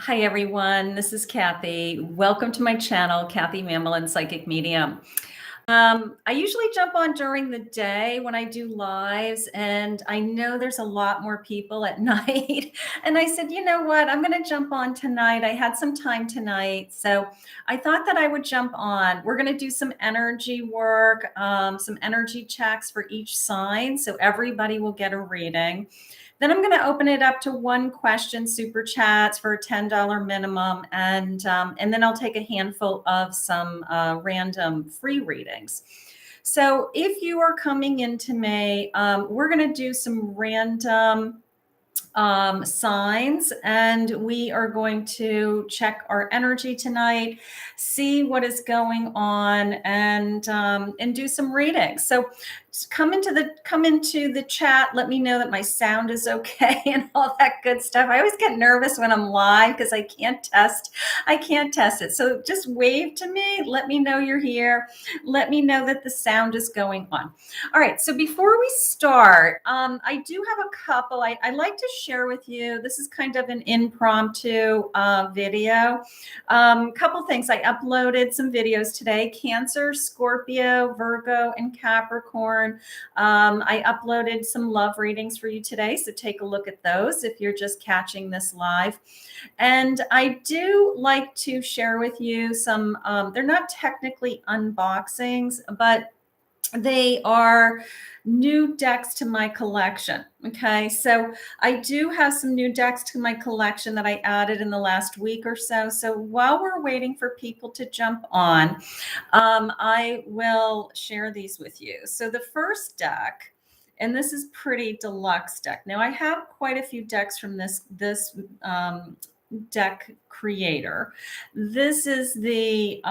Hi, everyone. This is Kathy. Welcome to my channel, Kathy Mamolen, Psychic Medium. I usually jump on during the day when I do lives, and I know there's a lot more people at night. And I said, you know what? I'm going to jump on tonight. I had some time tonight, so I thought that I would jump on. We're going to do some energy work, some energy checks for each sign, so everybody will get a reading. Then I'm going to open it up to one question super chats for a $10 minimum, and then I'll take a handful of some random free readings. So if you are coming into May, we're going to do some random signs, and we are going to check our energy tonight, see what is going on, and do some readings. So come into the chat. Let me know that my sound is okay and all that good stuff. I always get nervous when I'm live because I can't test it. So just wave to me. Let me know you're here. Let me know that the sound is going on. All right. So before we start, I do have a couple. I like to share with you. This is kind of an impromptu video. Couple things. I uploaded some videos today. Cancer, Scorpio, Virgo, and Capricorn. I uploaded some love readings for you today, so take a look at those if you're just catching this live. And I do like to share with you some, they're not technically unboxings, but they are new decks to my collection. Okay, so I do have some new decks to my collection that I added in the last week or so. So while we're waiting for people to jump on, I will share these with you. So the first deck, and this is pretty deluxe deck. Now I have quite a few decks from this deck creator. This is the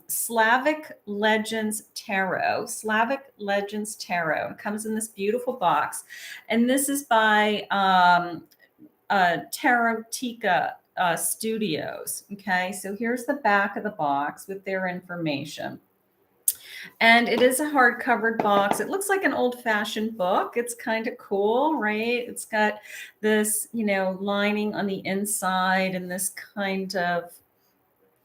Slavic Legends Tarot. It comes in this beautiful box, and this is by Tarotica Studios. Okay, so here's the back of the box with their information. And it is a hard-covered box. It looks like an old-fashioned book. It's kind of cool, right? It's got this, lining on the inside and this kind of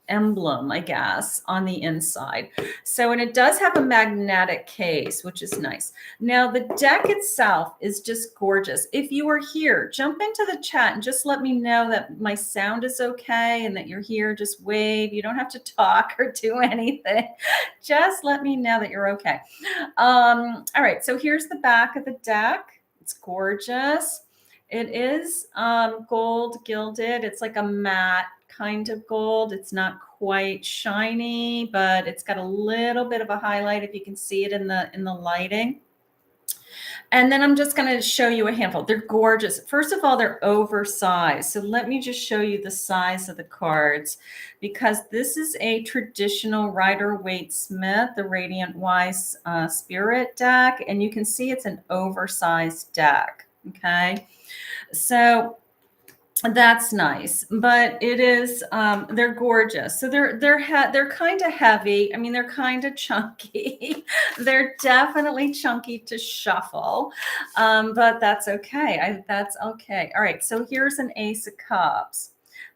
emblem, I guess, on the inside. So, and it does have a magnetic case, which is nice. Now, the deck itself is just gorgeous. If you are here, jump into the chat and just let me know that my sound is okay and that you're here. Just wave. You don't have to talk or do anything. Just let me know that you're okay. All right. So here's the back of the deck. It's gorgeous. It is gold gilded. It's like a matte kind of gold. It's not quite shiny, but it's got a little bit of a highlight if you can see it in the lighting. And then I'm just going to show you a handful. They're gorgeous. First of all, they're oversized. So let me just show you the size of the cards, because this is a traditional Rider-Waite-Smith, the Radiant Wise Spirit deck. And you can see it's an oversized deck. Okay. So that's nice, but it is, they're gorgeous. So they're kind of heavy. I mean, they're kind of chunky. They're definitely chunky to shuffle, but that's okay. That's okay. All right. So here's an Ace of Cups.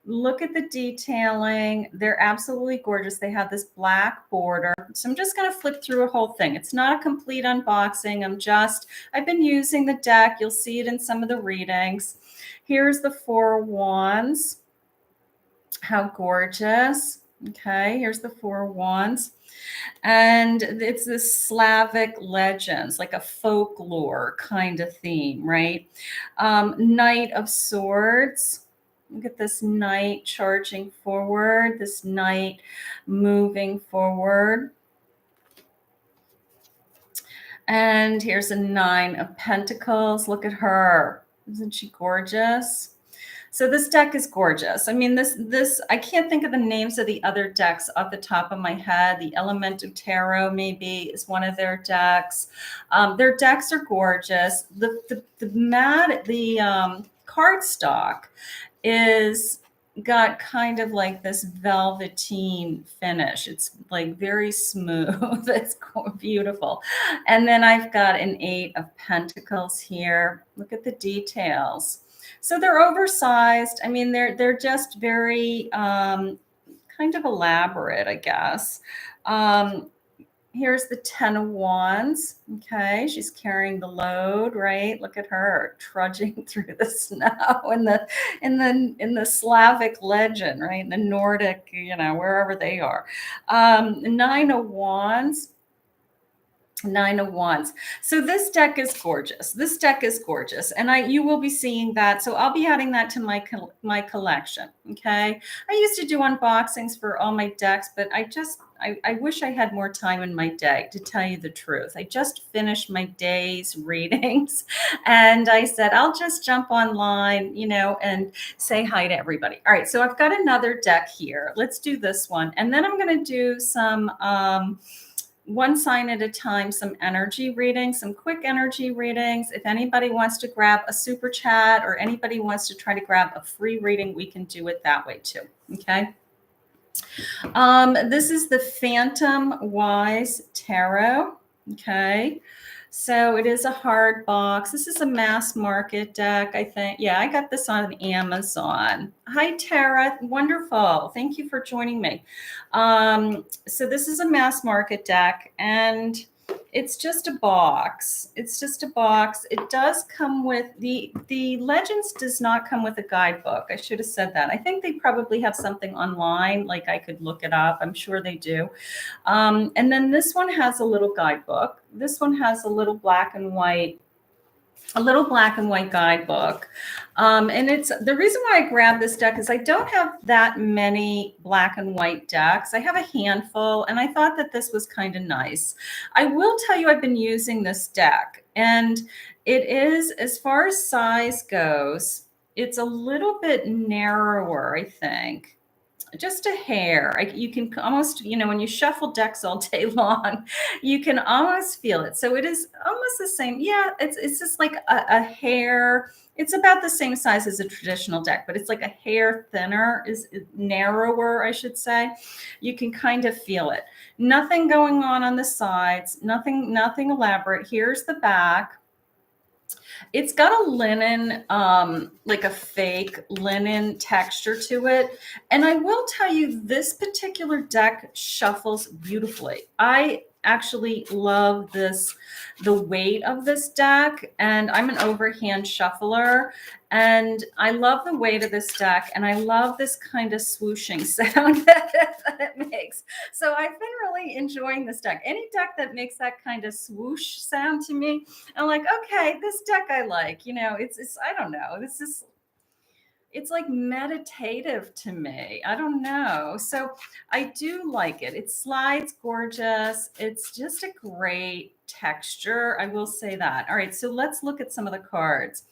Look at the detailing. They're absolutely gorgeous. They have this black border. So I'm just going to flip through a whole thing. It's not a complete unboxing. I've been using the deck. You'll see it in some of the readings. Here's the Four of Wands. How gorgeous. Okay, here's the Four of Wands. And it's this Slavic legends, like a folklore kind of theme, right? Knight of Swords. Look at this knight charging forward, this knight moving forward. And here's a Nine of Pentacles. Look at her. Isn't she gorgeous? So this deck is gorgeous. I mean, this I can't think of the names of the other decks off the top of my head. The Elemental Tarot maybe is one of their decks. Their decks are gorgeous. The cardstock is got kind of like this velveteen finish. It's like very smooth. It's beautiful. And then I've got an Eight of Pentacles here. Look at the details. So they're oversized. I mean, they're just very kind of elaborate, I guess. Um, Here's the 10 of Wands. Okay, she's carrying the load, right? Look at her trudging through the snow in the Slavic legend, right? In the Nordic, wherever they are. 9 of Wands. 9 of Wands. So this deck is gorgeous. This deck is gorgeous, and you will be seeing that. So I'll be adding that to my collection. Okay. I used to do unboxings for all my decks, but I wish I had more time in my day, to tell you the truth. I just finished my day's readings, and I said I'll just jump online, and say hi to everybody. All right. So I've got another deck here. Let's do this one, and then I'm going to do some one sign at a time, some energy readings, some quick energy readings. If anybody wants to grab a super chat, or anybody wants to try to grab a free reading, we can do it that way too. Okay. This is the Phantom Wise Tarot. Okay. So it is a hard box. This is a mass market deck, I think. Yeah, I got this on Amazon. Hi, Tara. Wonderful. Thank you for joining me. So this is a mass market deck, and it's just a box. It's just a box. It does come with the Legends does not come with a guidebook. I should have said that. I think they probably have something online, like I could look it up. I'm sure they do. And then this one has a little guidebook. This one has a little black and white guidebook. And it's the reason why I grabbed this deck is I don't have that many black and white decks. I have a handful, and I thought that this was kind of nice. I will tell you, I've been using this deck, and it is, as far as size goes, it's a little bit narrower, I think. Just a hair. You can almost, when you shuffle decks all day long, you can almost feel it. So it is almost the same. Yeah, it's just like a hair. It's about the same size as a traditional deck, but it's like a hair thinner, is narrower, I should say. You can kind of feel it. Nothing going on the sides. Nothing elaborate. Here's the back. It's got a linen, like a fake linen texture to it. And I will tell you, this particular deck shuffles beautifully. I actually love the weight of this deck, and I'm an overhand shuffler, and I love the weight of this deck, and I love this kind of swooshing sound that it makes. So I've been really enjoying this deck. Any deck that makes that kind of swoosh sound to me, I'm like, okay, this deck I like. It's I don't know. It's like meditative to me. I don't know. So I do like it. It slides gorgeous. It's just a great texture. I will say that. All right. So let's look at some of the cards.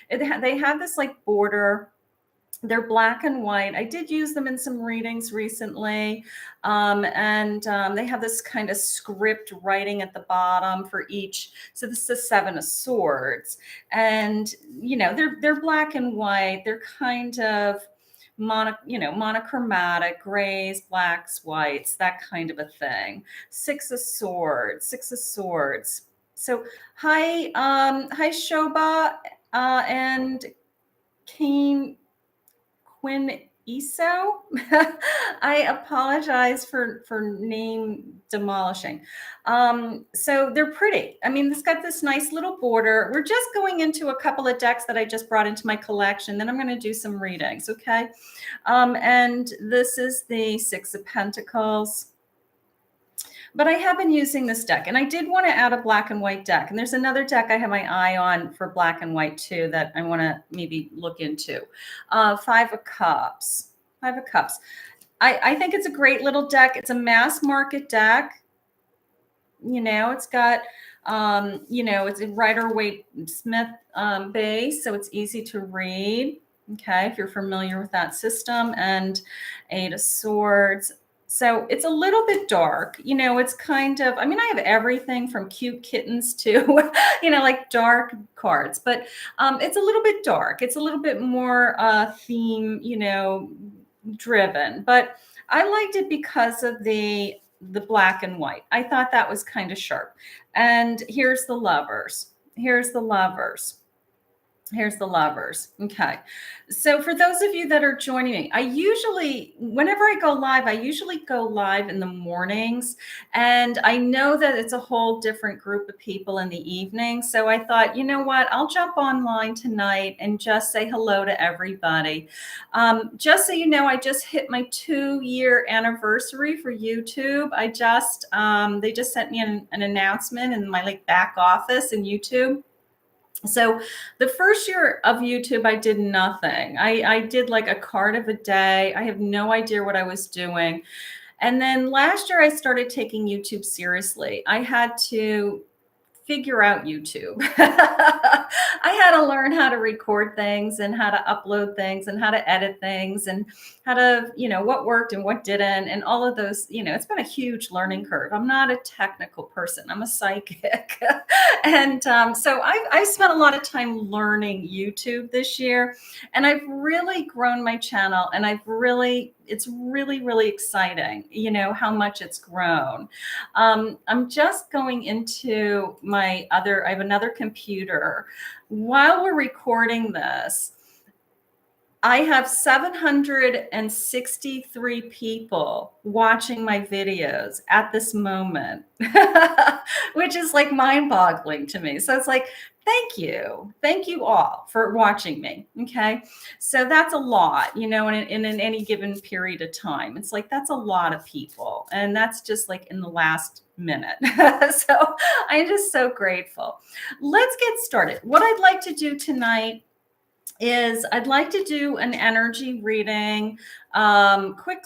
They have this like border. They're black and white. I did use them in some readings recently. And they have this kind of script writing at the bottom for each. So this is a 7 of Swords. And, they're black and white. They're kind of monochromatic, grays, blacks, whites, that kind of a thing. 6 of Swords, 6 of Swords. So hi Shoba and Quinn Eso. I apologize for name demolishing. So they're pretty. I mean, it's got this nice little border. We're just going into a couple of decks that I just brought into my collection. Then I'm going to do some readings. Okay. And this is the 6 of Pentacles. But I have been using this deck, and I did want to add a black and white deck. And there's another deck I have my eye on for black and white too that I want to maybe look into. 5 of Cups. 5 of Cups. I think it's a great little deck. It's a mass market deck. It's got, it's a Rider-Waite Smith base, so it's easy to read. Okay, if you're familiar with that system. And 8 of Swords. So it's a little bit dark, it's kind of, I have everything from cute kittens to, like dark cards, but it's a little bit dark. It's a little bit more theme, driven, but I liked it because of the black and white. I thought that was kind of sharp. And here's the Lovers. Here's the Lovers. Here's the Lovers. Okay. So for those of you that are joining me, whenever I go live, I usually go live in the mornings. And I know that it's a whole different group of people in the evening. So I thought, you know what? I'll jump online tonight and just say hello to everybody. Just so you know, I just hit my 2-year anniversary for YouTube. They just sent me an announcement in my back office in YouTube. So the first year of YouTube, I did nothing. I did like a card of a day. I have no idea what I was doing. And then last year, I started taking YouTube seriously. I had to figure out YouTube. I had to learn how to record things and how to upload things and how to edit things and how to, what worked and what didn't and all of those, it's been a huge learning curve. I'm not a technical person. I'm a psychic. And so I've spent a lot of time learning YouTube this year, and I've really grown my channel, and it's really, really exciting, how much it's grown. I'm just going into I have another computer. While we're recording this, I have 763 people watching my videos at this moment, which is like mind-boggling to me. So it's like, thank you all for watching me. Okay. So that's a lot, in any given period of time. It's like, that's a lot of people. And that's just like in the last minute. So I'm just so grateful. Let's get started. What I'd like to do tonight is I'd like to do an energy reading, quick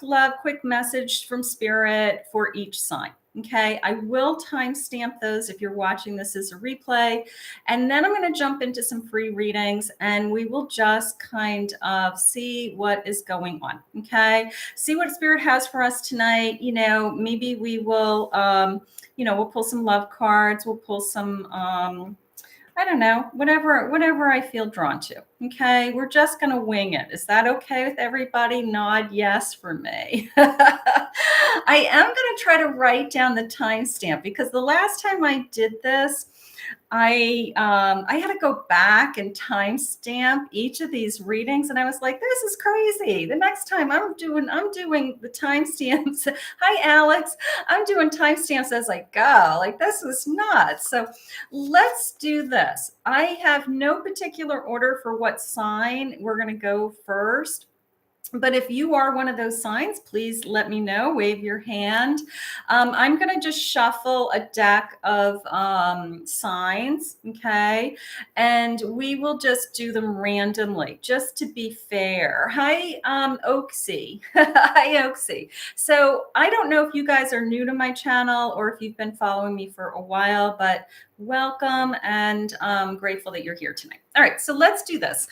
message from Spirit for each sign. Okay, I will timestamp those if you're watching this as a replay. And then I'm going to jump into some free readings, and we will just kind of see what is going on. Okay, see what Spirit has for us tonight. Maybe we will, we'll pull some love cards. We'll pull some, I don't know, whatever I feel drawn to. Okay, we're just going to wing it. Is that okay with everybody? Nod yes for me. I am going to try to write down the timestamp, because the last time I did this, I had to go back and timestamp each of these readings, and I was like, this is crazy. The next time I'm doing the timestamps. Hi, Alex. I'm doing timestamps as I go. Like, this is nuts. So let's do this. I have no particular order for what sign we're going to go first. But if you are one of those signs, please let me know. Wave your hand. I'm going to just shuffle a deck of signs, okay? And we will just do them randomly, just to be fair. Hi, Oaksy. Hi, Oaksy. So I don't know if you guys are new to my channel or if you've been following me for a while, but welcome, and I'm grateful that you're here tonight. All right, so let's do this.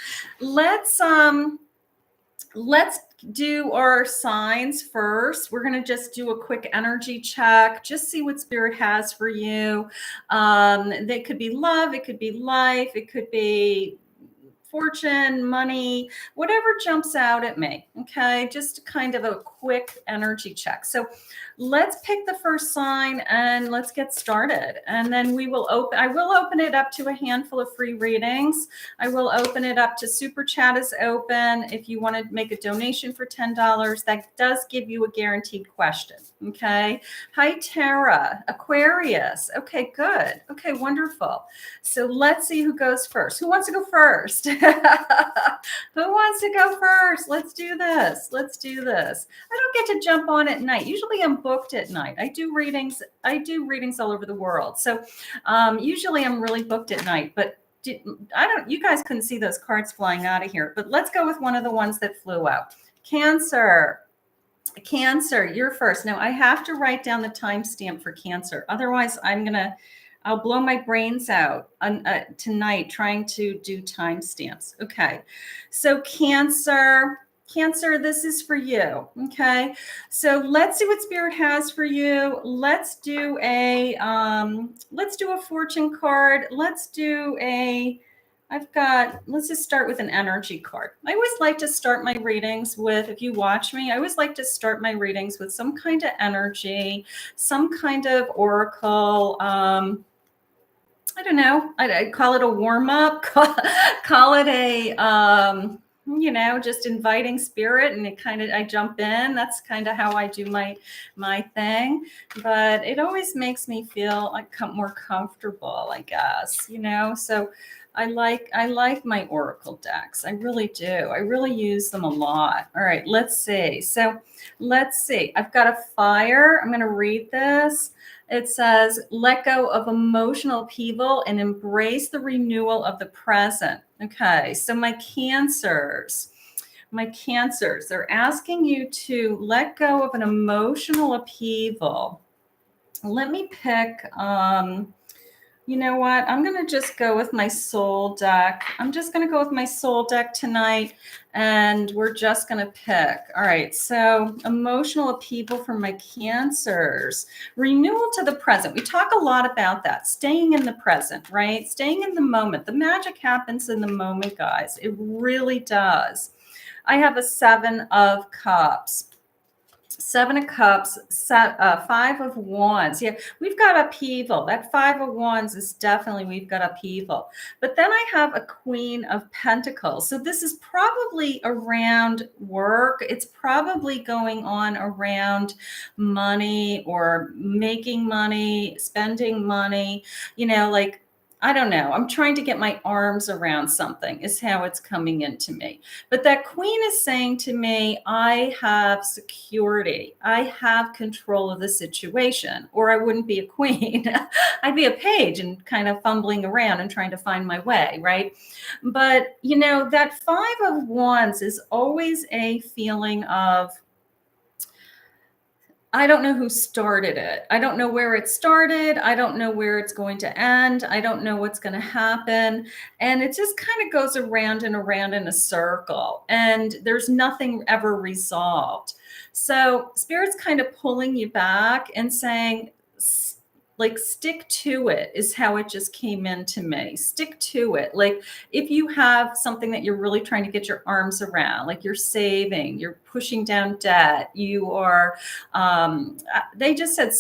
Let's do our signs first. We're going to just do a quick energy check, just see what Spirit has for you. They could be love, it could be life, it could be fortune, money, whatever jumps out at me. Okay, just kind of a quick energy check. So let's pick the first sign and let's get started. And then I will open it up to a handful of free readings. I will open it up to Super Chat is open. If you want to make a donation for $10, that does give you a guaranteed question. Okay. Hi, Tara. Aquarius. Okay, good. Okay, wonderful. So let's see who goes first. Who wants to go first? Who wants to go first? Let's do this. Let's do this. I don't get to jump on at night. Usually I'm booked at night. I do readings all over the world. So usually I'm really booked at night, but you guys couldn't see those cards flying out of here, but let's go with one of the ones that flew out. Cancer, you're first. Now I have to write down the timestamp for Cancer. Otherwise I'll blow my brains out tonight trying to do timestamps. Okay. So Cancer, this is for you. Okay. So let's see what Spirit has for you. Let's do a fortune card. Let's just start with an energy card. I always like to start my readings with, if you watch me, I always like to start my readings with some kind of energy, some kind of oracle. I don't know. I'd call it a warm up, call it a, just inviting spirit, and I jump in. That's kind of how I do my thing. But it always makes me feel like more comfortable, I guess, So I like my oracle decks. I really do. I really use them a lot. All right, let's see. So let's see. I've got a fire. I'm going to read this. It says, let go of emotional upheaval and embrace the renewal of the present. Okay, so my cancers, they're asking you to let go of an emotional upheaval. Let me pick, you know what? I'm going to just go with my soul deck. I'm just going to go with my soul deck tonight, and we're just going to pick. All right. So emotional upheaval for my cancers, renewal to the present. We talk a lot about that, staying in the present, right? Staying in the moment. The magic happens in the moment, guys. It really does. I have a 7 of Cups. 7 of Cups, 5 of Wands. Yeah, we've got upheaval. That 5 of Wands is definitely, we've got upheaval. But then I have a Queen of Pentacles. So this is probably around work. It's probably going on around money or making money, spending money, I don't know. I'm trying to get my arms around something is how it's coming into me. But that queen is saying to me, I have security. I have control of the situation, or I wouldn't be a queen. I'd be a page and kind of fumbling around and trying to find my way, right? But, that 5 of Wands is always a feeling of, I don't know who started it. I don't know where it started. I don't know where it's going to end. I don't know what's going to happen. And it just kind of goes around and around in a circle. And there's nothing ever resolved. So Spirit's kind of pulling you back and saying, stick to it is how it just came into me. Stick to it. Like if you have something that you're really trying to get your arms around, like you're saving, you're pushing down debt, you are, they just said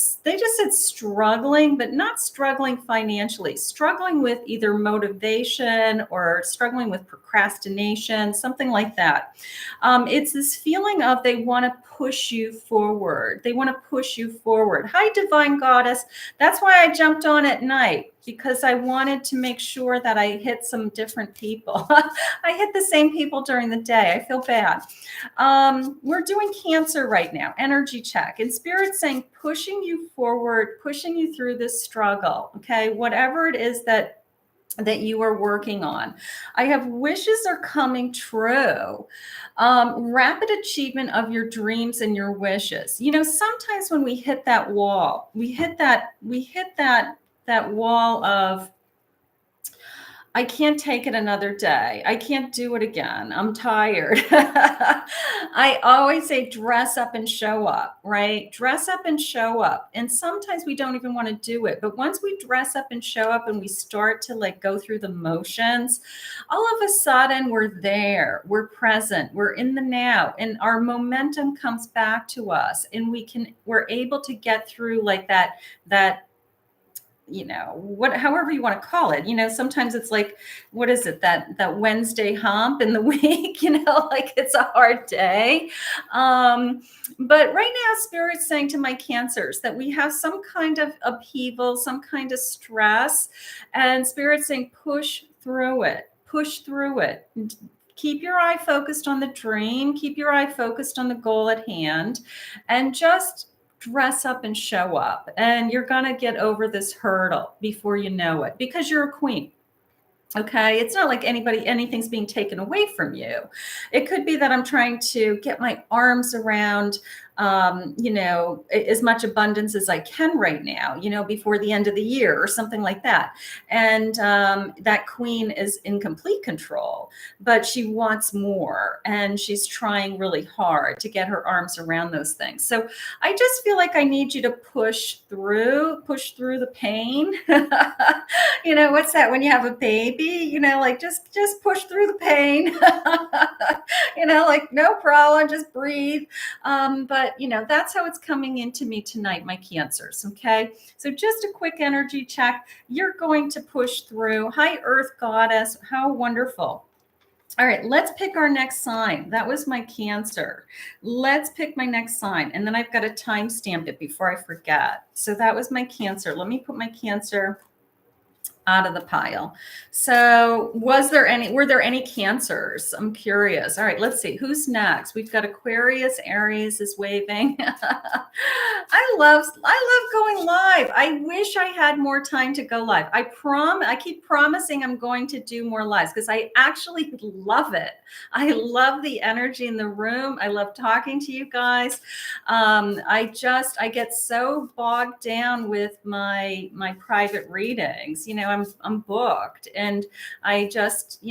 struggling, but not struggling financially, struggling with either motivation or struggling with procrastination, something like that. It's this feeling of they want to push you forward. They want to push you forward. Hi, Divine Goddess. That's why I jumped on at night, because I wanted to make sure that I hit some different people. I hit the same people during the day. I feel bad. We're doing Cancer right now, energy check. And Spirit's saying, pushing you forward, pushing you through this struggle. Okay, whatever it is that you are working on. I have wishes are coming true. Rapid achievement of your dreams and your wishes. Sometimes when we hit that wall, we hit that wall of, I can't take it another day. I can't do it again. I'm tired. I always say dress up and show up, right? Dress up and show up. And sometimes we don't even want to do it. But once we dress up and show up and we start to go through the motions, all of a sudden we're there, we're present, we're in the now, and our momentum comes back to us, and we're able to get through that however you want to call it. Sometimes it's like, what is it, that Wednesday hump in the week, it's a hard day. But right now, Spirit's saying to my Cancers that we have some kind of upheaval, some kind of stress, and Spirit's saying, push through it. Keep your eye focused on the dream, keep your eye focused on the goal at hand, and just dress up and show up, and you're going to get over this hurdle before you know it, because you're a queen. Okay. It's not like anything's being taken away from you. It could be that I'm trying to get my arms around, as much abundance as I can right now, before the end of the year or something like that. And that queen is in complete control, but she wants more, and she's trying really hard to get her arms around those things. So I just feel like I need you to push through the pain. What's that when you have a baby? Just push through the pain. No problem, just breathe. But but that's how it's coming into me tonight, my Cancers. Okay. So just a quick energy check. You're going to push through. Hi, Earth Goddess. How wonderful. All right, let's pick our next sign. That was my Cancer. Let's pick my next sign. And then I've got to timestamp it before I forget. So that was my Cancer. Let me put my Cancer out of the pile. So were there any Cancers? I'm curious. All right, let's see who's next. We've got Aquarius. Aries is waving. I love going live. I wish I had more time to go live. I keep promising I'm going to do more lives because I actually love it. I love the energy in the room. I love talking to you guys. I get so bogged down with my private readings. I'm booked, and I just,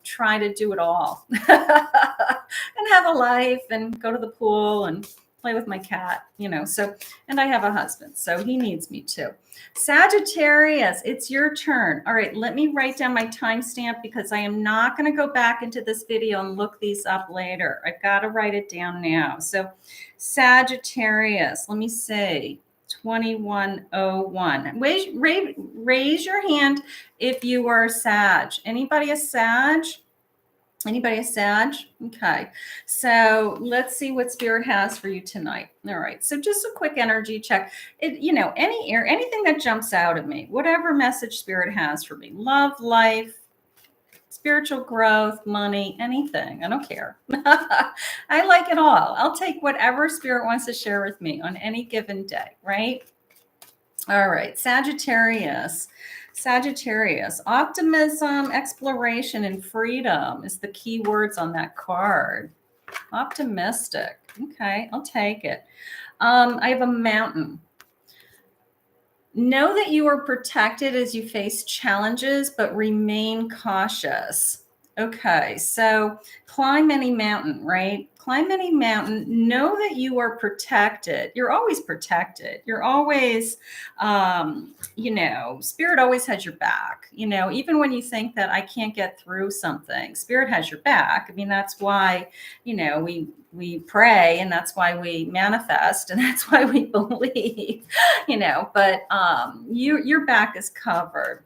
try to do it all and have a life and go to the pool and play with my cat, so, and I have a husband, so he needs me too. Sagittarius, it's your turn. All right, let me write down my timestamp because I am not going to go back into this video and look these up later. I've got to write it down now. So Sagittarius, let me see. 2101. Raise your hand if you are a Sag. Anybody a Sag? Anybody a Sag? Okay. So let's see what Spirit has for you tonight. All right. So just a quick energy check. Anything that jumps out at me, whatever message Spirit has for me, love, life, spiritual growth, money, anything. I don't care. I like it all. I'll take whatever Spirit wants to share with me on any given day, right? All right, Sagittarius. Optimism, exploration, and freedom is the key words on that card. Optimistic. Okay, I'll take it. I have a mountain. Know that you are protected as you face challenges, but remain cautious. Okay, so climb any mountain, right? Climb any mountain. Know that you are protected. You're always protected. You're always, Spirit always has your back. Even when you think that I can't get through something, Spirit has your back. I mean, that's why, we pray, and that's why we manifest, and that's why we believe, but your back is covered.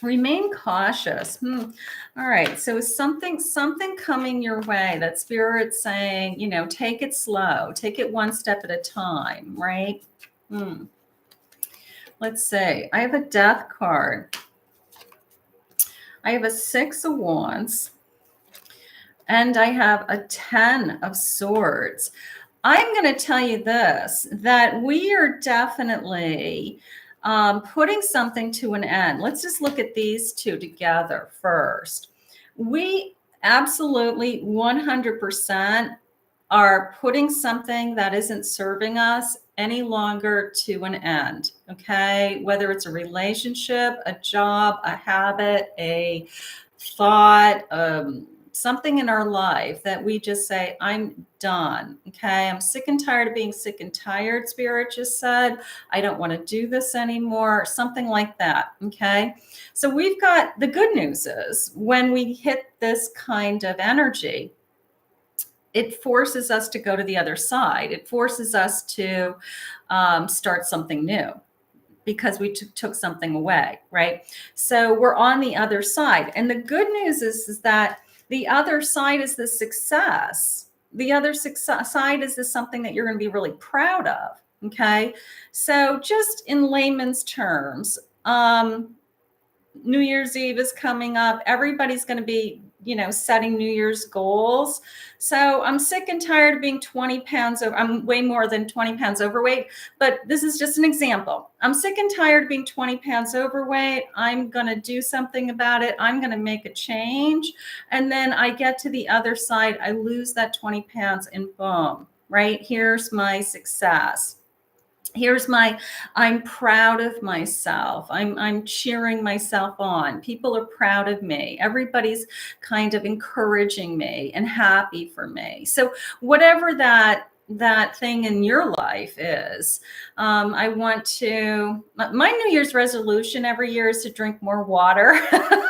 Remain cautious. All right. So something coming your way that Spirit's saying, take it slow, take it one step at a time, right? Let's see. I have a Death card. I have a 6 of Wands. And I have a 10 of Swords. I'm going to tell you this, that we are definitely putting something to an end. Let's just look at these two together first. We absolutely 100% are putting something that isn't serving us any longer to an end. Okay. Whether it's a relationship, a job, a habit, a thought, something in our life that we just say, I'm done. Okay. I'm sick and tired of being sick and tired. Spirit just said, I don't want to do this anymore. Something like that. Okay. So we've got, the good news is when we hit this kind of energy, it forces us to go to the other side. It forces us to start something new, because we took something away. Right. So we're on the other side. And the good news is that the other side is the success. The other side is something that you're going to be really proud of. Okay. So just in layman's terms, New Year's Eve is coming up. Everybody's going to be, setting New Year's goals. So I'm sick and tired of being 20 pounds over. I'm way more than 20 pounds overweight, but this is just an example. I'm sick and tired of being 20 pounds overweight. I'm going to do something about it. I'm going to make a change. And then I get to the other side. I lose that 20 pounds and boom, right? Here's my success. Here's I'm proud of myself. I'm cheering myself on. People are proud of me. Everybody's kind of encouraging me and happy for me. So whatever that thing in your life is, I want to, my New Year's resolution every year is to drink more water. I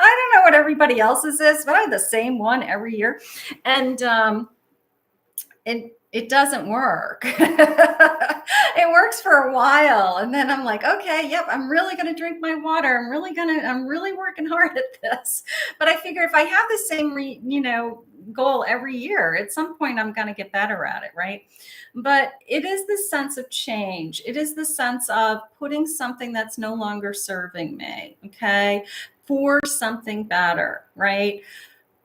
don't know what everybody else's is, but I have the same one every year. And, it doesn't work. It works for a while. And then I'm like, okay, yep, I'm really going to drink my water. I'm really working hard at this. But I figure if I have the same, goal every year, at some point I'm going to get better at it. Right. But it is the sense of change. It is the sense of putting something that's no longer serving me. Okay. For something better. Right.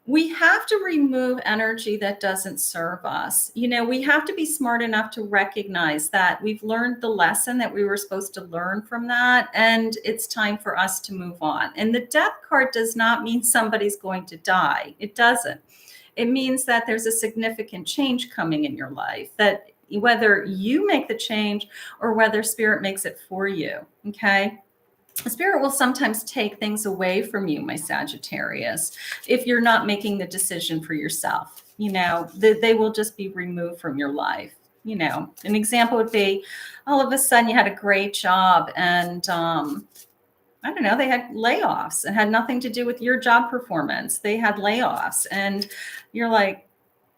We have to remove energy that doesn't serve us. We have to be smart enough to recognize that we've learned the lesson that we were supposed to learn from that, and it's time for us to move on. And the death card does not mean somebody's going to die. It doesn't. It means that there's a significant change coming in your life, that whether you make the change or whether spirit makes it for you, okay? Spirit will sometimes take things away from you, my Sagittarius, if you're not making the decision for yourself. They will just be removed from your life. An example would be all of a sudden you had a great job and I don't know, they had layoffs. It had nothing to do with your job performance. They had layoffs and you're like,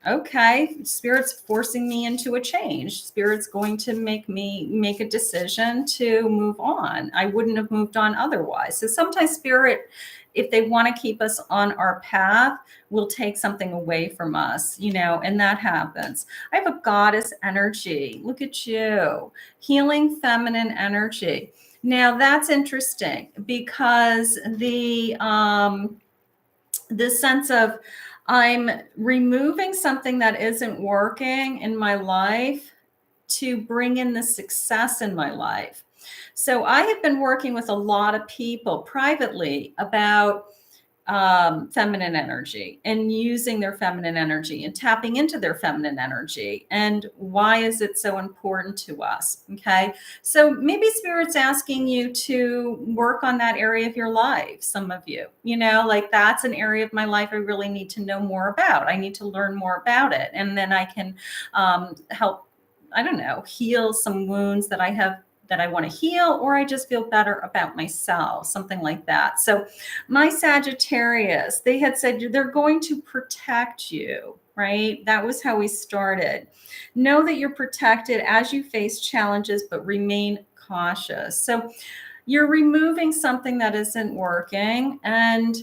okay, spirit's forcing me into a change. Spirit's going to make me make a decision to move on. I wouldn't have moved on otherwise. So sometimes spirit, if they want to keep us on our path, will take something away from us, and that happens. I have a goddess energy. Look at you. Healing feminine energy. Now that's interesting because the sense of I'm removing something that isn't working in my life to bring in the success in my life. So I have been working with a lot of people privately about feminine energy and using their feminine energy and tapping into their feminine energy. And why is it so important to us? Okay. So maybe spirit's asking you to work on that area of your life. Some of you, like that's an area of my life I really need to know more about. I need to learn more about it. And then I can help, I don't know, heal some wounds that I have that I want to heal, or I just feel better about myself, something like that. So my Sagittarius, they had said they're going to protect you, right? That was how we started. Know that you're protected as you face challenges, but remain cautious. So you're removing something that isn't working, and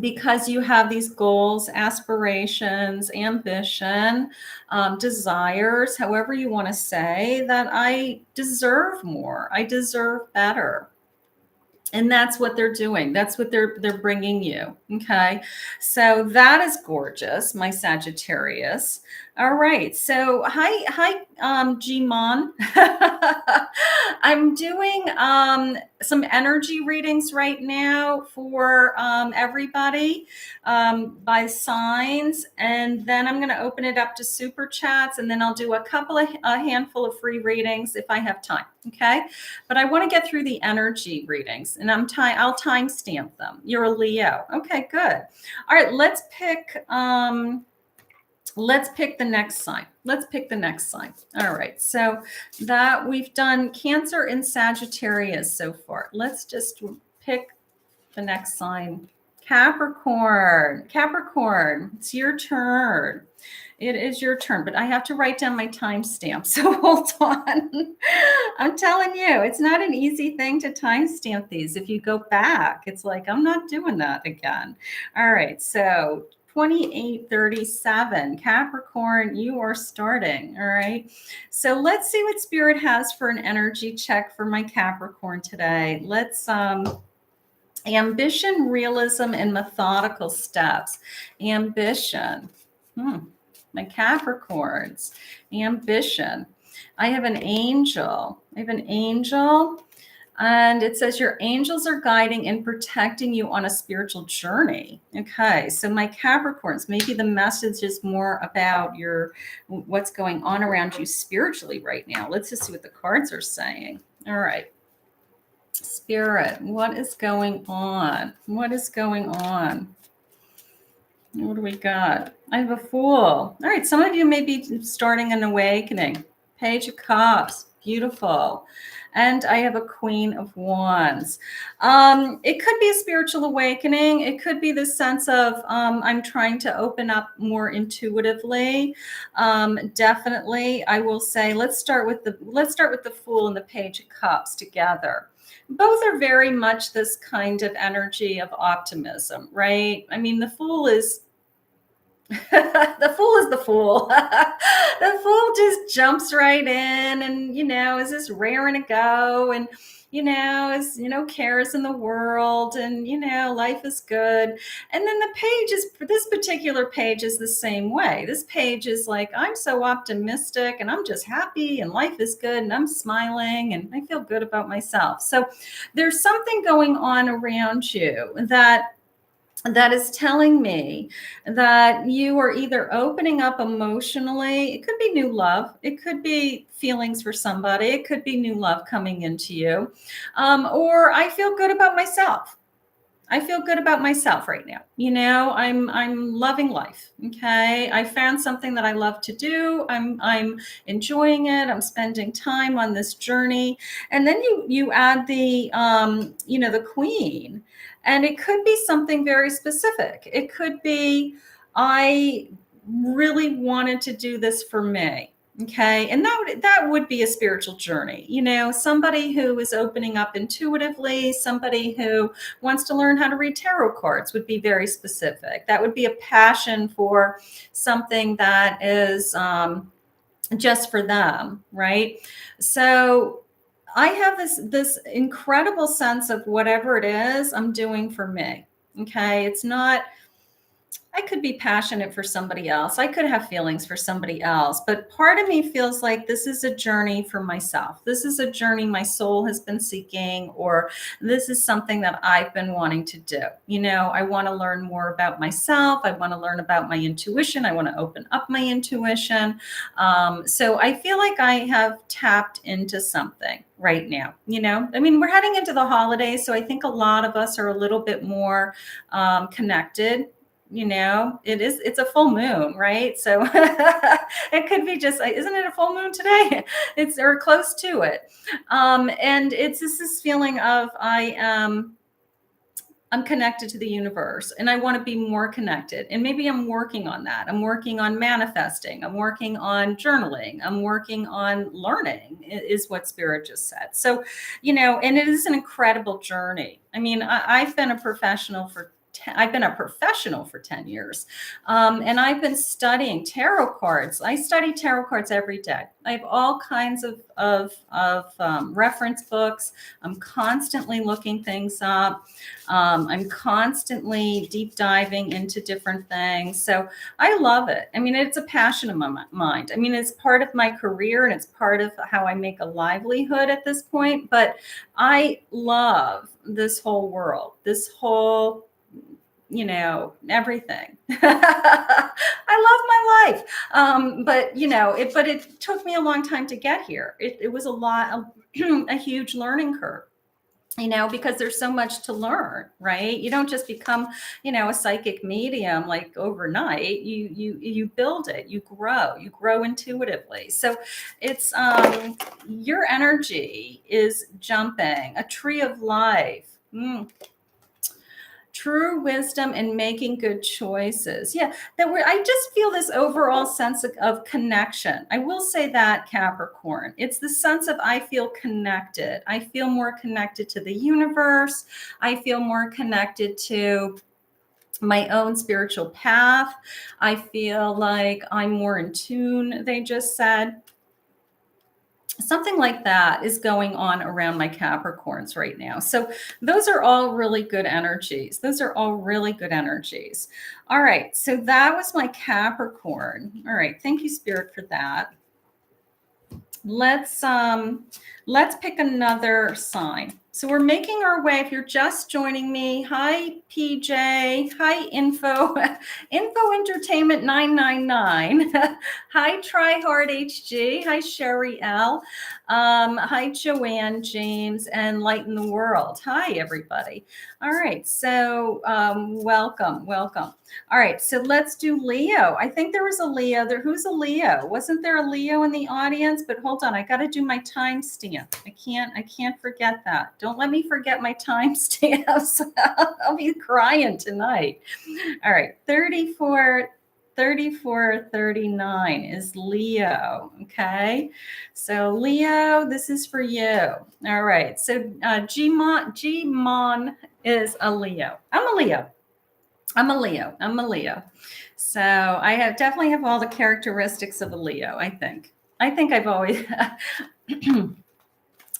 because you have these goals, aspirations, ambition, desires, however you want to say, that I deserve more. I deserve better. And that's what they're doing. That's what they're bringing you. Okay. So that is gorgeous, my Sagittarius. All right. So hi, Gmon. I'm doing some energy readings right now for everybody by signs, and then I'm going to open it up to super chats, and then I'll do a handful of free readings if I have time. Okay. But I want to get through the energy readings, and I'll timestamp them. You're a Leo. Okay, good. All right, let's pick the next sign. Let's pick the next sign. All right. So that we've done Cancer and Sagittarius so far. Let's just pick the next sign. Capricorn. Capricorn, it's your turn. It is your turn, but I have to write down my timestamp. So hold on. I'm telling you, it's not an easy thing to timestamp these. If you go back, it's like, I'm not doing that again. All right. So 2837, Capricorn, you are starting. All right. So let's see what spirit has for an energy check for my Capricorn today. Let's, ambition, realism, and methodical steps. Ambition. My Capricorns. Ambition. I have an angel. And it says your angels are guiding and protecting you on a spiritual journey. Okay, so my Capricorns, maybe the message is more about what's going on around you spiritually right now. Let's just see what the cards are saying. All right. Spirit, what is going on? What is going on? What do we got? I have a Fool. All right, some of you may be starting an awakening. Page of Cups, beautiful. and I have a Queen of Wands. It could be a spiritual awakening. It could be this sense of I'm trying to open up more intuitively. Definitely, I will say let's start with the Fool and the Page of Cups together. Both are very much this kind of energy of optimism, right? I mean, the Fool is the Fool is the Fool. The Fool just jumps right in and, is just raring to go and, is, cares in the world and, life is good. And then this particular page is the same way. This page is like, I'm so optimistic and I'm just happy and life is good and I'm smiling and I feel good about myself. So there's something going on around you that is telling me that you are either opening up emotionally. It could be new love. It could be feelings for somebody. It could be new love coming into you. Or I feel good about myself. I feel good about myself right now. I'm loving life. Okay. I found something that I love to do. I'm enjoying it. I'm spending time on this journey. And then you add the Queen, and it could be something very specific. It could be, I really wanted to do this for me. Okay. And that would be a spiritual journey. Somebody who is opening up intuitively, somebody who wants to learn how to read tarot cards would be very specific. That would be a passion for something that is just for them, right? So I have this incredible sense of whatever it is I'm doing for me. Okay. It's not, I could be passionate for somebody else. I could have feelings for somebody else, but part of me feels like this is a journey for myself. This is a journey my soul has been seeking, or this is something that I've been wanting to do. I want to learn more about myself. I want to learn about my intuition. I want to open up my intuition. So I feel like I have tapped into something right now. We're heading into the holidays, so I think a lot of us are a little bit more connected. It's a full moon, right? So it could be just, isn't it a full moon today? It's or close to it. And it's just this feeling of I'm connected to the universe and I want to be more connected. And maybe I'm working on that. I'm working on manifesting. I'm working on journaling. I'm working on learning is what Spirit just said. So, and it is an incredible journey. I've been a professional for 10 years. And I've been studying tarot cards. I study tarot cards every day. I have all kinds of reference books. I'm constantly looking things up. I'm constantly deep diving into different things. So I love it. It's a passion of my mind. It's part of my career and it's part of how I make a livelihood at this point. But I love this whole world, this whole everything. I love my life. But it took me a long time to get here. It was a huge learning curve, because there's so much to learn, right? You don't just become, a psychic medium like overnight. You build it, you grow intuitively. So it's, your energy is jumping, a tree of life. True wisdom and making good choices. Yeah, I just feel this overall sense of connection. I will say that, Capricorn. It's the sense of I feel connected. I feel more connected to the universe. I feel more connected to my own spiritual path. I feel like I'm more in tune, they just said. Something like that is going on around my Capricorns right now. So those are all really good energies. All right. So that was my Capricorn. All right. Thank you, Spirit, for that. Let's pick another sign. So we're making our way. If you're just joining me, hi PJ, hi Info Entertainment 999, hi Try Hard HG, hi Sherry L, hi Joanne James, and Lighten the World. Hi everybody. All right, so welcome. All right, so let's do Leo. I think there was a Leo there. Who's a Leo? Wasn't there a Leo in the audience? But hold on, I got to do my timestamp. I can't forget that. Don't let me forget my timestamps. I'll be crying tonight. All right, 3439 is Leo. Okay, so Leo, this is for you. All right, so Gmon is a Leo. I'm a Leo. So I definitely have all the characteristics of a Leo, I think. I've always,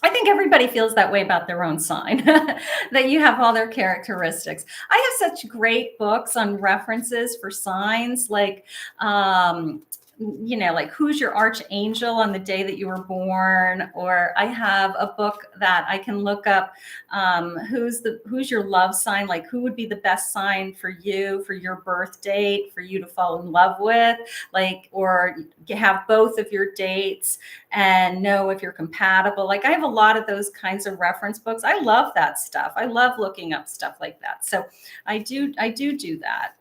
I think everybody feels that way about their own sign, that you have all their characteristics. I have such great books on references for signs, like, like who's your archangel on the day that you were born, or I have a book that I can look up who's your love sign, like who would be the best sign for you for your birth date for you to fall in love with, like, or have both of your dates and know if you're compatible. Like I have a lot of those kinds of reference books. I love that stuff. I love looking up stuff like that. So I do that.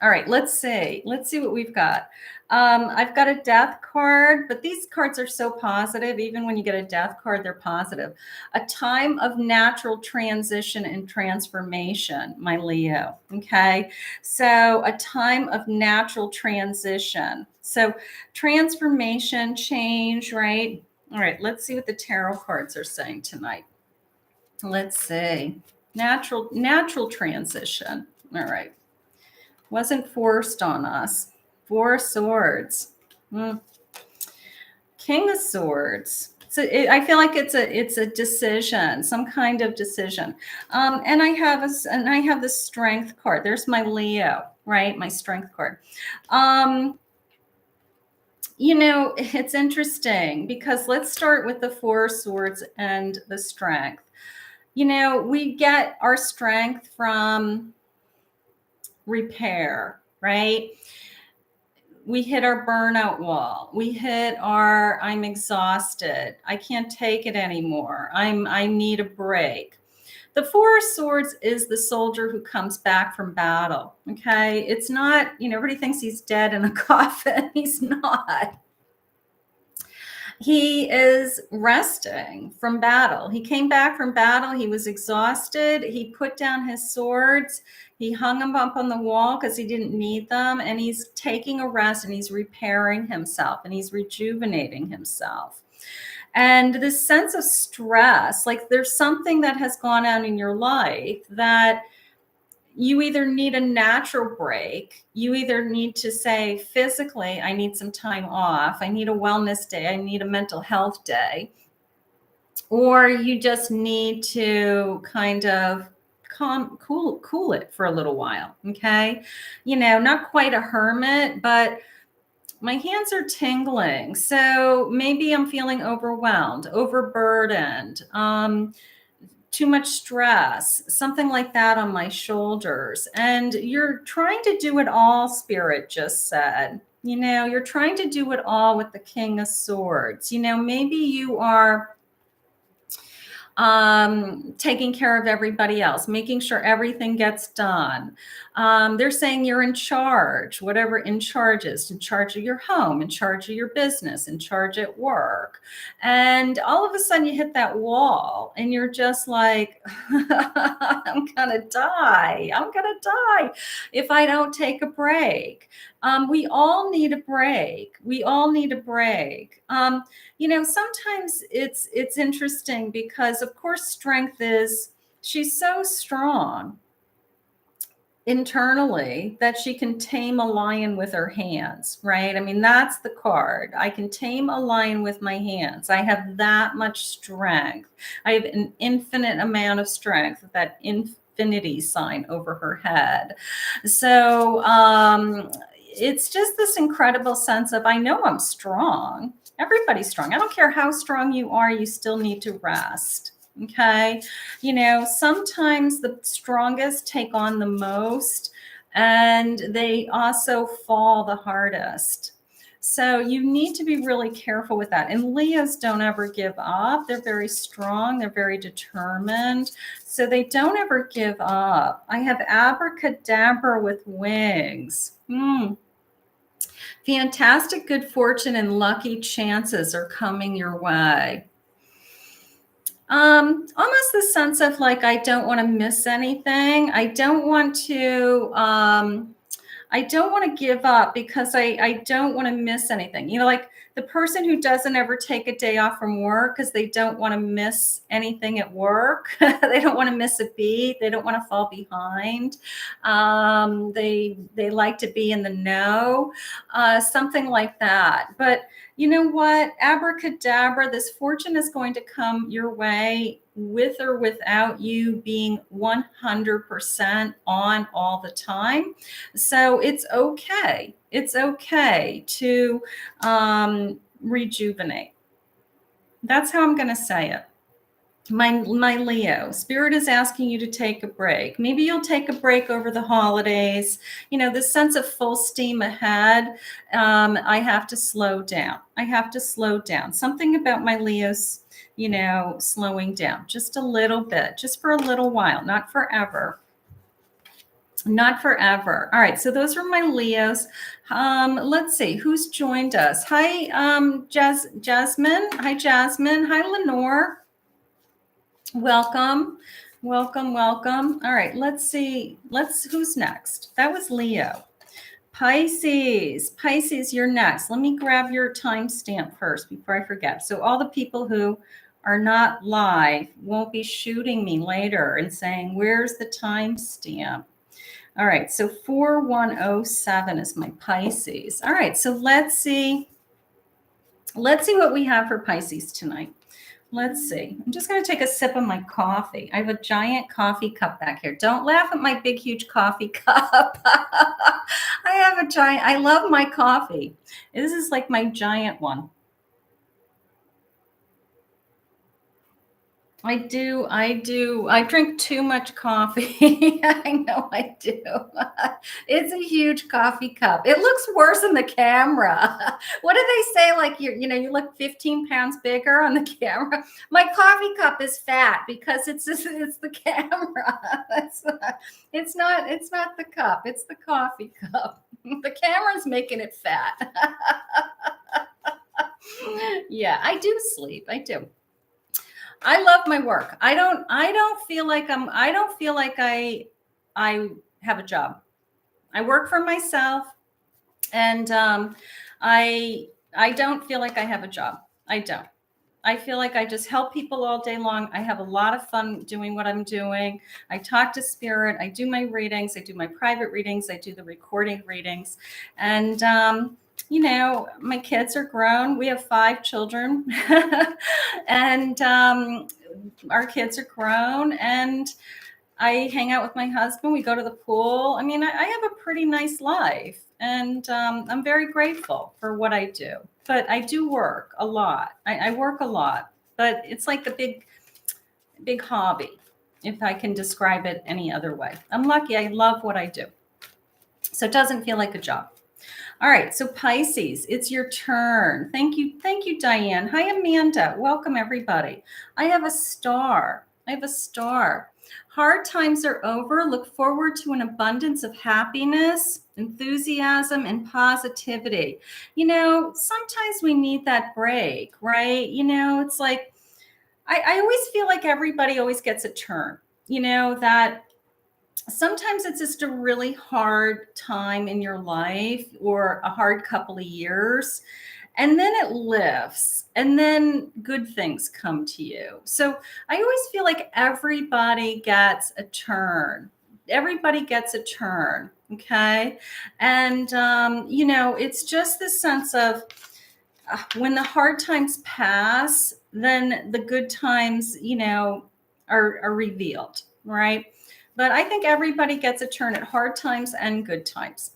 All right, let's see what we've got. I've got a death card, but these cards are so positive. Even when you get a death card, they're positive. A time of natural transition and transformation, my Leo. Okay, so a time of natural transition. So transformation, change, right? All right, let's see what the tarot cards are saying tonight. Let's see. Natural transition. All right. Wasn't forced on us. Four of Swords. King of Swords. So I feel like it's a decision, some kind of decision. And I have the Strength card. There's my Leo, right? My Strength card. It's interesting because let's start with the Four of Swords and the Strength. We get our strength from repair, right? We hit our burnout wall. We hit our I'm exhausted. I can't take it anymore. I need a break. The Four of Swords is the soldier who comes back from battle. Okay. It's not, everybody thinks he's dead in a coffin. He's not. He is resting from battle. He came back from battle. He was exhausted. He put down his swords. He hung them up on the wall because he didn't need them. And he's taking a rest and he's repairing himself and he's rejuvenating himself. And this sense of stress, like there's something that has gone on in your life that you either need a natural break, you either need to say physically, I need some time off, I need a wellness day, I need a mental health day, or you just need to kind of cool it for a little while. Okay. Not quite a hermit, but my hands are tingling. So maybe I'm feeling overwhelmed, overburdened, too much stress, something like that on my shoulders. And you're trying to do it all, Spirit just said. You're trying to do it all with the King of Swords. Maybe you are taking care of everybody else, making sure everything gets done. They're saying you're in charge, whatever in charge is, in charge of your home, in charge of your business, in charge at work. And all of a sudden you hit that wall and you're just like, I'm gonna die if I don't take a break. We all need a break. Sometimes it's interesting because of course strength is, she's so strong internally that she can tame a lion with her hands, right? I mean, that's the card. I can tame a lion with my hands. I have that much strength. I have an infinite amount of strength, that infinity sign over her head. So it's just this incredible sense of, I know I'm strong. Everybody's strong. I don't care how strong you are, you still need to rest. Okay. You know, sometimes the strongest take on the most, and they also fall the hardest. So you need to be really careful with that. And Leos don't ever give up. They're very strong. They're very determined. So they don't ever give up. I have abracadabra with wings. Fantastic good fortune and lucky chances are coming your way. Almost the sense of like, I don't want to miss anything. I don't want to give up because I don't want to miss anything. You know, like the person who doesn't ever take a day off from work because they don't want to miss anything at work. They don't want to miss a beat. They don't want to fall behind. They like to be in the know, something like that. But you know what? Abracadabra, this fortune is going to come your way with or without you being 100% on all the time. So it's okay. It's okay to rejuvenate. That's how I'm going to say it. My Leo, Spirit is asking you to take a break. Maybe you'll take a break over the holidays. You know, this sense of full steam ahead. I have to slow down. I have to slow down. Something about my Leos, you know, slowing down just a little bit, just for a little while, not forever. Not forever. All right. So those are my Leos. Let's see who's joined us. Hi, Jasmine. Hi, Jasmine. Hi, Lenore. Welcome. Welcome. Welcome. All right. Let's see. Who's next? That was Leo. Pisces. Pisces, you're next. Let me grab your timestamp first before I forget. So all the people who are not live won't be shooting me later and saying, where's the timestamp? All right, so 4107 is my Pisces. All right, so let's see what we have for Pisces tonight. Let's see. I'm just going to take a sip of my coffee. I have a giant coffee cup back here. Don't laugh at my big, huge coffee cup. I love my coffee. This is like my giant one. I do. I drink too much coffee. I know I do. It's a huge coffee cup. It looks worse in the camera. What do they say? Like you look 15 pounds bigger on the camera. My coffee cup is fat because it's the camera. It's not the cup. It's the coffee cup. The camera's making it fat. Yeah, I do sleep. I do. I love my work. I don't feel like I have a job. I work for myself, and I don't feel like I have a job. I don't. I feel like I just help people all day long. I have a lot of fun doing what I'm doing. I talk to Spirit. I do my readings. I do my private readings. I do the recording readings, and you know, my kids are grown. We have 5 children and our kids are grown, and I hang out with my husband. We go to the pool. I mean, I have a pretty nice life, and I'm very grateful for what I do. But I do work a lot. I work a lot, but it's like a big hobby, if I can describe it any other way. I'm lucky. I love what I do. So it doesn't feel like a job. All right, so Pisces, it's your turn. Thank you, Diane. Hi, Amanda. Welcome, everybody. I have a star. Hard times are over. Look forward to an abundance of happiness, enthusiasm, and positivity. You know, sometimes we need that break, right? You know, it's like, I always feel like everybody always gets a turn, you know, that sometimes it's just a really hard time in your life or a hard couple of years, and then it lifts, and then good things come to you. So I always feel like everybody gets a turn. Okay. And, you know, it's just this sense of when the hard times pass, then the good times, you know, are revealed, right? But I think everybody gets a turn at hard times and good times.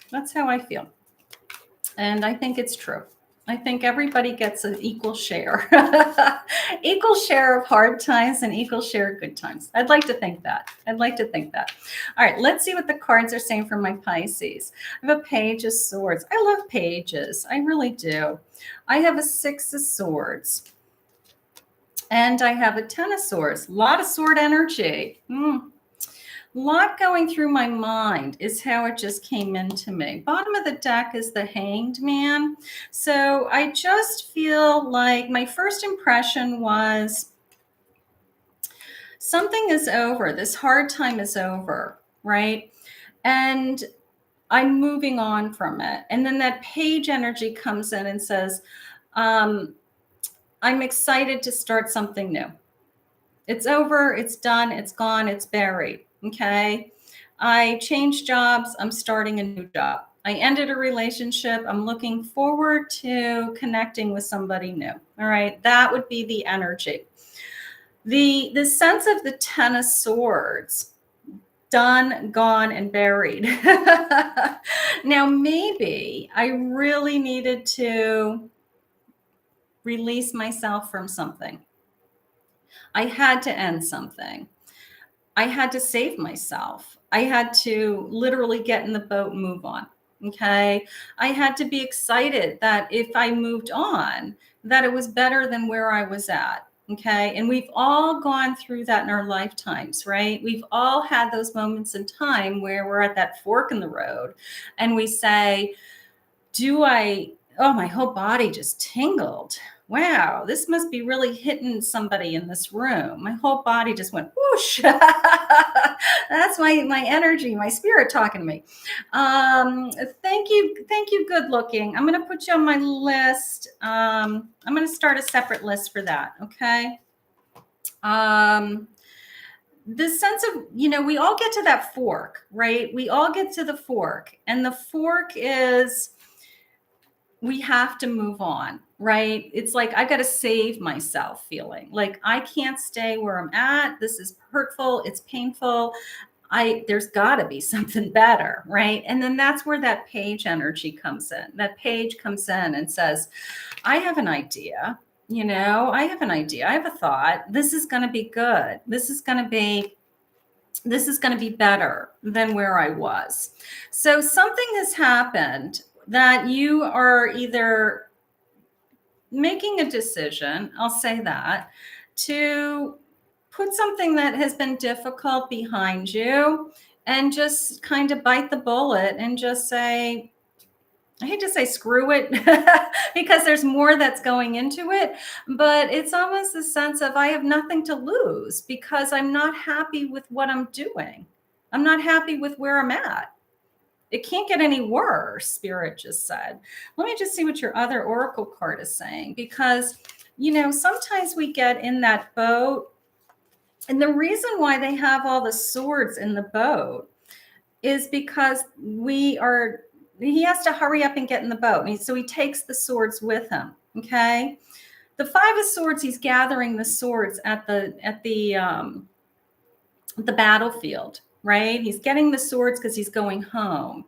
That's how I feel. And I think it's true. I think everybody gets an equal share. Equal share of hard times and equal share of good times. I'd like to think that. I'd like to think that. All right, let's see what the cards are saying for my Pisces. I have a Page of Swords. I love pages. I really do. I have a Six of Swords. And I have a Ten of Swords. A lot of sword energy. A lot going through my mind is how it just came into me. Bottom of the deck is the Hanged Man. So I just feel like my first impression was something is over. This hard time is over, right? And I'm moving on from it. And then that Page energy comes in and says, I'm excited to start something new. It's over, it's done, it's gone, it's buried. Okay. I changed jobs. I'm starting a new job. I ended a relationship. I'm looking forward to connecting with somebody new. All right. That would be the energy. The sense of the Ten of Swords, done, gone, and buried. Now, maybe I really needed to release myself from something. I had to end something. I had to save myself. I had to literally get in the boat and move on. Okay. I had to be excited that if I moved on, that it was better than where I was at. Okay. And we've all gone through that in our lifetimes, right? We've all had those moments in time where we're at that fork in the road and we say, oh, my whole body just tingled. Wow, this must be really hitting somebody in this room. My whole body just went whoosh. That's my energy, my spirit talking to me. Thank you, good looking. I'm going to put you on my list. I'm going to start a separate list for that, okay? The sense of, we all get to that fork, right? We all get to the fork, and the fork is, we have to move on, right? It's like, I got to save myself feeling like I can't stay where I'm at. This is hurtful. It's painful. There's got to be something better, right? And then that's where that Page energy comes in. That Page comes in and says, I have an idea. I have an idea. I have a thought. This is going to be good. This is going to be better than where I was. So something has happened that you are either making a decision, I'll say that, to put something that has been difficult behind you and just kind of bite the bullet and just say, I hate to say screw it because there's more that's going into it, but it's almost the sense of I have nothing to lose because I'm not happy with what I'm doing. I'm not happy with where I'm at. It can't get any worse, Spirit just said. Let me just see what your other oracle card is saying, because, sometimes we get in that boat. And the reason why they have all the swords in the boat is because he has to hurry up and get in the boat. So he takes the swords with him. Okay. The Five of Swords, he's gathering the swords at the battlefield. Right? He's getting the swords because he's going home.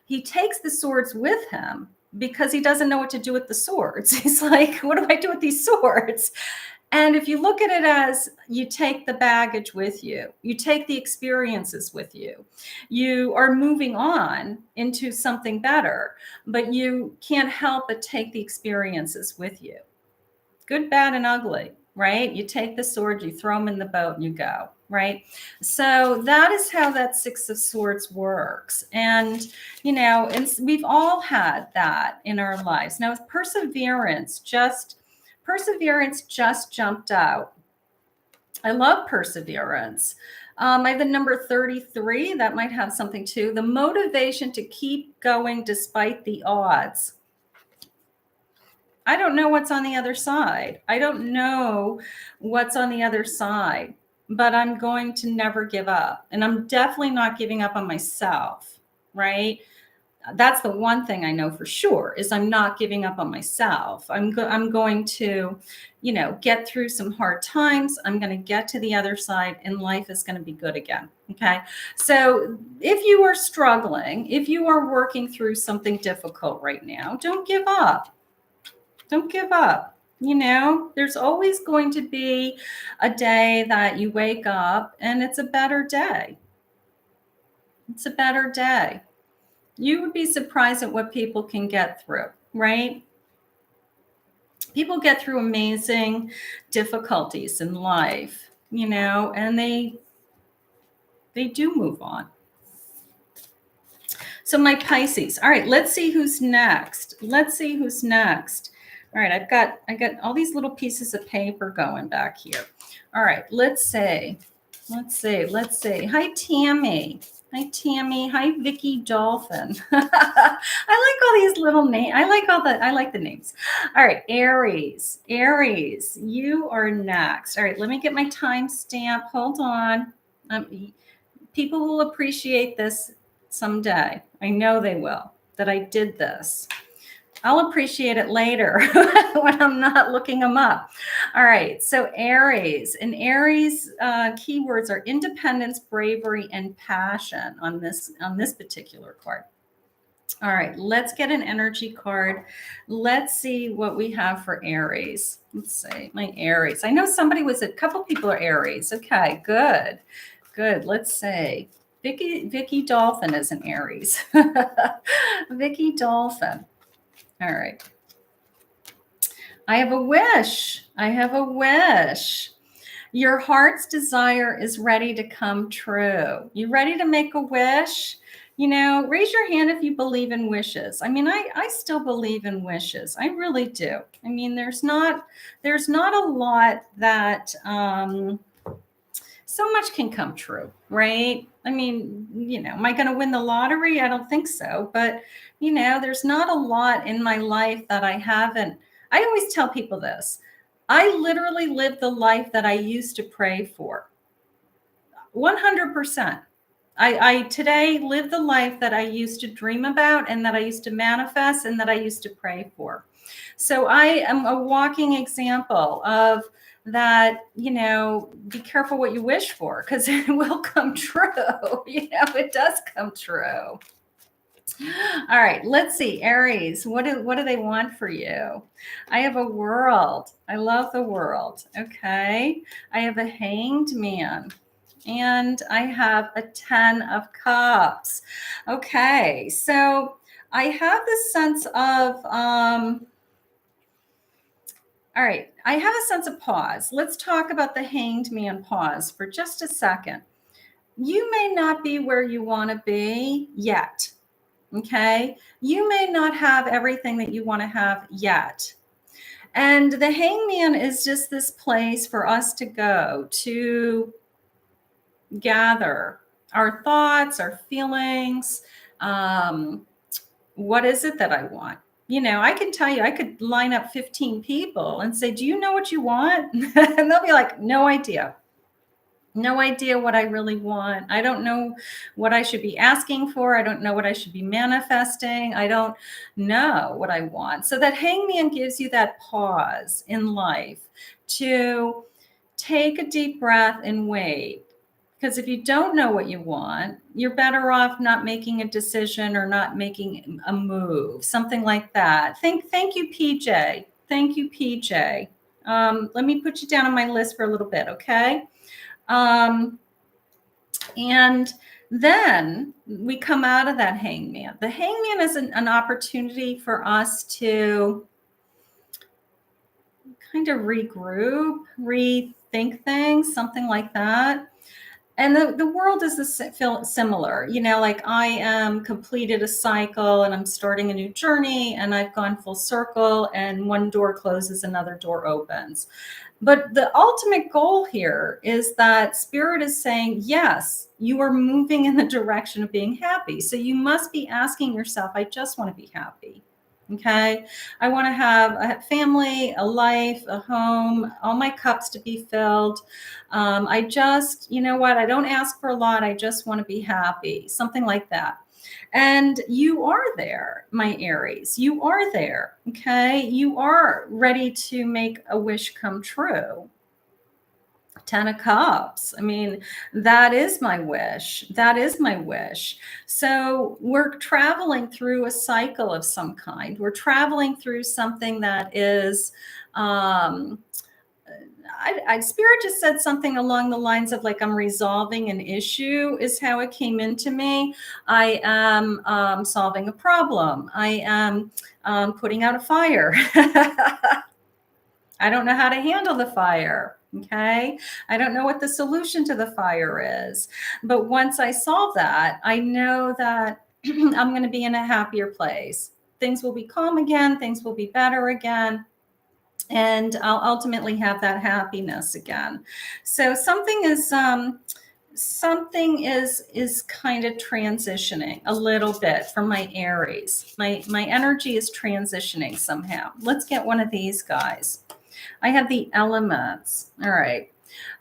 He takes the swords with him because he doesn't know what to do with the swords. He's like, what do I do with these swords? And if you look at it as you take the baggage with you, you take the experiences with you, you are moving on into something better, but you can't help but take the experiences with you. Good, bad, and ugly, right? You take the sword, you throw them in the boat, and you go. Right. So that is how that Six of Swords works. And, we've all had that in our lives. Now, perseverance just jumped out. I love perseverance. I have the number 33. That might have something too. The motivation to keep going despite the odds. I don't know what's on the other side. But I'm going to never give up. And I'm definitely not giving up on myself, right? That's the one thing I know for sure is I'm not giving up on myself. I'm going to, get through some hard times. I'm going to get to the other side and life is going to be good again. Okay. So if you are struggling, if you are working through something difficult right now, don't give up. Don't give up. You know, there's always going to be a day that you wake up and it's a better day. It's a better day. You would be surprised at what people can get through, right? People get through amazing difficulties in life, you know, and they do move on. So my Pisces. All right, let's see who's next. Let's see who's next. All right, I got all these little pieces of paper going back here. All right, let's see. Hi, Tammy. Hi, Tammy. Hi, Vicky Dolphin. I like all these little names. I like the names. All right, Aries. Aries, you are next. All right, let me get my timestamp. Hold on. People will appreciate this someday. I know they will, that I did this. I'll appreciate it later when I'm not looking them up. All right, so Aries. And Aries keywords are independence, bravery, and passion on this particular card. All right, let's get an energy card. Let's see what we have for Aries. Let's see, my Aries. I know a couple people are Aries. Okay, good. Let's see. Vicky Dolphin is an Aries. Vicky Dolphin. All right. I have a wish. Your heart's desire is ready to come true. You ready to make a wish? You know, raise your hand if you believe in wishes. I mean, I still believe in wishes. I really do. I mean, there's not a lot that so much can come true, right? I mean, you know, am I going to win the lottery? I don't think so. But, you know, there's not a lot in my life that I haven't. I always tell people this. I literally live the life that I used to pray for. 100%. I today live the life that I used to dream about and that I used to manifest and that I used to pray for. So I am a walking example of that. You know, be careful what you wish for, because it will come true. You know, it does come true. All right, let's see, Aries. What do they want for you? I have a World. I love the World. Okay. I have a Hanged Man. And I have a 10 of Cups. Okay, so I have this sense of, all right, I have a sense of pause. Let's talk about the Hanged Man pause for just a second. You may not be where you want to be yet, okay? You may not have everything that you want to have yet. And the Hangman is just this place for us to go to gather our thoughts, our feelings. What is it that I want? You know, I can tell you, I could line up 15 people and say, do you know what you want? And they'll be like, no idea. No idea what I really want. I don't know what I should be asking for. I don't know what I should be manifesting. I don't know what I want. So that Hangman gives you that pause in life to take a deep breath and wait. Because if you don't know what you want, you're better off not making a decision or not making a move, something like that. Thank you, PJ. Thank you, PJ. Let me put you down on my list for a little bit, okay? And then we come out of that Hangman. The Hangman is an opportunity for us to kind of regroup, rethink things, something like that. And the World is similar, you know, like I am completed a cycle and I'm starting a new journey and I've gone full circle and one door closes, another door opens. But the ultimate goal here is that Spirit is saying, yes, you are moving in the direction of being happy. So you must be asking yourself, I just want to be happy. Okay. I want to have a family, a life, a home, all my cups to be filled. I just, you know what? I don't ask for a lot. I just want to be happy. Something like that. And you are there, my Aries. You are there. Okay. You are ready to make a wish come true. Ten of Cups. I mean, that is my wish. That is my wish. So we're traveling through a cycle of some kind. We're traveling through something that is, Spirit just said something along the lines of like, I'm resolving an issue, is how it came into me. I am solving a problem. I am putting out a fire. I don't know how to handle the fire. Okay. I don't know what the solution to the fire is. But once I solve that, I know that I'm going to be in a happier place. Things will be calm again. Things will be better again. And I'll ultimately have that happiness again. So something is kind of transitioning a little bit from my Aries. My energy is transitioning somehow. Let's get one of these guys. I have the elements. All right.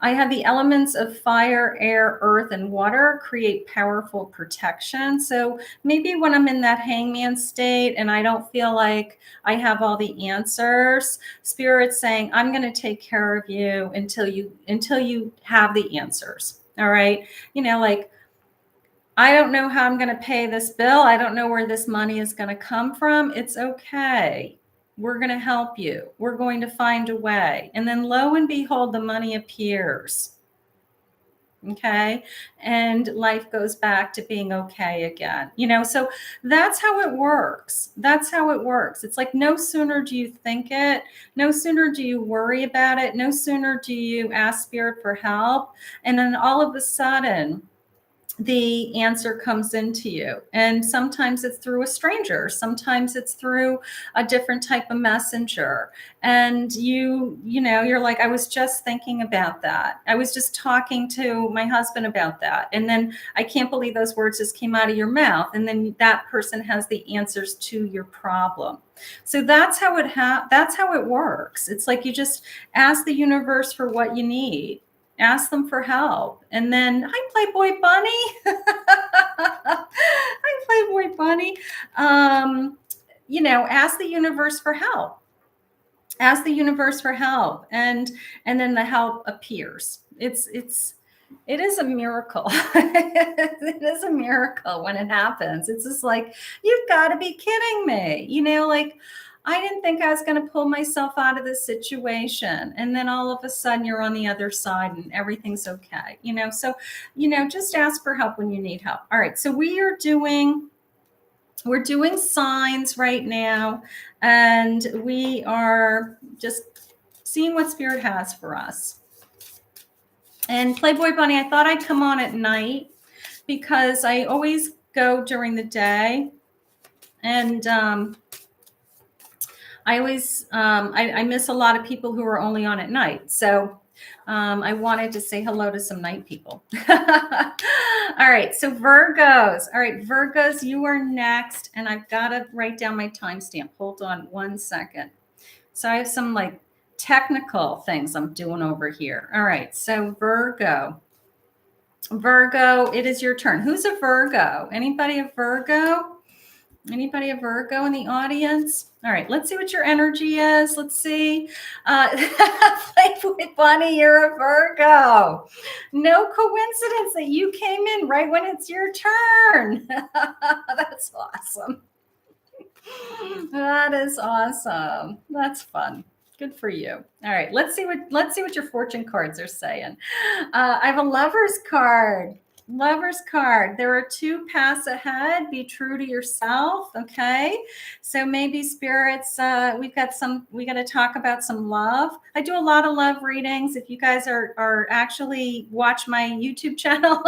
I have the elements of fire, air, earth, and water create powerful protection. So maybe when I'm in that hangman state and I don't feel like I have all the answers, Spirit's saying, I'm going to take care of you until you have the answers. All right. You know, like, I don't know how I'm going to pay this bill. I don't know where this money is going to come from. It's okay. We're going to help you. We're going to find a way. And then lo and behold, the money appears. Okay. And life goes back to being okay again. You know, so that's how it works. That's how it works. It's like no sooner do you think it, no sooner do you worry about it, no sooner do you ask Spirit for help. And then all of a sudden, the answer comes into you. And sometimes it's through a stranger. Sometimes it's through a different type of messenger. And you know, you're like, I was just thinking about that. I was just talking to my husband about that. And then I can't believe those words just came out of your mouth. And then that person has the answers to your problem. So that's how it works. It's like you just ask the universe for what you need. Ask them for help. And then, hi, Playboy Bunny. Hi, Playboy Bunny. You know, ask the universe for help. Ask the universe for help. And then the help appears. It is a miracle. It is a miracle when it happens. It's just like, you've got to be kidding me. You know, like, I didn't think I was going to pull myself out of this situation. And then all of a sudden you're on the other side and everything's okay. You know, so, you know, just ask for help when you need help. All right. So we're doing signs right now, and we are just seeing what Spirit has for us. And Playboy Bunny, I thought I'd come on at night because I always go during the day. And, I always, I miss a lot of people who are only on at night. So I wanted to say hello to some night people. All right. So Virgos. All right. Virgos, you are next. And I've got to write down my timestamp. Hold on 1 second. So I have some like technical things I'm doing over here. All right. So Virgo, it is your turn. Who's a Virgo? Anybody a Virgo? Anybody a Virgo in the audience? All right, let's see what your energy is. Let's see. Playboy Bunny, you're a Virgo. No coincidence that you came in right when it's your turn. That's awesome. That is awesome. That's fun. Good for you. All right, let's see what your fortune cards are saying. I have a Lover's card. Lover's card. There are 2 paths ahead. Be true to yourself. Okay. So maybe spirits, we got to talk about some love. I do a lot of love readings. If you guys are actually watch my YouTube channel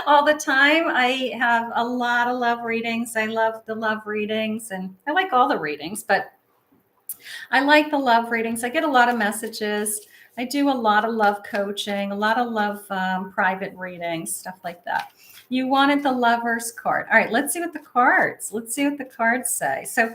all the time, I have a lot of love readings. I love the love readings, and I like all the readings, but I like the love readings. I get a lot of messages. I do a lot of love coaching, a lot of love private readings, stuff like that. You wanted the Lover's card. All right, let's see what the cards say. So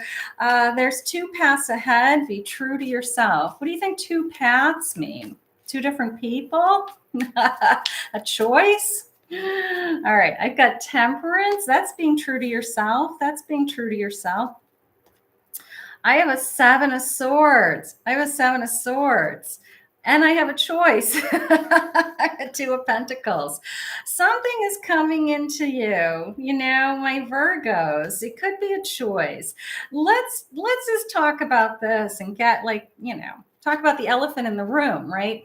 there's 2 paths ahead. Be true to yourself. What do you think 2 paths mean? 2 different people? A choice? All right, I've got Temperance. That's being true to yourself. That's being true to yourself. I have a 7 of Swords. And I have a choice. Two of Pentacles. Something is coming into you, my Virgos. It could be a choice. Let's just talk about this and get talk about the elephant in the room, right?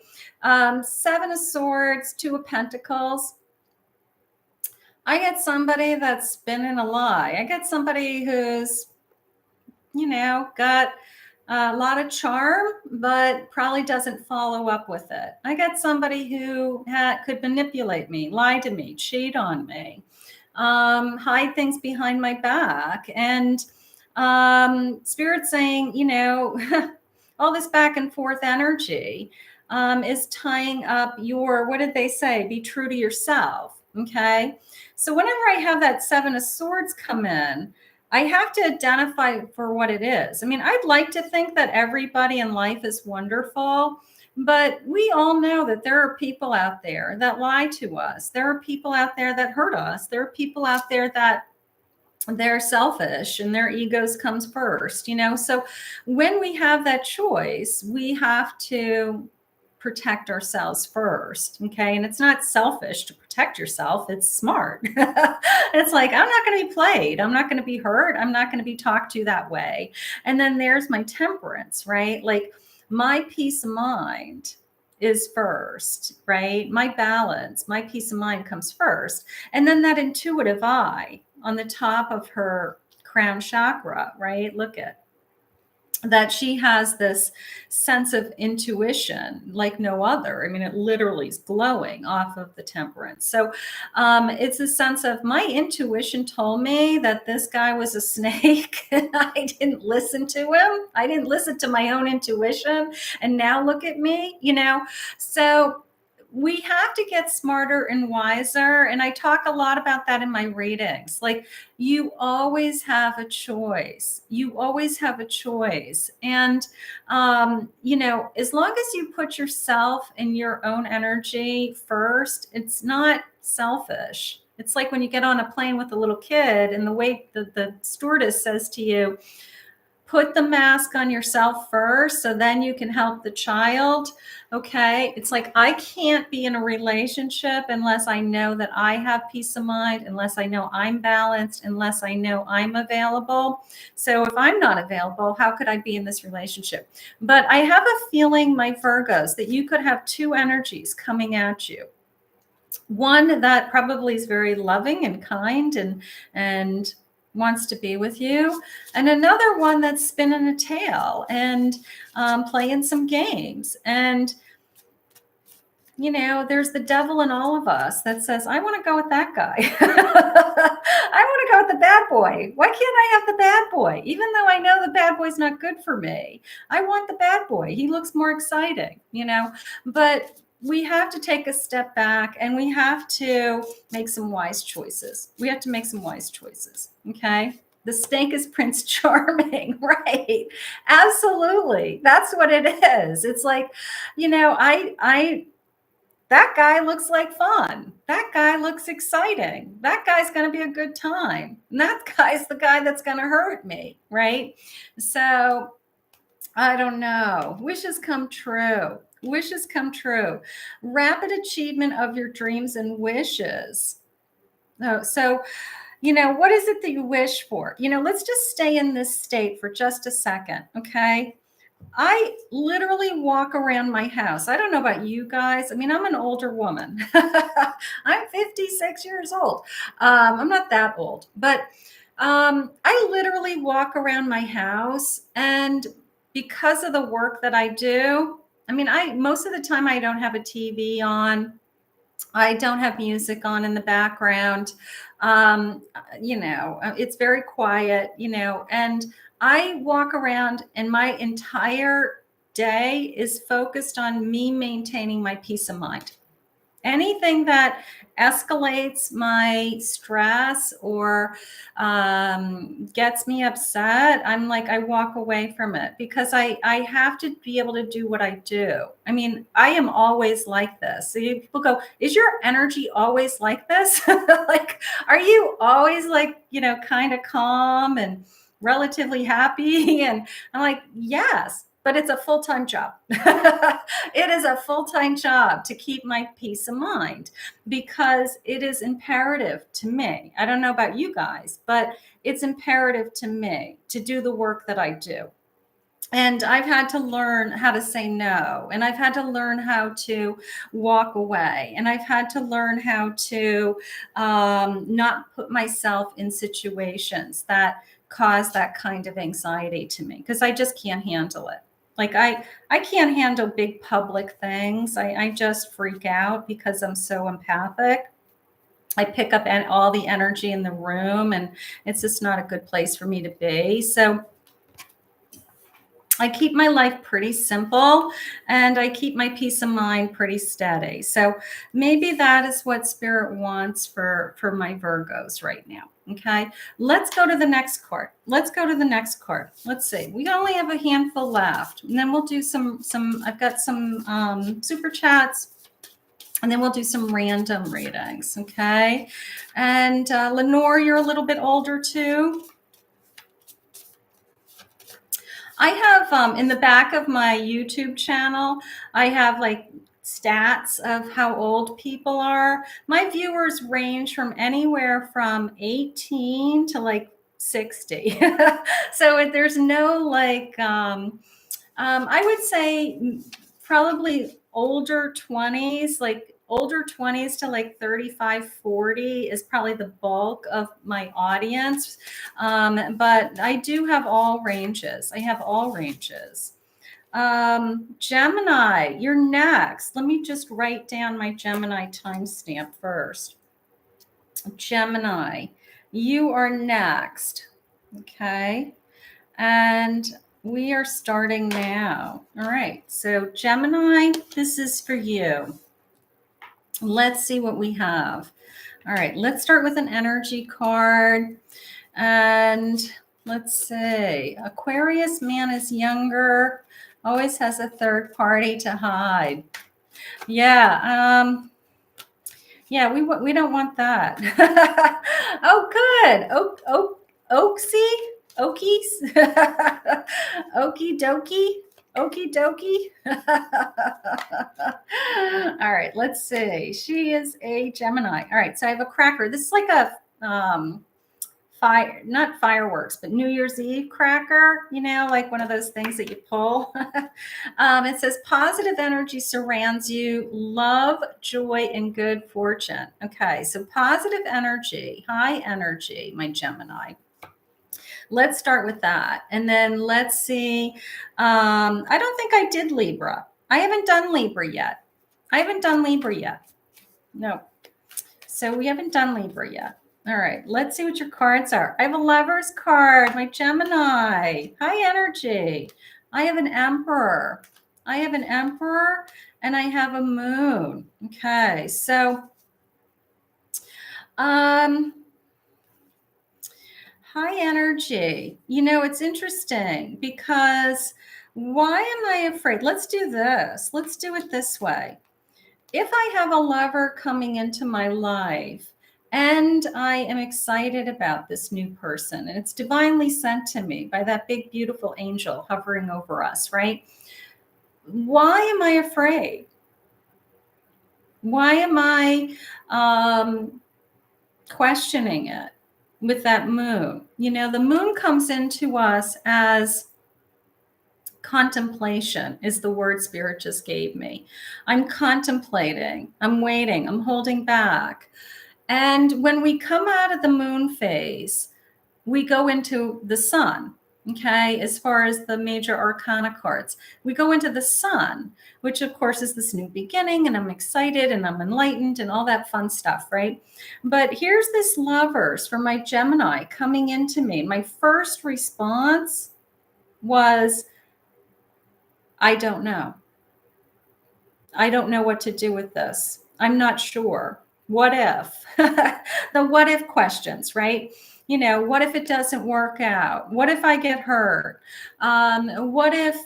Seven of Swords, Two of Pentacles. I get somebody that's spinning a lie. I get somebody who's, got a lot of charm, but probably doesn't follow up with it. I got somebody who could manipulate me, lie to me, cheat on me, hide things behind my back. And Spirit saying, all this back and forth energy is tying up your, what did they say? Be true to yourself. Okay. So whenever I have that Seven of Swords come in, I have to identify for what it is. I mean, I'd like to think that everybody in life is wonderful, but we all know that there are people out there that lie to us. There are people out there that hurt us. There are people out there that they're selfish and their egos comes first, So when we have that choice, we have to protect ourselves first. Okay. And it's not selfish to protect yourself. It's smart. It's like, I'm not going to be played. I'm not going to be hurt. I'm not going to be talked to that way. And then there's my temperance, right? Like my peace of mind is first, right? My balance, my peace of mind comes first. And then that intuitive eye on the top of her crown chakra, right? Look at that. She has this sense of intuition like no other. I mean, it literally is glowing off of the temperance. So it's a sense of my intuition told me that this guy was a snake. I didn't listen to him. I didn't listen to my own intuition. And now look at me, So we have to get smarter and wiser. And I talk a lot about that in my readings. Like you always have a choice. You always have a choice. And, as long as you put yourself and your own energy first, it's not selfish. It's like when you get on a plane with a little kid and the way the stewardess says to you, put the mask on yourself first so then you can help the child. Okay. It's like, I can't be in a relationship unless I know that I have peace of mind, unless I know I'm balanced, unless I know I'm available. So if I'm not available, how could I be in this relationship? But I have a feeling, my Virgos, that you could have two energies coming at you. One that probably is very loving and kind and wants to be with you, and another one that's spinning a tail and playing some games. And there's the devil in all of us that says, I want to go with that guy. I want to go with the bad boy. Why can't I have the bad boy? Even though I know the bad boy's not good for me, I want the bad boy. He looks more exciting, but we have to take a step back and we have to make some wise choices. We have to make some wise choices. Okay. The snake is Prince Charming, right? Absolutely. That's what it is. It's like, that guy looks like fun. That guy looks exciting. That guy's going to be a good time. And that guy's the guy that's going to hurt me, right? So I don't know. Wishes come true. Wishes come true. Rapid achievement of your dreams and wishes. So, what is it that you wish for? Let's just stay in this state for just a second, okay? I literally walk around my house. I don't know about you guys. I mean, I'm an older woman. I'm 56 years old. I'm not that old, but I literally walk around my house, and because of the work that I do, I mean, most of the time I don't have a TV on. I don't have music on in the background. It's very quiet, and I walk around and my entire day is focused on me maintaining my peace of mind. Anything that escalates my stress or gets me upset, I'm like, I walk away from it because I have to be able to do what I do. I mean, I am always like this. So people go, is your energy always like this? Like, are you always like, kind of calm and relatively happy? And I'm like, yes. but it's a full-time job. It is a full-time job to keep my peace of mind because it is imperative to me. I don't know about you guys, but it's imperative to me to do the work that I do. And I've had to learn how to say no. And I've had to learn how to walk away. And I've had to learn how to not put myself in situations that cause that kind of anxiety to me because I just can't handle it. Like I can't handle big public things. I just freak out because I'm so empathic. I pick up all the energy in the room, and it's just not a good place for me to be. So I keep my life pretty simple and I keep my peace of mind pretty steady. So maybe that is what spirit wants for my Virgos right now. Okay, let's go to the next card. Let's go to the next card. Let's see. We only have a handful left, and then we'll do some. I've got some super chats. And then we'll do some random readings, okay? And Lenore, you're a little bit older too. I have in the back of my YouTube channel, I have like stats of how old people are. My viewers range from anywhere from 18 to like 60. So there's no like, I would say probably older 20s, like older 20s to like 35, 40 is probably the bulk of my audience. But I do have all ranges. I have all ranges. Gemini, you're next. Let me just write down my Gemini timestamp first. Gemini, you are next. Okay. And we are starting now. All right. So Gemini, this is for you. Let's see what we have. All right, let's start with an energy card. And let's see. Aquarius man is younger, always has a third party to hide. Yeah, yeah, we don't want that. Oh, good. Oakies. Okie dokie. Okie dokie. All right, let's see. She is a Gemini. All right, so I have a cracker. This is like a not fireworks, but New Year's Eve cracker, you know, like one of those things that you pull. It says positive energy surrounds you, love, joy, and good fortune. Okay, so positive energy, high energy, my Gemini. Let's start with that. And then let's see. I don't think I did Libra. I haven't done Libra yet. No. So we haven't done Libra yet. All right. Let's see what your cards are. I have a Lover's card, my Gemini. High energy. I have an Emperor. And I have a Moon. Okay. So, high energy. You know, it's interesting because why am I afraid? Let's do this. Let's do it this way. If I have a lover coming into my life and I am excited about this new person and it's divinely sent to me by that big, beautiful angel hovering over us, right? Why am I afraid? Why am I questioning it? With that moon, you know, the moon comes into us as contemplation is the word spirit just gave me. I'm contemplating, I'm waiting, I'm holding back. And when we come out of the moon phase, we go into the sun. Okay, as far as the major arcana cards, we go into the sun, which of course is this new beginning, and I'm excited and I'm enlightened and all that fun stuff, right? But here's this Lovers for my Gemini coming into me. My first response was, I don't know. I don't know what to do with this. I'm not sure. What if? The what if questions, right? You know, what if it doesn't work out? What if I get hurt? What if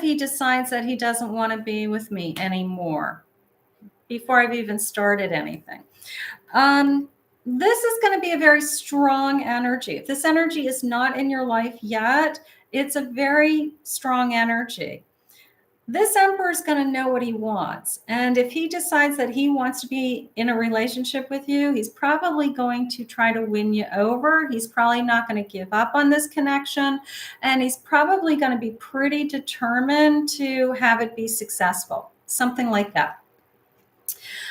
he decides that he doesn't want to be with me anymore before I've even started anything? this is going to be a very strong energy. If this energy is not in your life yet, it's a very strong energy. This emperor is going to know what he wants. And if he decides that he wants to be in a relationship with you, he's probably going to try to win you over. He's probably not going to give up on this connection. And he's probably going to be pretty determined to have it be successful, something like that.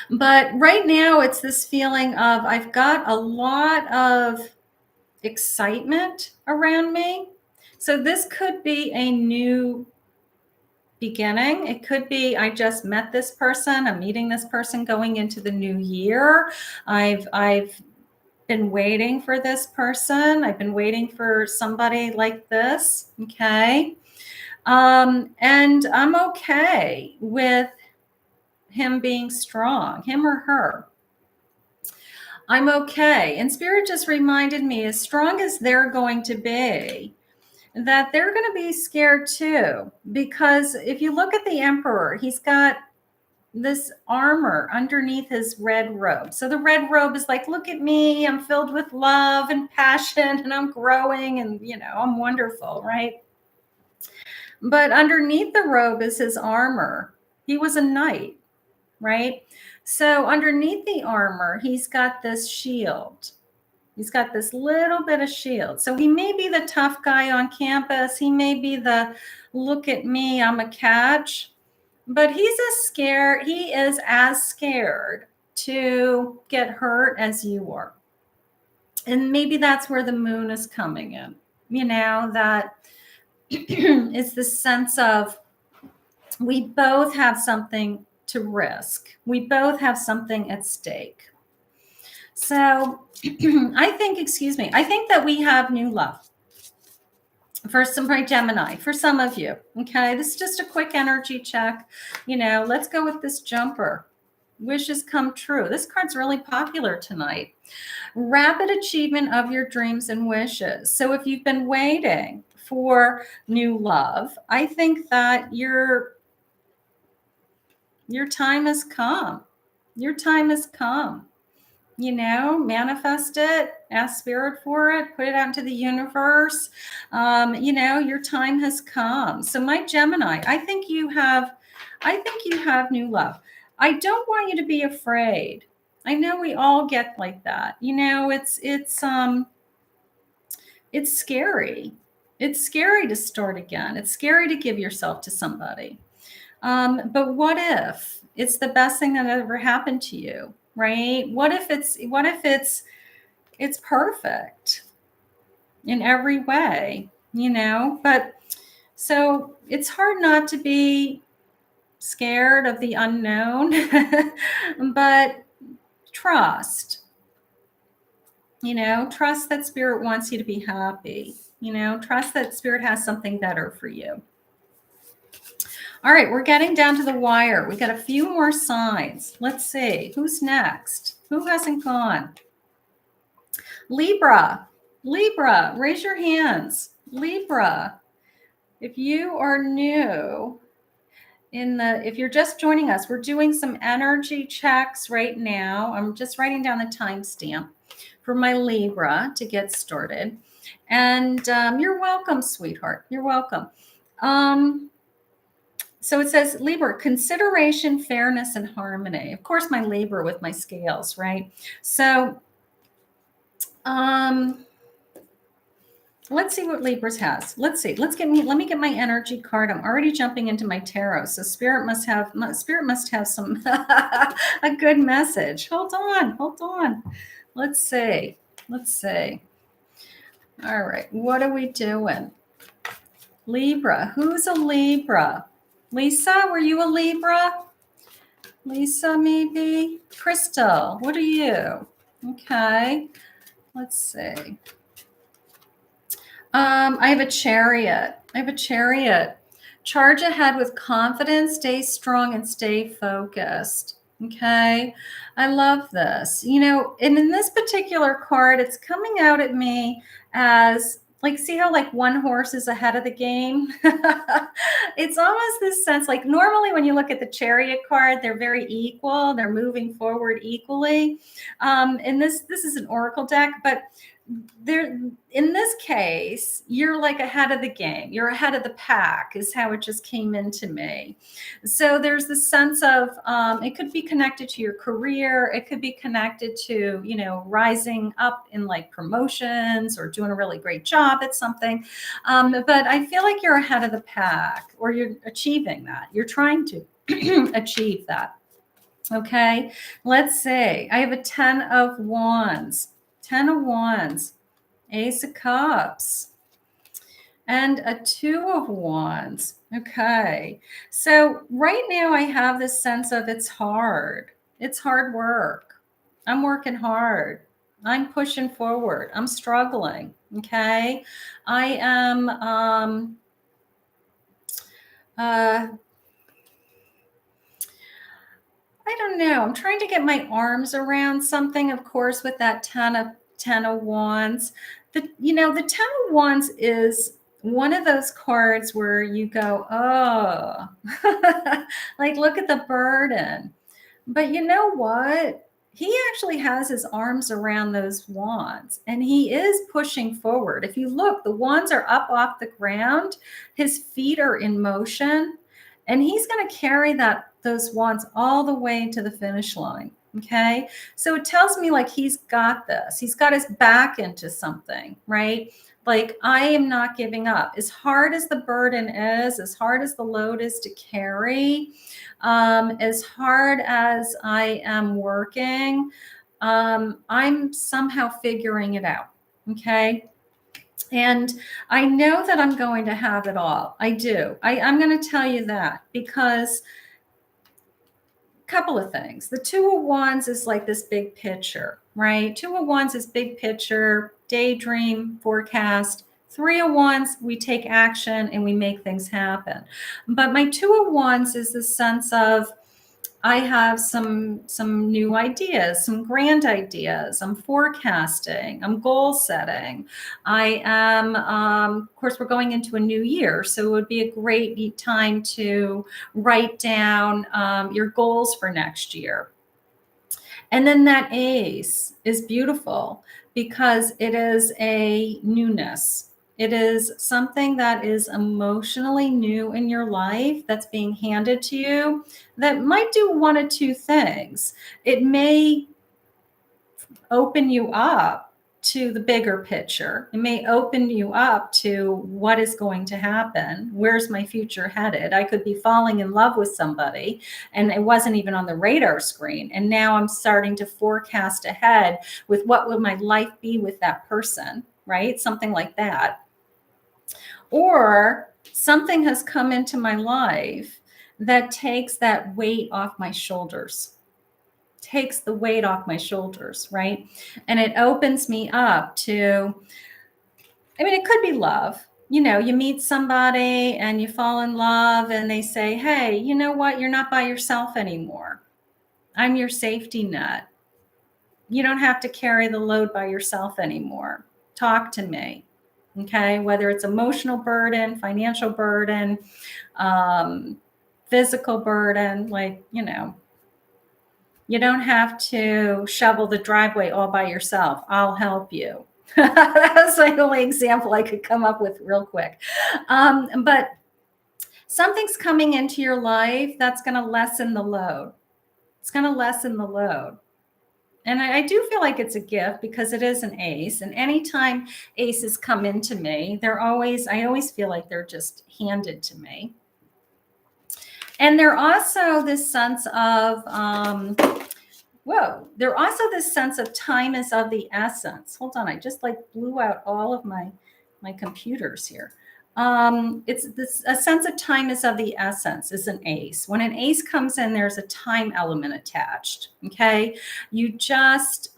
But right now, it's this feeling of I've got a lot of excitement around me. So this could be a new beginning. It could be I just met this person. I'm meeting this person going into the new year. I've been waiting for this person. I've been waiting for somebody like this. Okay. And I'm okay with him being strong, him or her. I'm okay. And Spirit just reminded me, as strong as they're going to be, that they're going to be scared too. Because if you look at the Emperor, he's got this armor underneath his red robe. So the red robe is like, look at me, I'm filled with love and passion, and I'm growing, and I'm wonderful, right? But underneath the robe is his armor. He was a knight, right? So underneath the armor, he's got this shield. He's got this little bit of shield. So he may be the tough guy on campus. He may be the look at me, I'm a catch. But he is as scared to get hurt as you are. And maybe that's where the moon is coming in. That it's the sense of we both have something to risk. We both have something at stake. So I think that we have new love. For some Gemini, for some of you. Okay, this is just a quick energy check. Let's go with this jumper. Wishes come true. This card's really popular tonight. Rapid achievement of your dreams and wishes. So if you've been waiting for new love, I think that your time has come. Your time has come. Manifest it, ask Spirit for it, put it out into the universe. Your time has come. So my Gemini, I think you have new love. I don't want you to be afraid. I know we all get like that. It's scary. It's scary to start again. It's scary to give yourself to somebody. But what if it's the best thing that ever happened to you? Right? What if it's perfect in every way, but so it's hard not to be scared of the unknown, but trust that Spirit wants you to be happy, trust that Spirit has something better for you. All right, we're getting down to the wire. We got a few more signs. Let's see. Who's next? Who hasn't gone? Libra. Libra, raise your hands. Libra, if you are new, if you're just joining us, we're doing some energy checks right now. I'm just writing down the timestamp for my Libra to get started. And you're welcome, sweetheart. You're welcome. So it says, Libra, consideration, fairness, and harmony. Of course, my Libra with my scales, right? So let's see what Libra's has. Let's see. Let me get my energy card. I'm already jumping into my tarot. So Spirit must have some a good message. Hold on. Let's see. All right. What are we doing? Libra. Who's a Libra? Lisa, were you a Libra? Lisa, maybe? Crystal, what are you? Okay, let's see. I have a Chariot. Charge ahead with confidence, stay strong, and stay focused. Okay, I love this. And in this particular card, it's coming out at me as Like, see how like one horse is ahead of the game? It's almost this sense, like normally when you look at the Chariot card, they're very equal. They're moving forward equally. And this is an oracle deck, but there, in this case, you're like ahead of the game. You're ahead of the pack is how it just came into me. So there's this sense of, it could be connected to your career. It could be connected to, you know, rising up in like promotions or doing a really great job at something. But I feel like you're ahead of the pack, or you're achieving that. You're trying to achieve that. Okay, let's say I have a 10 of Wands, 10 of Wands, Ace of Cups, and a 2 of Wands. Okay, so right now I have this sense of it's hard. It's hard work. I'm working hard. I'm pushing forward. I'm struggling. Okay, I am I don't know. I'm trying to get my arms around something, of course, with that 10 of Wands. The 10 of Wands is one of those cards where you go, oh, like look at the burden. But you know what? He actually has his arms around those wands and he is pushing forward. If you look, the wands are up off the ground, his feet are in motion, and he's going to carry those wands all the way to the finish line. Okay. So it tells me like he's got this. He's got his back into something, right? Like, I am not giving up. As hard as the burden is, as hard as the load is to carry, as hard as I am working, I'm somehow figuring it out. Okay. And I know that I'm going to have it all. I do. I'm going to tell you that because a couple of things. The 2 of Wands is like this big picture, right? 2 of Wands is big picture, daydream, forecast. 3 of Wands, we take action and we make things happen. But my 2 of Wands is the sense of, I have some new ideas, some grand ideas. I'm forecasting. I'm goal setting. I am, of course, we're going into a new year, so it would be a great time to write down your goals for next year. And then that ace is beautiful because it is a newness. It is something that is emotionally new in your life that's being handed to you that might do one of two things. It may open you up to the bigger picture. It may open you up to what is going to happen. Where's my future headed? I could be falling in love with somebody and it wasn't even on the radar screen. And now I'm starting to forecast ahead with what will my life be with that person, right? Something like that. Or something has come into my life that takes that weight off my shoulders, takes the weight off my shoulders, right? And it opens me up to, I mean, it could be love. You know, you meet somebody and you fall in love and they say, hey, you know what? You're not by yourself anymore. I'm your safety net. You don't have to carry the load by yourself anymore. Talk to me. Okay, whether it's emotional burden, financial burden, physical burden, like, you know, you don't have to shovel the driveway all by yourself. I'll help you. That's like the only example I could come up with real quick. But something's coming into your life that's going to lessen the load. It's going to lessen the load. And I do feel like it's a gift because it is an ace. And anytime aces come into me, I always feel like they're just handed to me. And they're also this sense of, they're also this sense of time is of the essence. Hold on, I just like blew out all of my computers here. It's a sense of time is of the essence is an ace. When an ace comes in, there's a time element attached. Okay. You just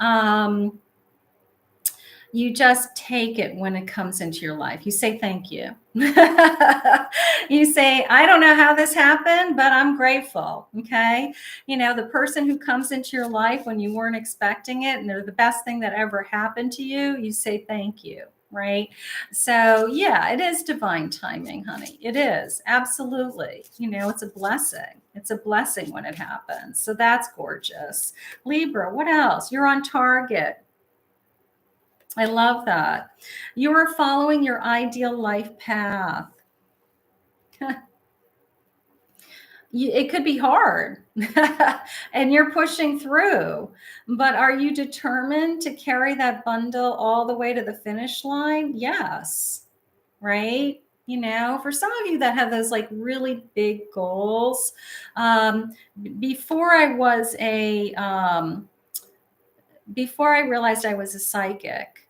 take it when it comes into your life. You say, thank you. You say, I don't know how this happened, but I'm grateful. Okay. You know, the person who comes into your life when you weren't expecting it and they're the best thing that ever happened to you, you say, thank you. right? So yeah, it is divine timing, honey. It is, absolutely. You know, it's a blessing. It's a blessing when it happens. So that's gorgeous. Libra, what else? You're on target. I love that. You are following your ideal life path. It could be hard and you're pushing through, but are you determined to carry that bundle all the way to the finish line? Yes. Right. You know, for some of you that have those like really big goals, before I was before I realized I was a psychic,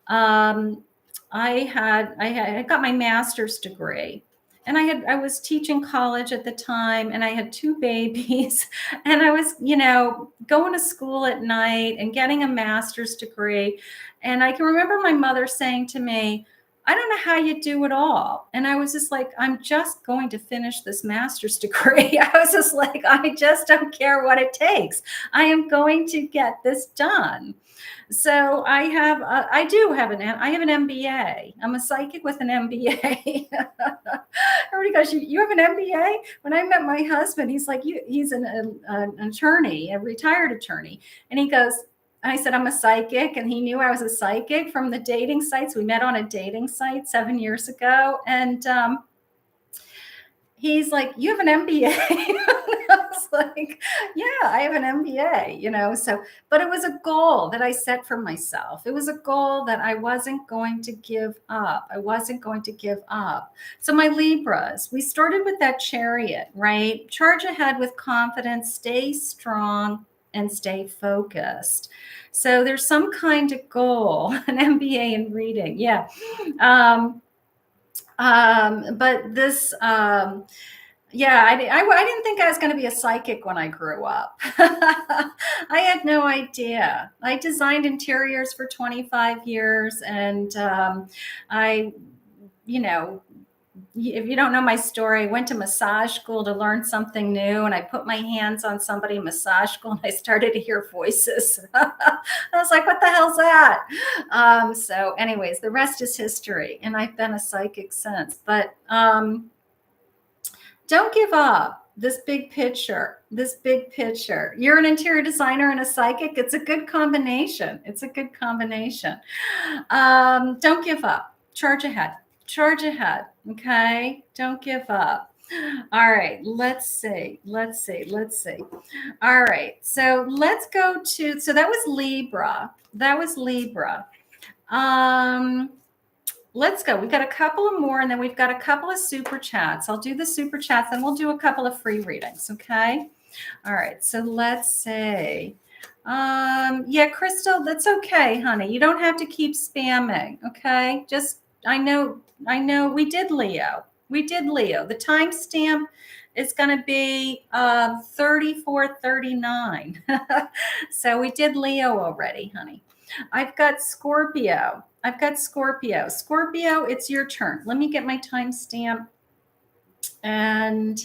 um, I got my master's degree, and I was teaching college at the time, and I had two babies, and I was, you know, going to school at night and getting a master's degree, and I can remember my mother saying to me, I don't know how you do it all. And I was just like, I'm just going to finish this master's degree. I was just like, I just don't care what it takes. I am going to get this done. So I do have I have an MBA. I'm a psychic with an MBA. Everybody goes, you have an MBA? When I met my husband, he's like, he's an attorney, a retired attorney. And he goes, I said, I'm a psychic. And he knew I was a psychic from the dating sites. We met on a dating site 7 years ago. And he's like, you have an MBA? I was like, yeah, I have an MBA, you know? So, but it was a goal that I set for myself. It was a goal that I wasn't going to give up. I wasn't going to give up. So my Libras, we started with that Chariot, right? Charge ahead with confidence, stay strong, and stay focused. So there's some kind of goal, an MBA in reading. Yeah. But this, yeah, I didn't think I was going to be a psychic when I grew up. I had no idea. I designed interiors for 25 years, and I, you know, if you don't know my story, I went to massage school to learn something new, and I put my hands on somebody in massage school, and I started to hear voices. I was like, what the hell's that? So anyways, the rest is history, and I've been a psychic since. But don't give up. This big picture. You're an interior designer and a psychic. It's a good combination. Don't give up. Charge ahead. Okay. Don't give up. All right. Let's see. All right. So let's go to, so that was Libra. Let's go. We've got a couple of more, and then we've got a couple of super chats. I'll do the super chats, then we'll do a couple of free readings. Okay. All right. So let's see. Yeah, Crystal, that's okay, honey. You don't have to keep spamming. Okay. Just, I know we did Leo. The timestamp is going to be 3439. So we did Leo already, honey. I've got Scorpio. Scorpio, it's your turn. Let me get my timestamp. And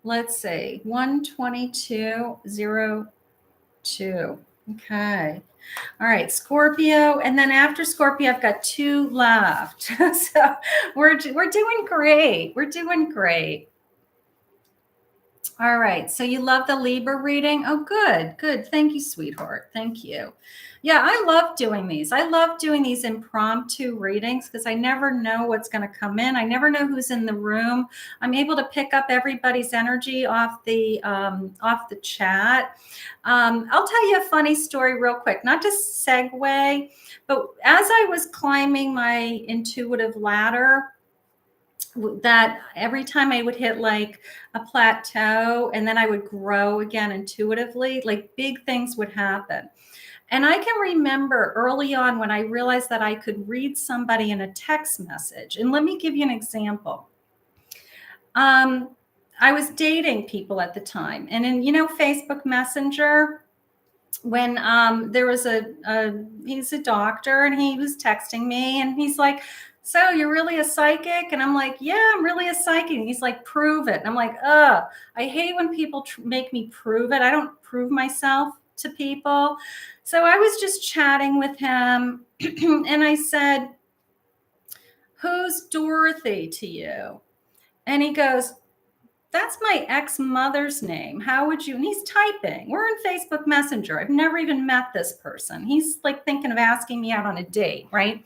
let's see, 12202. Okay. All right, Scorpio. And then after Scorpio, I've got two left. So we're doing great. All right. So you love the Libra reading? Oh, good. Thank you, sweetheart. Thank you. Yeah, I love doing these. Impromptu readings because I never know what's going to come in. I never know who's in the room. I'm able to pick up everybody's energy off the chat. I'll tell you a funny story real quick, not to segue, but as I was climbing my intuitive ladder, that every time I would hit like a plateau and then I would grow again intuitively, like big things would happen. And I can remember early on when I realized that I could read somebody in a text message. And let me give you an example. I was dating people at the time, and in, Facebook Messenger, when there was he's a doctor, and he was texting me, and he's like, so you're really a psychic? And I'm like, yeah, I'm really a psychic. And he's like, prove it. And I'm like, I hate when people make me prove it. I don't prove myself to people. So I was just chatting with him and I said, who's Dorothy to you? And he goes, that's my ex-mother's name. How would you? And he's typing. We're in Facebook Messenger. I've never even met this person. He's like thinking of asking me out on a date, right?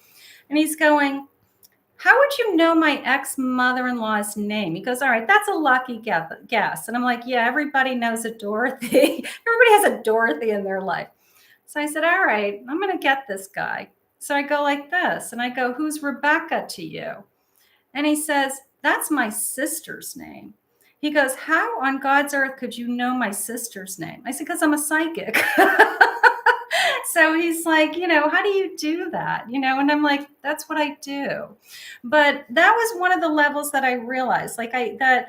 And he's going, how would you know my ex-mother-in-law's name? He goes, all right, that's a lucky guess. And I'm like, yeah, everybody knows a Dorothy. Everybody has a Dorothy in their life. So I said, all right, I'm going to get this guy. So I go like this, and I go, who's Rebecca to you? And he says, that's my sister's name. He goes, how on God's earth could you know my sister's name? I said, because I'm a psychic. So he's like, how do you do that? And I'm like, that's what I do. But that was one of the levels that I realized, that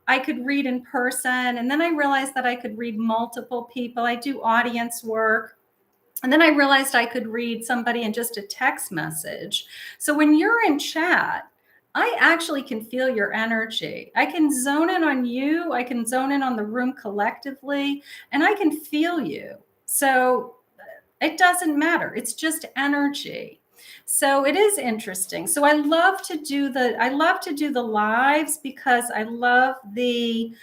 I could read in person. And then I realized that I could read multiple people. I do audience work. And then I realized I could read somebody in just a text message. So when you're in chat, I actually can feel your energy. I can zone in on you. I can zone in on the room collectively, and I can feel you. So it doesn't matter. It's just energy. So it is interesting. So I love to do the lives because I love the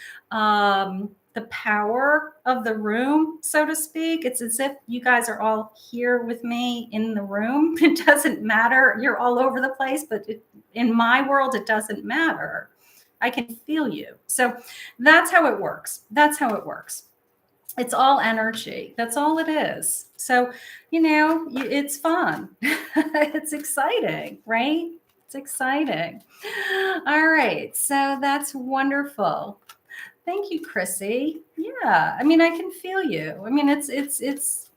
power of the room, so to speak. It's as if you guys are all here with me in the room. It doesn't matter. You're all over the place, but in my world, it doesn't matter. I can feel you. So that's how it works. It's all energy. That's all it is. So, it's fun. It's exciting, right? It's exciting. All right. So that's wonderful. Thank you, Chrissy. Yeah. I can feel you. It's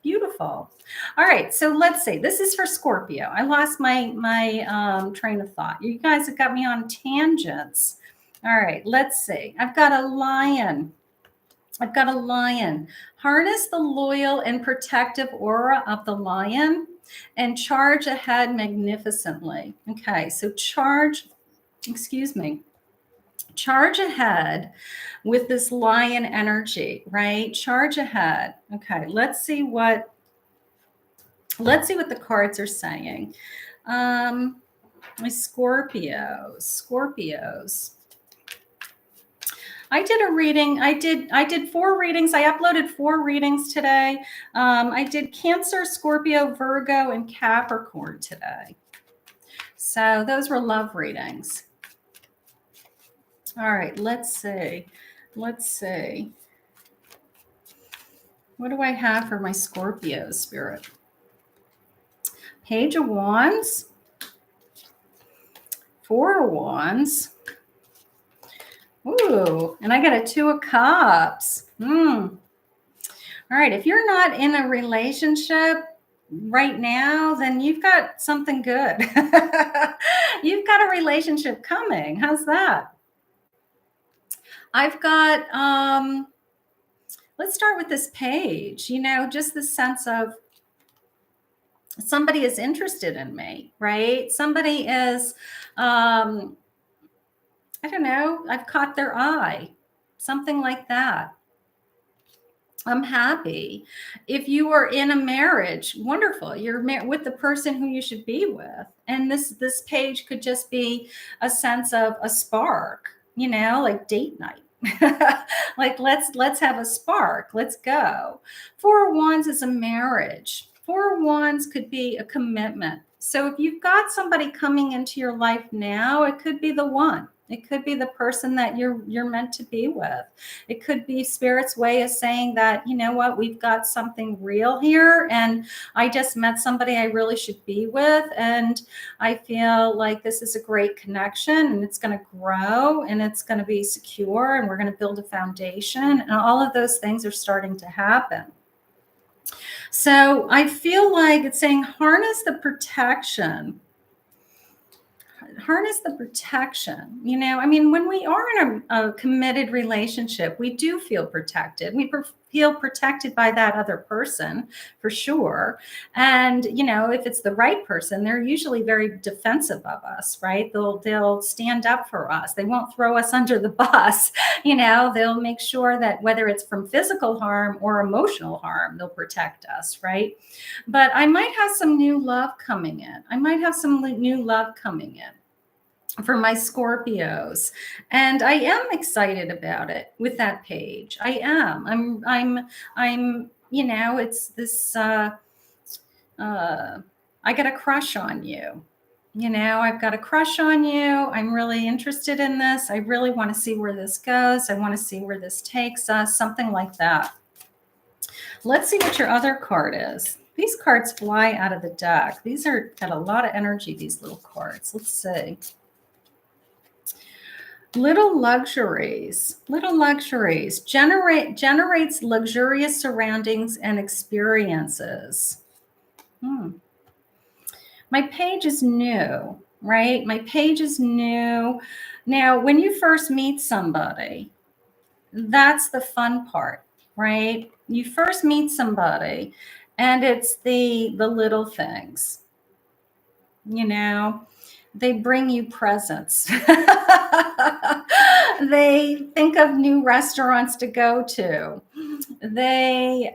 beautiful. All right. So let's see. This is for Scorpio. I lost my train of thought. You guys have got me on tangents. All right. Let's see. I've got a lion. Harness the loyal and protective aura of the lion and charge ahead magnificently. Okay. So charge ahead with this lion energy, right? Charge ahead. Okay, let's see what the cards are saying. My Scorpios. I did a reading. I did 4 readings. I uploaded 4 readings today. I did Cancer, Scorpio, Virgo, and Capricorn today. So those were love readings. All right, let's see. What do I have for my Scorpio spirit? Page of Wands, 4 of Wands. Ooh, and I got a 2 of Cups. All right, if you're not in a relationship right now, then you've got something good. You've got a relationship coming. How's that? I've got, let's start with this page, just the sense of somebody is interested in me, right? Somebody is, I don't know, I've caught their eye, something like that. I'm happy. If you are in a marriage, wonderful. You're with the person who you should be with. And this page could just be a sense of a spark, like date night. Like let's have a spark. Let's go. 4 of Wands is a marriage. 4 of Wands could be a commitment. So if you've got somebody coming into your life now, it could be the one. It could be the person that you're meant to be with. It could be Spirit's way of saying that, you know what, we've got something real here, and I just met somebody I really should be with, and I feel like this is a great connection, and it's going to grow, and it's going to be secure, and we're going to build a foundation, and all of those things are starting to happen. So I feel like it's saying harness the protection. When we are in a committed relationship, we do feel protected. We feel protected by that other person for sure. And, you know, if it's the right person, they're usually very defensive of us, right? They'll stand up for us. They won't throw us under the bus. You know, they'll make sure that whether it's from physical harm or emotional harm, they'll protect us, right? But I might have some new love coming in. I might have some new love coming in for my Scorpios. And I am excited about it with that page. I am. I'm, you know, it's this I got a crush on you. You know, I've got a crush on you. I'm really interested in this. I really want to see where this goes. I want to see where this takes us, something like that. Let's see what your other card is. These cards fly out of the deck. These are got a lot of energy, these little cards. Let's see. Little luxuries generates luxurious surroundings and experiences. My page is new, right? My page is new. Now, when you first meet somebody, that's the fun part, right? You first meet somebody and it's the little things, you know, they bring you presents. They think of new restaurants to go to. They,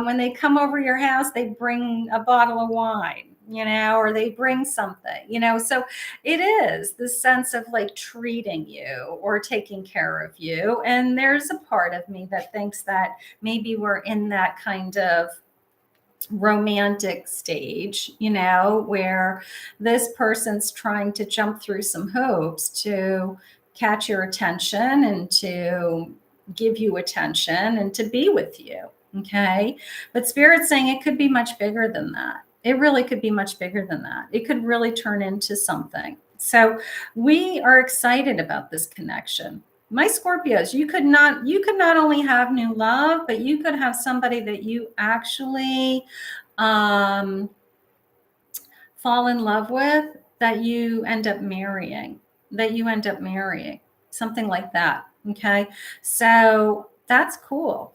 when they come over your house, they bring a bottle of wine, you know, or they bring something, you know. So it is the sense of like treating you or taking care of you. And there's a part of me that thinks that maybe we're in that kind of romantic stage, you know, where this person's trying to jump through some hoops to catch your attention and to give you attention and to be with you. Okay. But Spirit's saying it could be much bigger than that. It really could be much bigger than that. It could really turn into something. So we are excited about this connection. My Scorpios, you could not only have new love, but you could have somebody that you actually fall in love with, that you end up marrying, something like that. Okay. So that's cool.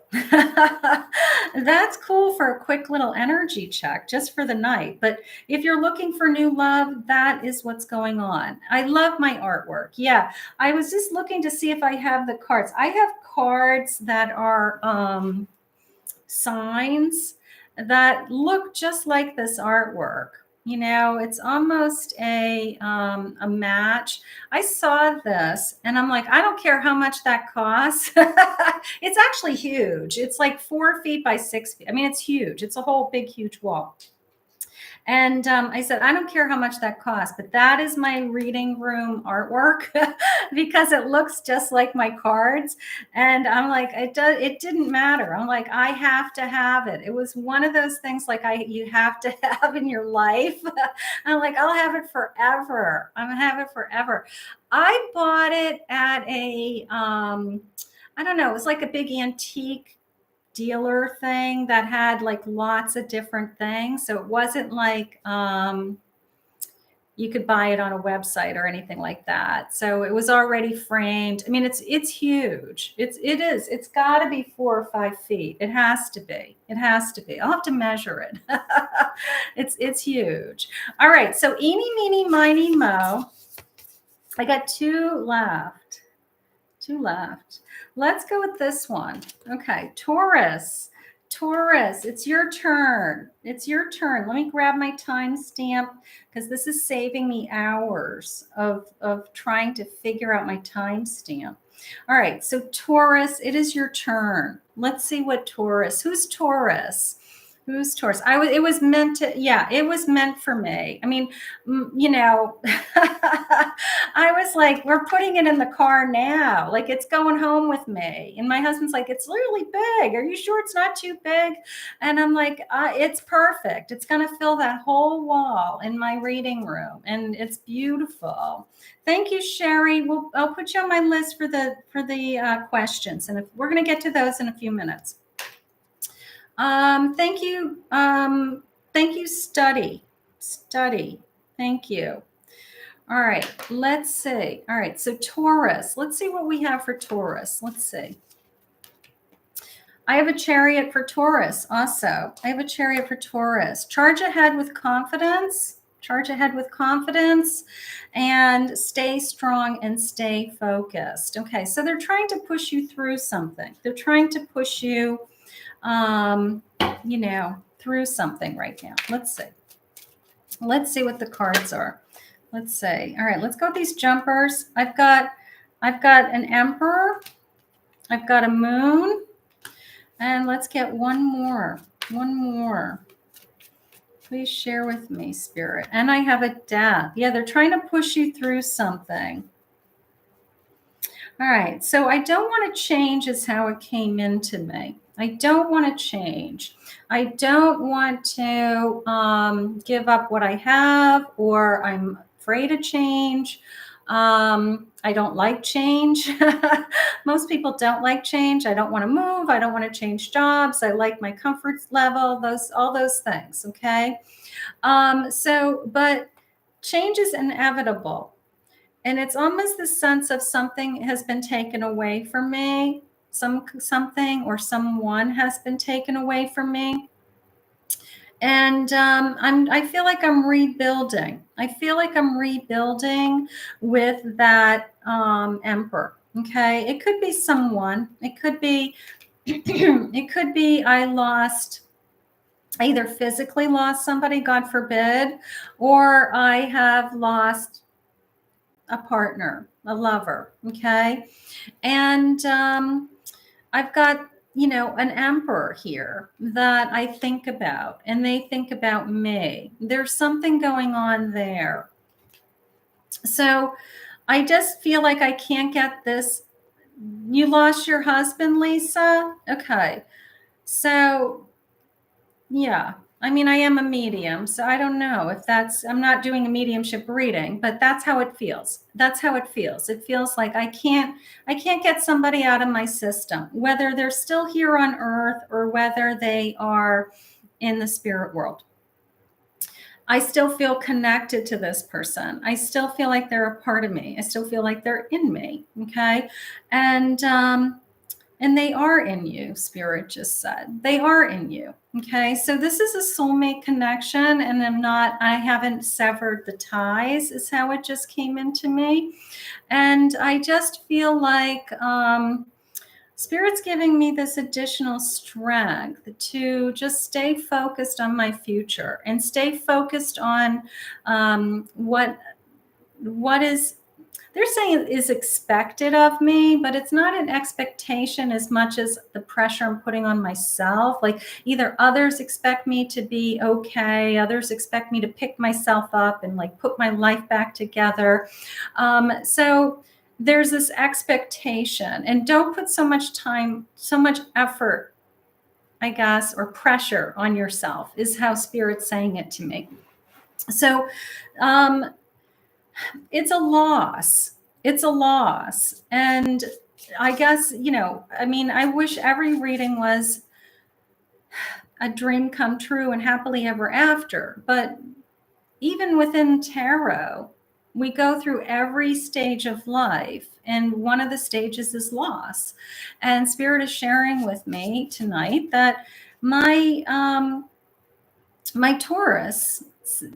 That's cool for a quick little energy check just for the night. But if you're looking for new love, that is what's going on. I love my artwork. Yeah. I was just looking to see if I have the cards. I have cards that are signs that look just like this artwork. You know, it's almost a match. I saw this and I'm like, I don't care how much that costs. It's actually huge. It's like 4 feet by 6 feet. I mean, it's huge. It's a whole big, huge wall. And I said, I don't care how much that costs, but that is my reading room artwork because it looks just like my cards. And I'm like, it didn't matter. I'm like, I have to have it. It was one of those things like you have to have in your life. I'm like, I'll have it forever. I'm gonna have it forever. I bought it at a, I don't know, it was like a big antique dealer thing that had like lots of different things. So it wasn't like you could buy it on a website or anything like that. So it was already framed. I mean, it's huge. It's got to be 4 or 5 feet. It has to be. I'll have to measure it. It's huge. All right. So eeny, meeny, miny, mo. I got 2 left. Let's go with this one. Okay, Taurus, it's your turn. Let me grab my timestamp because this is saving me hours of trying to figure out my timestamp. All right, so Taurus, it is your turn. Let's see what Taurus. Who's Taurus? It was meant for me. I mean, you know, I was like, we're putting it in the car now. Like it's going home with me. And my husband's like, it's really big. Are you sure it's not too big? And I'm like, it's perfect. It's going to fill that whole wall in my reading room. And it's beautiful. Thank you, Sherry. I'll put you on my list for the questions. And we're going to get to those in a few minutes. Thank you. Thank you, study. Thank you. All right, let's see. All right, so Taurus, let's see what we have for Taurus. Let's see. I have a Chariot for Taurus also. I have a Chariot for Taurus. Charge ahead with confidence. Charge ahead with confidence and stay strong and stay focused. Okay, so they're trying to push you through something. They're trying to push you, through something right now. Let's see. Let's see what the cards are. Let's see. All right, let's go with these jumpers. I've got an Emperor. I've got a Moon. And let's get one more. One more. Please share with me, Spirit. And I have a Death. Yeah, they're trying to push you through something. All right. So I don't want to change is how it came into me. I don't want to change. I don't want to give up what I have, or I'm afraid of change. I don't like change. Most people don't like change. I don't want to move. I don't want to change jobs. I like my comfort level, all those things. Okay. But change is inevitable. And it's almost the sense of something has been taken away from me. Something or someone has been taken away from me. And I feel like I'm rebuilding. I feel like I'm rebuilding with that Emperor. Okay, it could be someone. It could be. It could be I either physically lost somebody, God forbid, or I have lost a partner, a lover. Okay, and I've got an Emperor here that I think about, and they think about me. There's something going on there. So I just feel like I can't get this. You lost your husband, Lisa? Okay. So, yeah. I mean, I am a medium, so I don't know if I'm not doing a mediumship reading, but that's how it feels. That's how it feels. It feels like I can't get somebody out of my system, whether they're still here on earth or whether they are in the spirit world. I still feel connected to this person. I still feel like they're a part of me. I still feel like they're in me. Okay. And they are in you, Spirit just said. They are in you. Okay. So this is a soulmate connection, and I haven't severed the ties, is how it just came into me. And I just feel like Spirit's giving me this additional strength to just stay focused on my future and stay focused on what is, they're saying is expected of me, but it's not an expectation as much as the pressure I'm putting on myself. Like either others expect me to be okay, others expect me to pick myself up and like put my life back together. So there's this expectation, and don't put so much time, so much effort, I guess, or pressure on yourself is how Spirit's saying it to me. So, it's a loss. It's a loss. And I guess, I wish every reading was a dream come true and happily ever after. But even within tarot, we go through every stage of life. And one of the stages is loss. And Spirit is sharing with me tonight that my Taurus,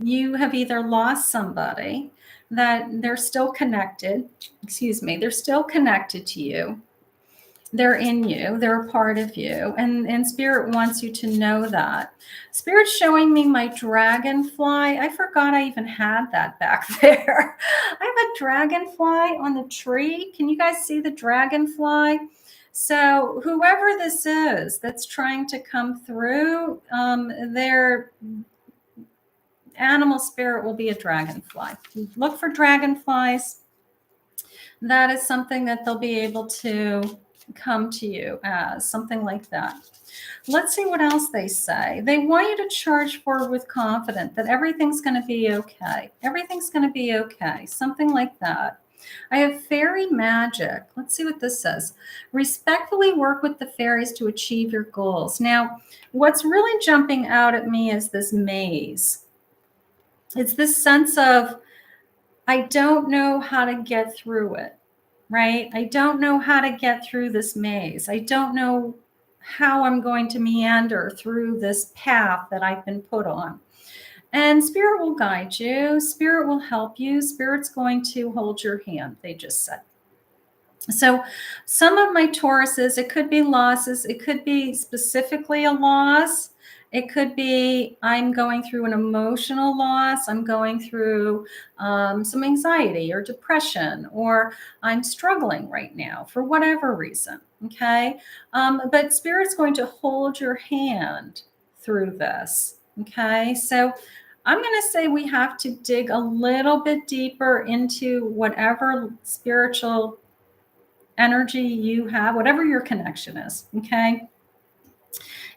you have either lost somebody, that they're still connected. They're still connected to you. They're in you. They're a part of you. And Spirit wants you to know that. Spirit's showing me my dragonfly. I forgot I even had that back there. I have a dragonfly on the tree. Can you guys see the dragonfly? So whoever this is that's trying to come through, their animal spirit will be a dragonfly. Look for dragonflies. That is something that they'll be able to come to you as, something like that. Let's see what else they say. They want you to charge forward with confidence that everything's going to be okay. Everything's going to be okay. Something like that. I have fairy magic. Let's see what this says. Respectfully work with the fairies to achieve your goals. Now, what's really jumping out at me is this maze. It's this sense of, I don't know how to get through it, right? I don't know how to get through this maze. I don't know how I'm going to meander through this path that I've been put on. And Spirit will guide you. Spirit will help you. Spirit's going to hold your hand, they just said. So some of my Tauruses, it could be losses. It could be specifically a loss. It could be I'm going through an emotional loss. I'm going through some anxiety or depression, or I'm struggling right now for whatever reason. Okay. But Spirit's going to hold your hand through this. Okay. So I'm going to say we have to dig a little bit deeper into whatever spiritual energy you have, whatever your connection is. Okay.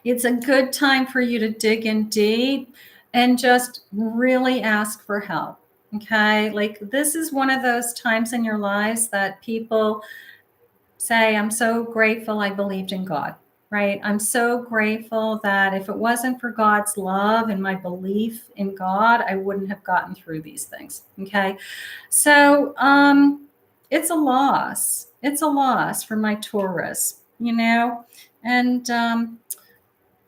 It's a good time for you to dig in deep and just really ask for help. Okay. Like, this is one of those times in your lives that people say, I'm so grateful I believed in God, right? I'm so grateful that if it wasn't for God's love and my belief in God, I wouldn't have gotten through these things. Okay. So, it's a loss. It's a loss for my Taurus, and,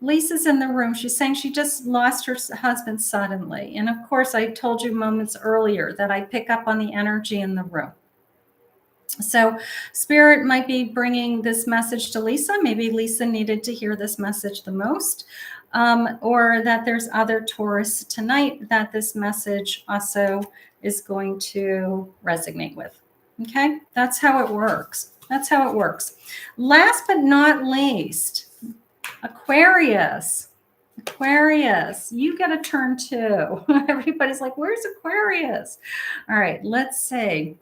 Lisa's in the room. She's saying she just lost her husband suddenly. And of course, I told you moments earlier that I pick up on the energy in the room. So Spirit might be bringing this message to Lisa. Maybe Lisa needed to hear this message the most, or that there's other Taurus tonight that this message also is going to resonate with. Okay, that's how it works. That's how it works. Last but not least, Aquarius. Aquarius, you get a turn too. Everybody's like, where's Aquarius? All right, let's see.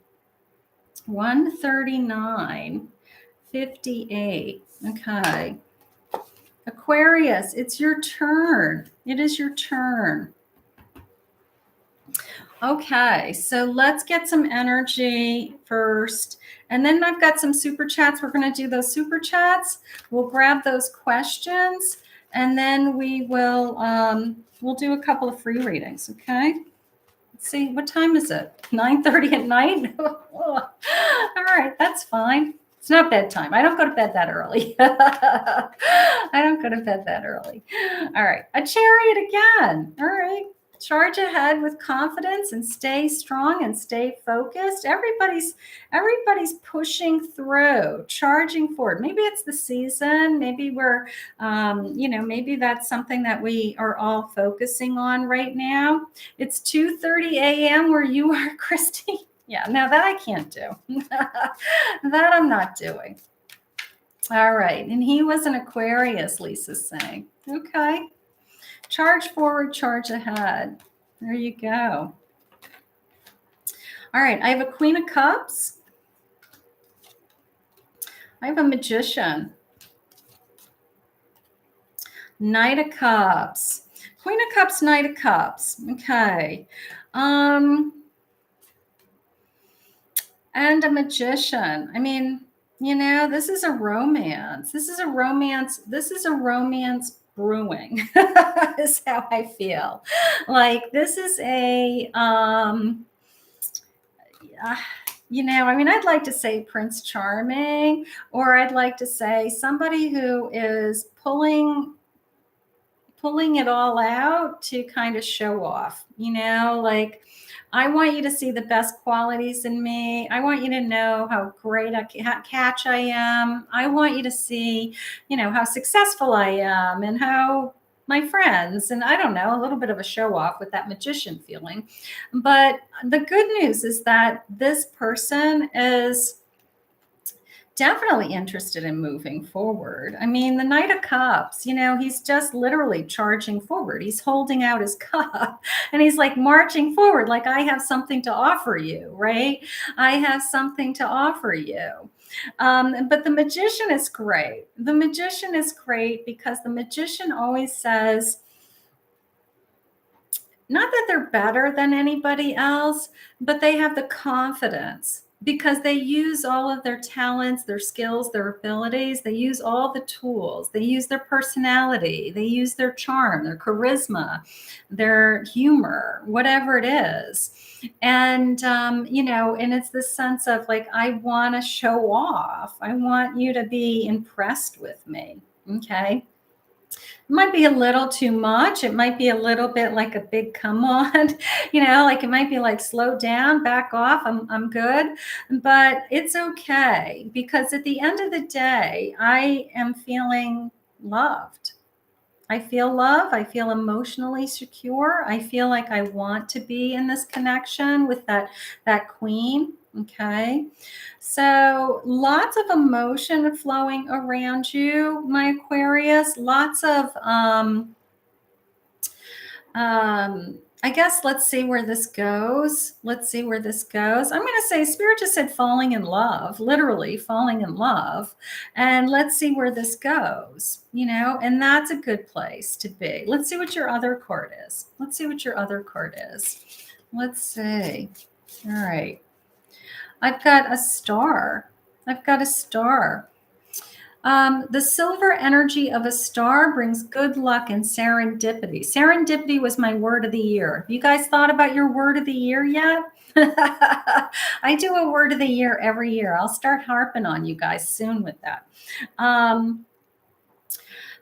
139, 58. Okay. Aquarius, it's your turn. It is your turn. Okay, so let's get some energy first. And then I've got some super chats. We're going to do those super chats. We'll grab those questions, and then we will we'll do a couple of free readings, okay? Let's see, what time is it? 9:30 at night? All right, that's fine. It's not bedtime. I don't go to bed that early. I don't go to bed that early. All right, a Chariot again. All right. Charge ahead with confidence and stay strong and stay focused. Everybody's pushing through, charging forward. Maybe it's the season. Maybe we're, maybe that's something that we are all focusing on right now. It's 2:30 a.m. where you are, Christy. Yeah, no, that I can't do. That I'm not doing. All right. And he was an Aquarius, Lisa's saying. Okay. Charge forward, charge ahead. There you go. All right, I have a Queen of Cups. I have a Magician. Knight of Cups. Queen of Cups, Knight of Cups. Okay. And a Magician. I mean, this is a romance. This is a romance. This is a romance brewing is how I feel. Like, this is a I'd like to say Prince Charming, or I'd like to say somebody who is pulling it all out to kind of show off, like, I want you to see the best qualities in me. I want you to know how great a catch I am. I want you to see, how successful I am and how my friends, and I don't know, a little bit of a show off with that magician feeling. But the good news is that this person is definitely interested in moving forward. I mean, the Knight of Cups, he's just literally charging forward. He's holding out his cup and he's like marching forward, like, I have something to offer you, right? I have something to offer you. But the Magician is great. The Magician is great because the Magician always says, not that they're better than anybody else, but they have the confidence because they use all of their talents, their skills, their abilities. They use all the tools. They use their personality. They use their charm, their charisma, their humor, whatever it is. And, and it's this sense of like, I want to show off. I want you to be impressed with me. Okay. It might be a little too much. It might be a little bit like a big come on, like it might be like slow down, back off. I'm good. But it's okay because at the end of the day, I am feeling loved. I feel love. I feel emotionally secure. I feel like I want to be in this connection with that queen. Okay. So lots of emotion flowing around you, my Aquarius. Lots of I guess let's see where this goes. Let's see where this goes. I'm going to say Spirit just said falling in love, literally falling in love. And let's see where this goes, and that's a good place to be. Let's see what your other card is. Let's see what your other card is. Let's see. All right. I've got a star. I've got a star. The silver energy of a star brings good luck and serendipity. Serendipity was my word of the year. Have you guys thought about your word of the year yet? I do a word of the year every year. I'll start harping on you guys soon with that.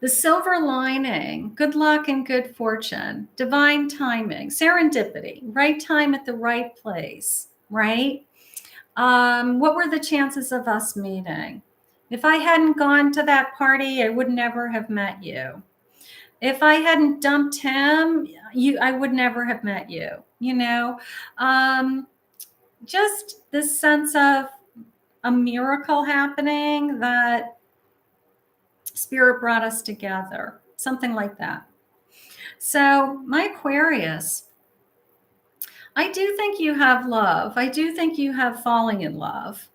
The silver lining, good luck and good fortune, divine timing, serendipity, right time at the right place, right? What were the chances of us meeting? If I hadn't gone to that party, I would never have met you. If I hadn't dumped him, I would never have met you. Just this sense of a miracle happening that Spirit brought us together, something like that. So, my Aquarius, I do think you have love. I do think you have falling in love.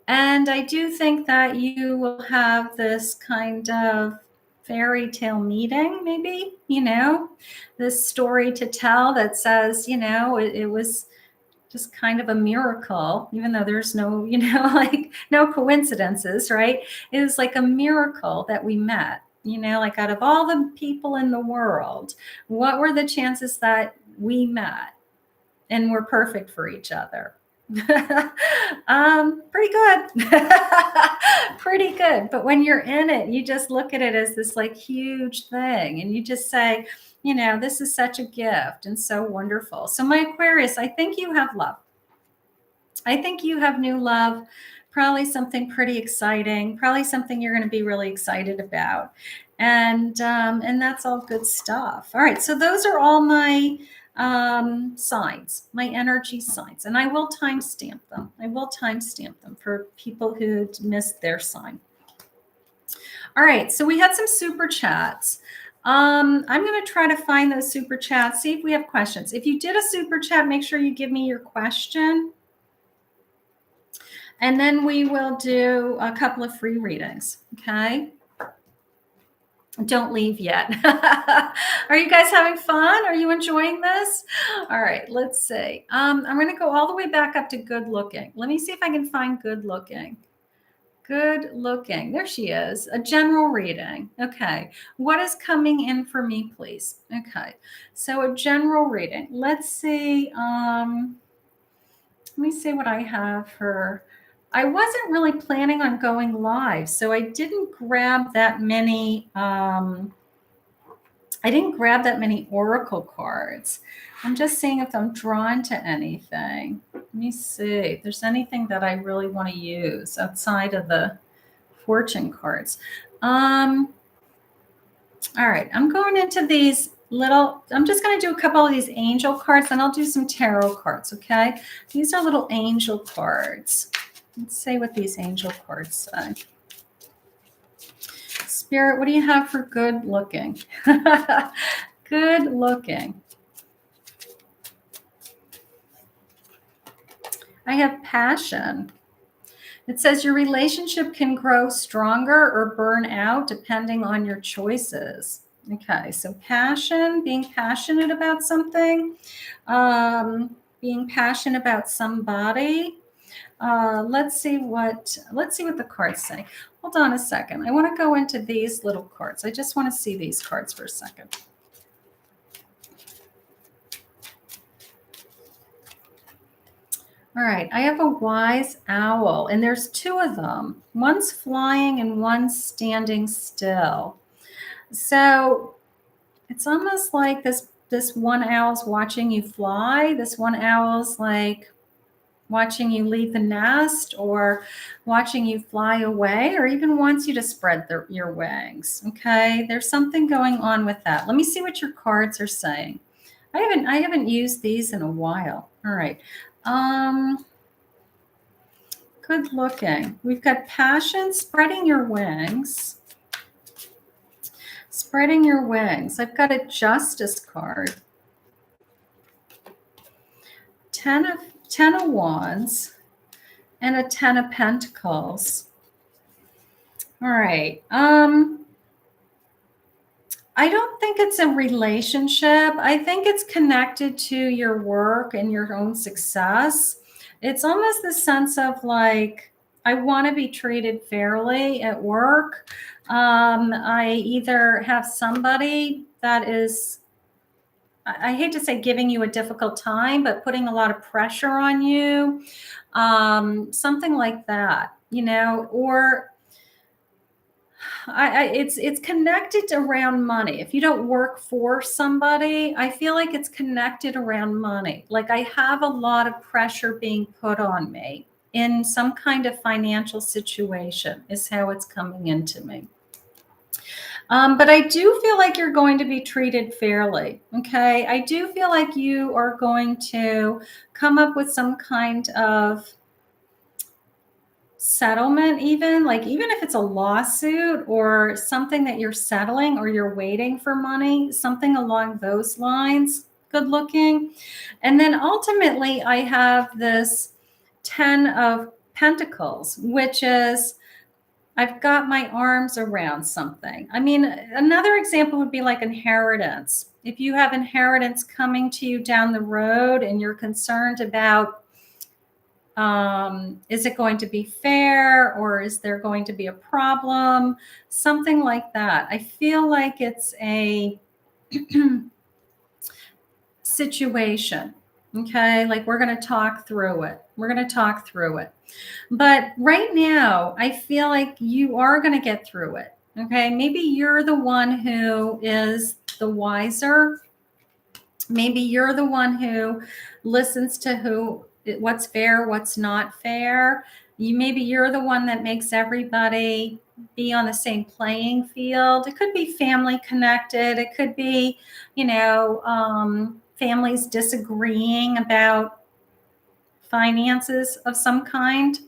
And I do think that you will have this kind of fairy tale meeting, maybe, this story to tell that says, it was just kind of a miracle, even though there's no, like no coincidences, right? It was like a miracle that we met, like out of all the people in the world, what were the chances that we met and were perfect for each other? Pretty good. Pretty good. But when you're in it, you just look at it as this like huge thing and you just say, this is such a gift and so wonderful. So my Aquarius, I think you have love. I think you have new love, probably something pretty exciting, probably something you're going to be really excited about. And that's all good stuff. All right. So those are all my signs, my energy signs, and I will timestamp them. I will timestamp them for people who missed their sign. All right, so we had some super chats. I'm going to try to find those super chats, see if we have questions. If you did a super chat, make sure you give me your question. And then we will do a couple of free readings, okay? Don't leave yet. Are you guys having fun? Are you enjoying this? All right, let's see. I'm going to go all the way back up to good looking. Let me see if I can find good looking. Good looking. There she is. A general reading. Okay. What is coming in for me, please? Okay. So a general reading. Let's see. Let me see what I have for. I wasn't really planning on going live, so I didn't grab that many. I didn't grab that many oracle cards. I'm just seeing if I'm drawn to anything. Let me see if there's anything that I really want to use outside of the fortune cards. All right, I'm going into these I'm just going to do a couple of these angel cards, and I'll do some tarot cards, okay? These are little angel cards. Let's see what these angel cards say. Spirit, what do you have for good looking? Good looking. I have passion. It says your relationship can grow stronger or burn out depending on your choices. Okay, so passion, being passionate about something, being passionate about somebody. Let's see what the cards say. Hold on a second. I want to go into these little cards. I just want to see these cards for a second. All right, I have a wise owl, and there's two of them. One's flying and one's standing still. So it's almost like this one owl's watching you fly. This one owl's like watching you leave the nest, or watching you fly away, or even wants you to spread your wings. Okay, there's something going on with that. Let me see what your cards are saying. I haven't used these in a while. All right. Good looking. We've got passion, spreading your wings. Spreading your wings. I've got a justice card. Ten of Wands and a 10 of Pentacles. All right. I don't think it's a relationship. I think it's connected to your work and your own success. It's almost the sense of like, I want to be treated fairly at work. I either have somebody that is, I hate to say giving you a difficult time, but putting a lot of pressure on you, something like that, you know, or it's connected around money. If you don't work for somebody, I feel like it's connected around money. Like I have a lot of pressure being put on me in some kind of financial situation is how it's coming into me. But I do feel like you're going to be treated fairly. Okay. I do feel like you are going to come up with some kind of settlement, even if it's a lawsuit or something that you're settling or you're waiting for money, something along those lines. Good looking. And then ultimately I have this 10 of Pentacles, which is I've got my arms around something. I mean, another example would be like inheritance. If you have inheritance coming to you down the road and you're concerned about, is it going to be fair, or is there going to be a problem? Something like that. I feel like it's a situation. Okay. Like we're going to talk through it. We're going to talk through it. But right now, I feel like you are going to get through it. Okay. Maybe you're the one who is the wiser. Maybe you're the one who listens to what's fair, what's not fair. Maybe you're the one that makes everybody be on the same playing field. It could be family connected. It could be, families disagreeing about finances of some kind,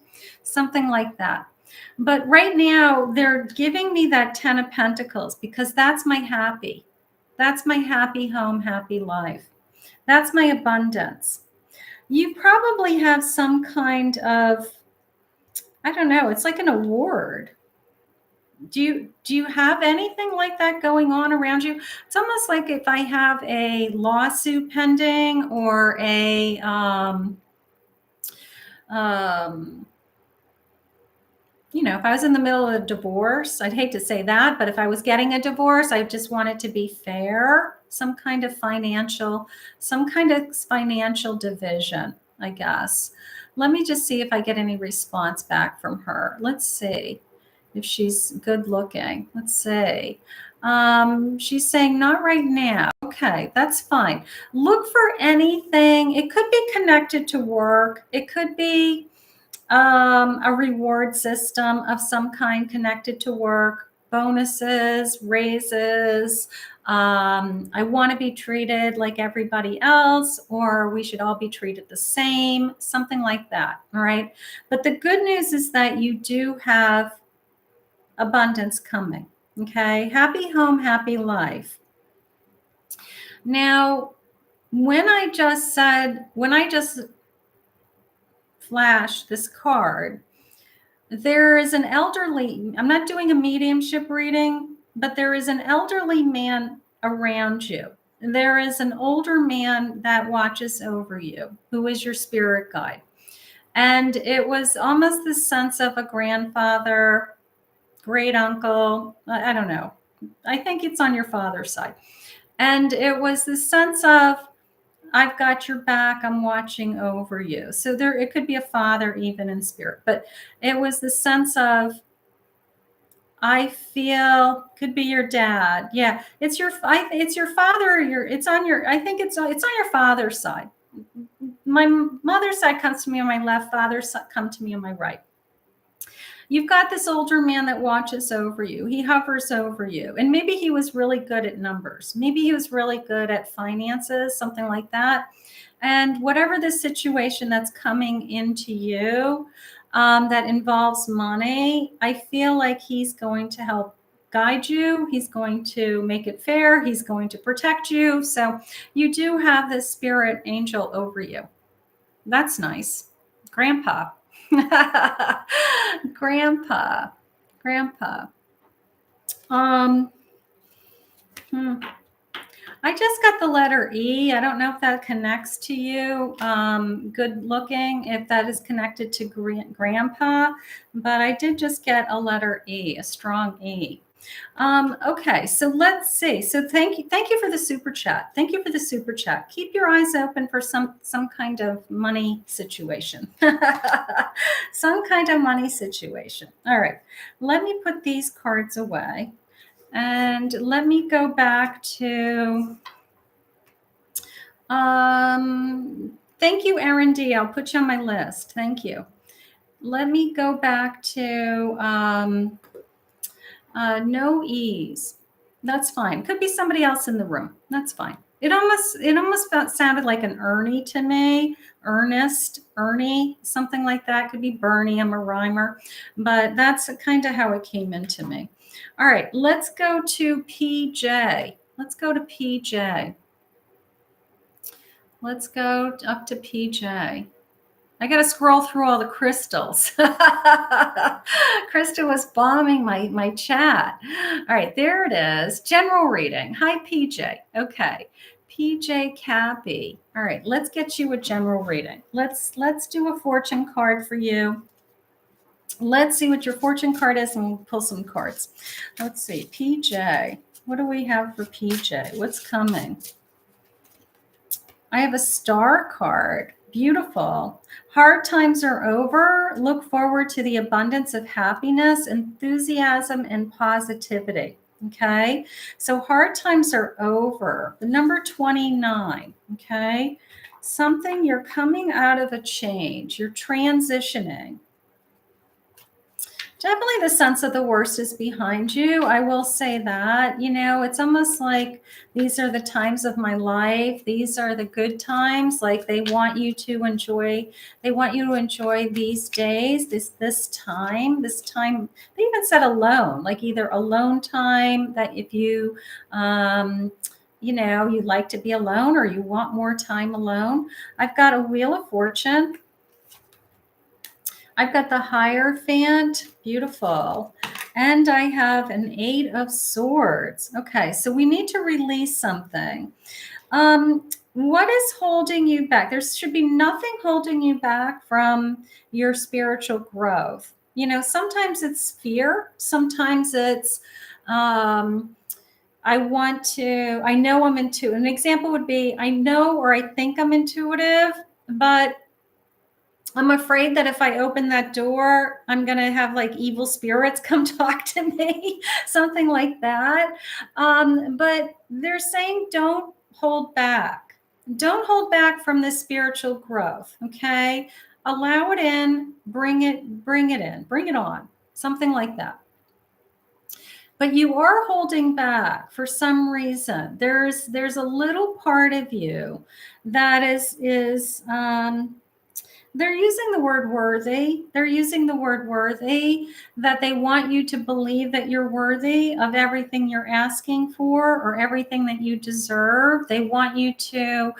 something like that. But right now, they're giving me that 10 of Pentacles because that's my happy. That's my happy home, happy life. That's my abundance. You probably have some kind of, I don't know, it's like an award. Do you have anything like that going on around you? It's almost like if I have a lawsuit pending or a if I was in the middle of a divorce, I'd hate to say that, but if I was getting a divorce, I just want it to be fair, some kind of financial division, I guess. Let me just see if I get any response back from her. Let's see if she's good looking. Let's see. She's saying not right now. Okay, that's fine. Look for anything. It could be connected to work. It could be a reward system of some kind connected to work, bonuses, raises. I want to be treated like everybody else, or we should all be treated the same, something like that. All right. But the good news is that you do have abundance coming. Okay. Happy home, happy life. Now, when I just flashed this card, there is an elderly, I'm not doing a mediumship reading, but there is an elderly man around you. There is an older man that watches over you, who is your spirit guide. And it was almost the sense of a grandfather, great uncle. I don't know. I think it's on your father's side. And it was the sense of, I've got your back. I'm watching over you. So it could be a father even in spirit, but it was the sense of, I feel could be your dad. Yeah, it's your father. It's on your. I think it's on your father's side. My mother's side comes to me on my left. Father's side come to me on my right. You've got this older man that watches over you. He hovers over you. And maybe he was really good at numbers. Maybe he was really good at finances, something like that. And whatever the situation that's coming into you that involves money, I feel like he's going to help guide you. He's going to make it fair. He's going to protect you. So you do have this spirit angel over you. That's nice. Grandpa. Grandpa. Grandpa. Um, hmm. I just got the letter E. I don't know if that connects to you. Good looking, if that is connected to grandpa, but I did just get a letter E, a strong E. Okay, so let's see. So thank you for the super chat. Thank you for the super chat. Keep your eyes open for some kind of money situation. Some kind of money situation. All right, let me put these cards away. And let me go back to, thank you, Erin D. I'll put you on my list. Thank you. Let me go back to no E's. That's fine. Could be somebody else in the room. That's fine. It almost sounded like an Ernie to me. Ernest, Ernie, something like that. Could be Bernie. I'm a rhymer, but that's kind of how it came into me. All right, let's go to PJ. Let's go to PJ. Let's go up to PJ. I got to scroll through all the crystals. Krista was bombing my chat. All right, there it is. General reading. Hi, PJ. Okay. PJ Cappy. All right, let's get you a general reading. Let's do a fortune card for you. Let's see what your fortune card is and we'll pull some cards. Let's see. PJ. What do we have for PJ? What's coming? I have a star card. Beautiful. Hard times are over. Look forward to the abundance of happiness, enthusiasm, and positivity. Okay. So hard times are over. The number 29. Okay. Something, you're coming out of a change. You're transitioning. Definitely the sense of the worst is behind you. I will say that. You know, it's almost like these are the times of my life. These are the good times. Like they want you to enjoy these days, this time. They even said alone, like either alone time, that if you you know, you'd like to be alone or you want more time alone. I've got a Wheel of Fortune. I've got the Hierophant, beautiful. And I have an 8 of Swords. Okay, so we need to release something. What is holding you back? There should be nothing holding you back from your spiritual growth. You know, sometimes it's fear. Sometimes it's, I know I'm intuitive. An example would be, I know or I think I'm intuitive, but I'm afraid that if I open that door, I'm going to have like evil spirits come talk to me, something like that. But they're saying don't hold back. Don't hold back from this spiritual growth. Okay. Allow it in, bring it in, bring it on, something like that. But you are holding back for some reason. There's a little part of you that is they're using the word worthy. They're using the word worthy, that they want you to believe that you're worthy of everything you're asking for or everything that you deserve. They want you to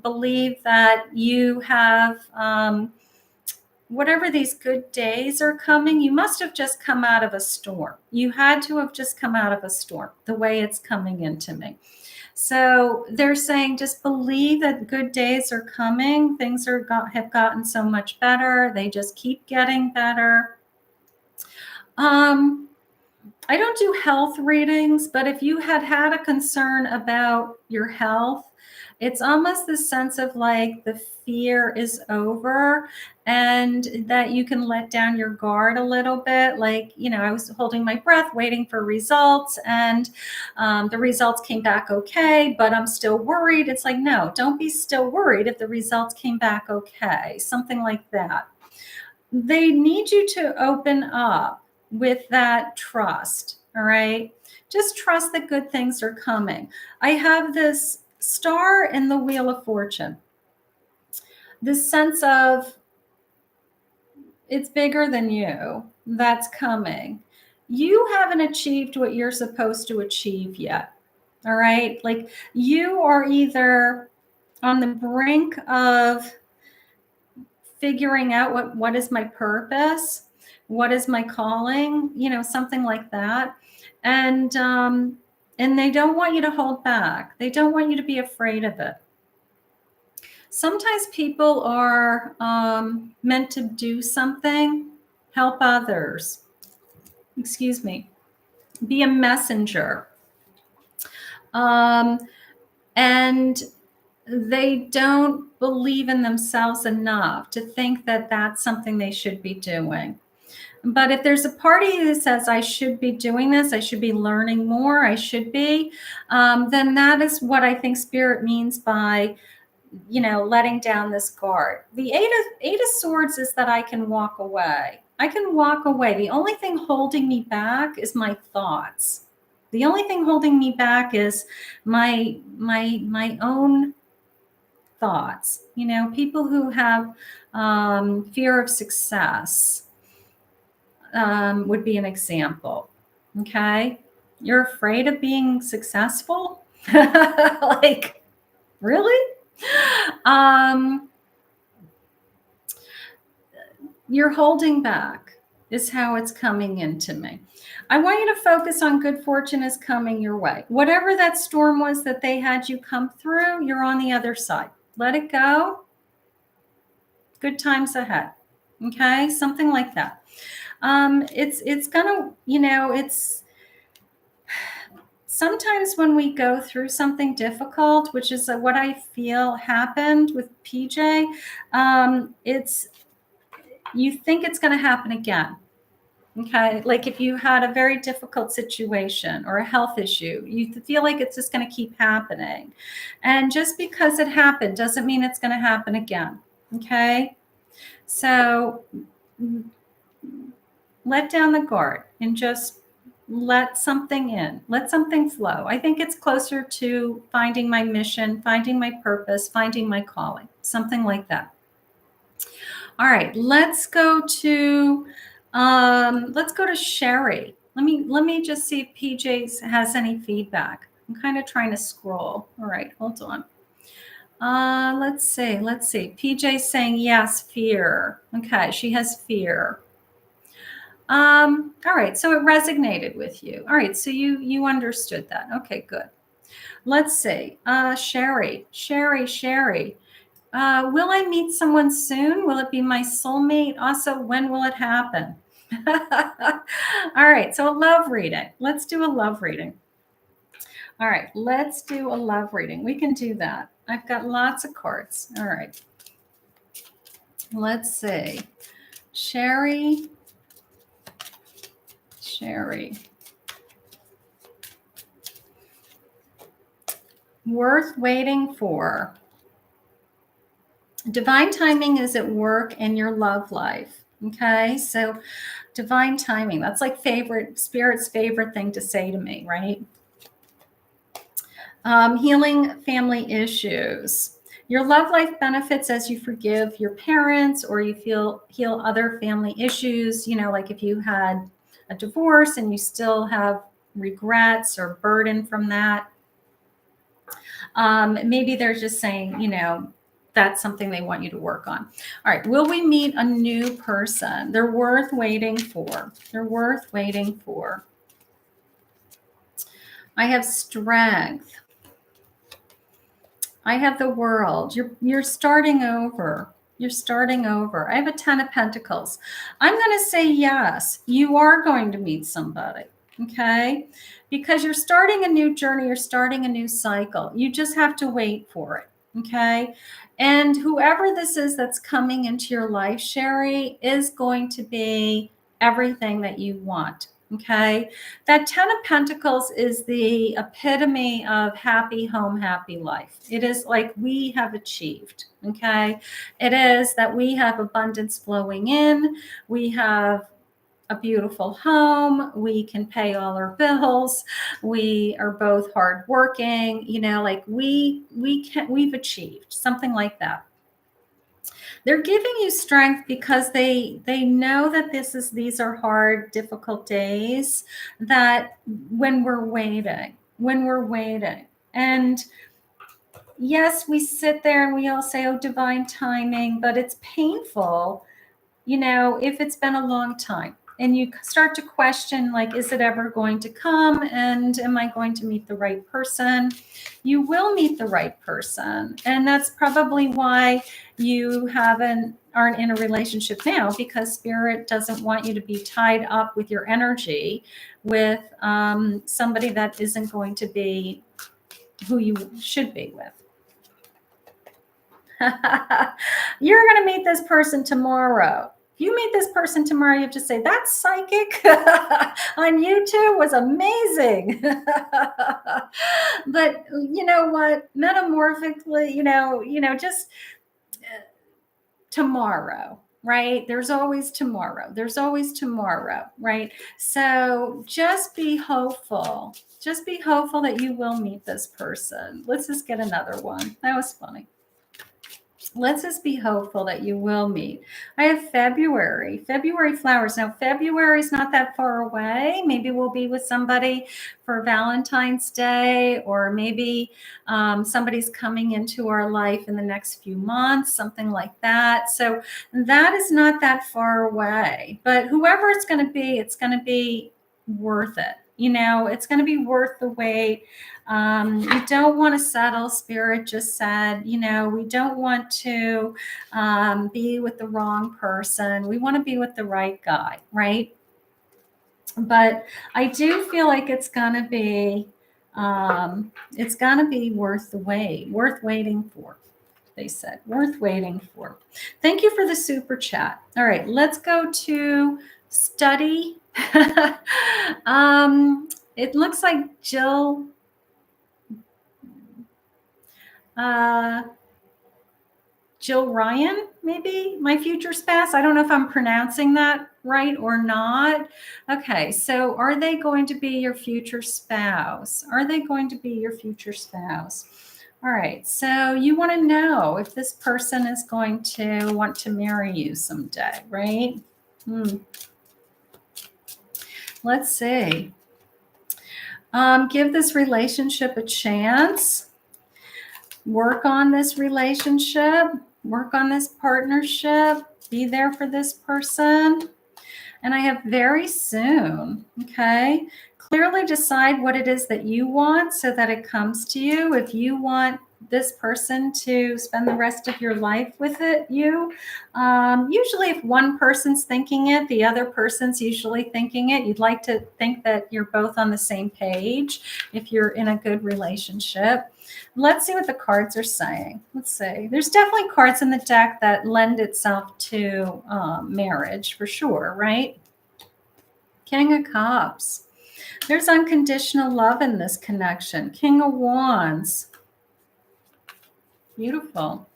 believe that you have whatever these good days are coming. You must have just come out of a storm. You had to have just come out of a storm, the way it's coming into me. So they're saying just believe that good days are coming. Things have gotten so much better. They just keep getting better. I don't do health readings, but if you had a concern about your health It's almost the sense of like the fear is over and that you can let down your guard a little bit. Like, you know, I was holding my breath, waiting for results, and the results came back okay, but I'm still worried. It's like, no, don't be still worried if the results came back okay, something like that. They need you to open up with that trust. All right. Just trust that good things are coming. I have this star in the Wheel of Fortune, this sense of it's bigger than you that's coming. You haven't achieved what you're supposed to achieve yet. All right. Like you are either on the brink of figuring out what is my purpose, what is my calling, you know, something like that. And they don't want you to hold back. They don't want you to be afraid of it. Sometimes people are meant to do something, help others, excuse me, be a messenger. And they don't believe in themselves enough to think that that's something they should be doing. But if there's a party that says, I should be doing this, I should be learning more, I should be, then that is what I think Spirit means by, you know, letting down this guard. The Eight of Swords is that I can walk away. I can walk away. The only thing holding me back is my thoughts. The only thing holding me back is my own thoughts. You know, people who have fear of success would be an example. Okay. You're afraid of being successful? Like, really? You're holding back is how it's coming into me. I want you to focus on good fortune is coming your way. Whatever that storm was that they had you come through, you're on the other side. Let it go. Good times ahead. Okay, something like that. It's gonna, you know, it's sometimes when we go through something difficult, which is what I feel happened with PJ, it's you think it's going to happen again. Okay, like if you had a very difficult situation or a health issue, you feel like it's just going to keep happening. And just because it happened doesn't mean it's going to happen again. Okay, so let down the guard and just let something in, let something flow. I think it's closer to finding my mission, finding my purpose, finding my calling, something like that. All right, let's go to Sherry. Let me just see if PJ has any feedback. I'm kind of trying to scroll. All right, hold on. Let's see. PJ's saying yes, fear. Okay, she has fear. All right, so it resonated with you. All right, so you understood that. Okay, good. Let's see. Sherry. Will I meet someone soon? Will it be my soulmate? Also, when will it happen? All right, so a love reading. Let's do a love reading. All right, let's do a love reading. We can do that. I've got lots of cards. All right. Let's see. Sherry. Worth waiting for. Divine timing is at work in your love life. Okay, so divine timing, that's like Spirit's favorite thing to say to me, right? Healing family issues. Your love life benefits as you forgive your parents or you heal other family issues. You know, like if you had a divorce and you still have regrets or burden from that. Maybe they're just saying, you know, that's something they want you to work on. All right. Will we meet a new person? They're worth waiting for. I have strength. I have the World. You're starting over. I have a 10 of Pentacles. I'm going to say yes. You are going to meet somebody. Okay. Because you're starting a new journey. You're starting a new cycle. You just have to wait for it. Okay. And whoever this is that's coming into your life, Sherry, is going to be everything that you want. Okay. That 10 of Pentacles is the epitome of happy home, happy life. It is like we have achieved. Okay. It is that we have abundance flowing in. We have a beautiful home. We can pay all our bills. We are both hardworking. Like we've achieved something like that. They're giving you strength because they know that these are hard, difficult days. That when we're waiting, and yes, we sit there and we all say, "Oh, divine timing," but it's painful. If it's been a long time and you start to question, like, is it ever going to come? And am I going to meet the right person? You will meet the right person. And that's probably why you aren't in a relationship now, because Spirit doesn't want you to be tied up with your energy with somebody that isn't going to be who you should be with. You're going to meet this person tomorrow. If you meet this person tomorrow, you have to say, that psychic on YouTube was amazing. But you know what? Metamorphically, just tomorrow, right? There's always tomorrow. Right? So just be hopeful. Just be hopeful that you will meet this person. Let's just get another one. That was funny. Let's just be hopeful that you will meet. I have February flowers. Now, February is not that far away. Maybe we'll be with somebody for Valentine's Day, or maybe somebody's coming into our life in the next few months, something like that. So that is not that far away. But whoever it's going to be worth it. It's going to be worth the wait. You don't want to settle. Spirit just said, we don't want to be with the wrong person. We want to be with the right guy, right? But I do feel like it's going to be worth the wait, worth waiting for. They said worth waiting for. Thank you for the super chat. All right, let's go to study. It looks like Jill Ryan, maybe my future spouse. I don't know if I'm pronouncing that right or not. Okay, so are they going to be your future spouse? All right, so you want to know if this person is going to want to marry you someday, right? Let's see. Give this relationship a chance. Work on this relationship. Work on this partnership. Be there for this person. And I have very soon. Okay. Clearly decide what it is that you want so that it comes to you. If you want this person to spend the rest of your life with usually if one person's thinking it, the other person's usually thinking it. You'd like to think that you're both on the same page if you're in a good relationship. Let's see what the cards are saying. Let's see. There's definitely cards in the deck that lend itself to marriage for sure, right? King of Cups. There's unconditional love in this connection. King of Wands. Beautiful.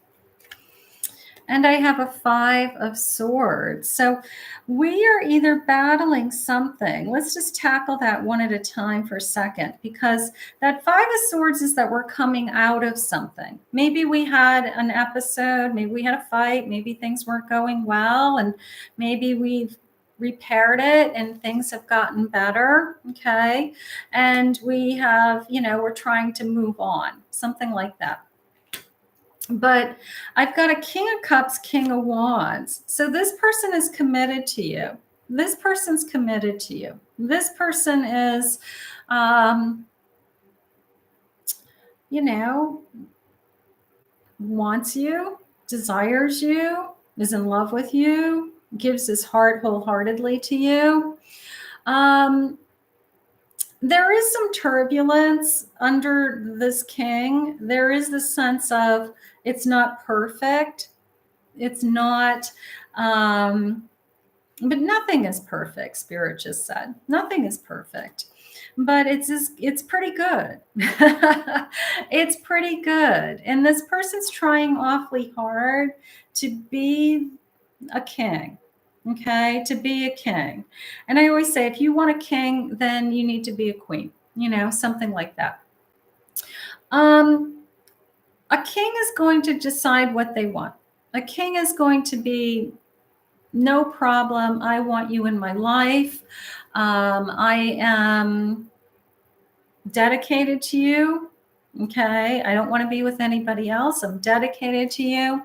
And I have a 5 of Swords. So we are either battling something. Let's just tackle that one at a time for a second, because that 5 of Swords is that we're coming out of something. Maybe we had an episode, maybe we had a fight, maybe things weren't going well, and maybe we've repaired it and things have gotten better. Okay. And we have, we're trying to move on, something like that. But I've got a King of Cups, King of Wands. So this person is committed to you. This person's committed to you. This person is, wants you, desires you, is in love with you, gives his heart wholeheartedly to you. There is some turbulence under this king. There is the sense of it's not perfect. It's not, but nothing is perfect. Spirit just said nothing is perfect, but it's pretty good. It's pretty good, and this person's trying awfully hard to be a king. Okay, to be a king. And I always say, if you want a king, then you need to be a queen, something like that. A king is going to decide what they want. A king is going to be, no problem, I want you in my life. I am dedicated to you. Okay, I don't want to be with anybody else. I'm dedicated to you.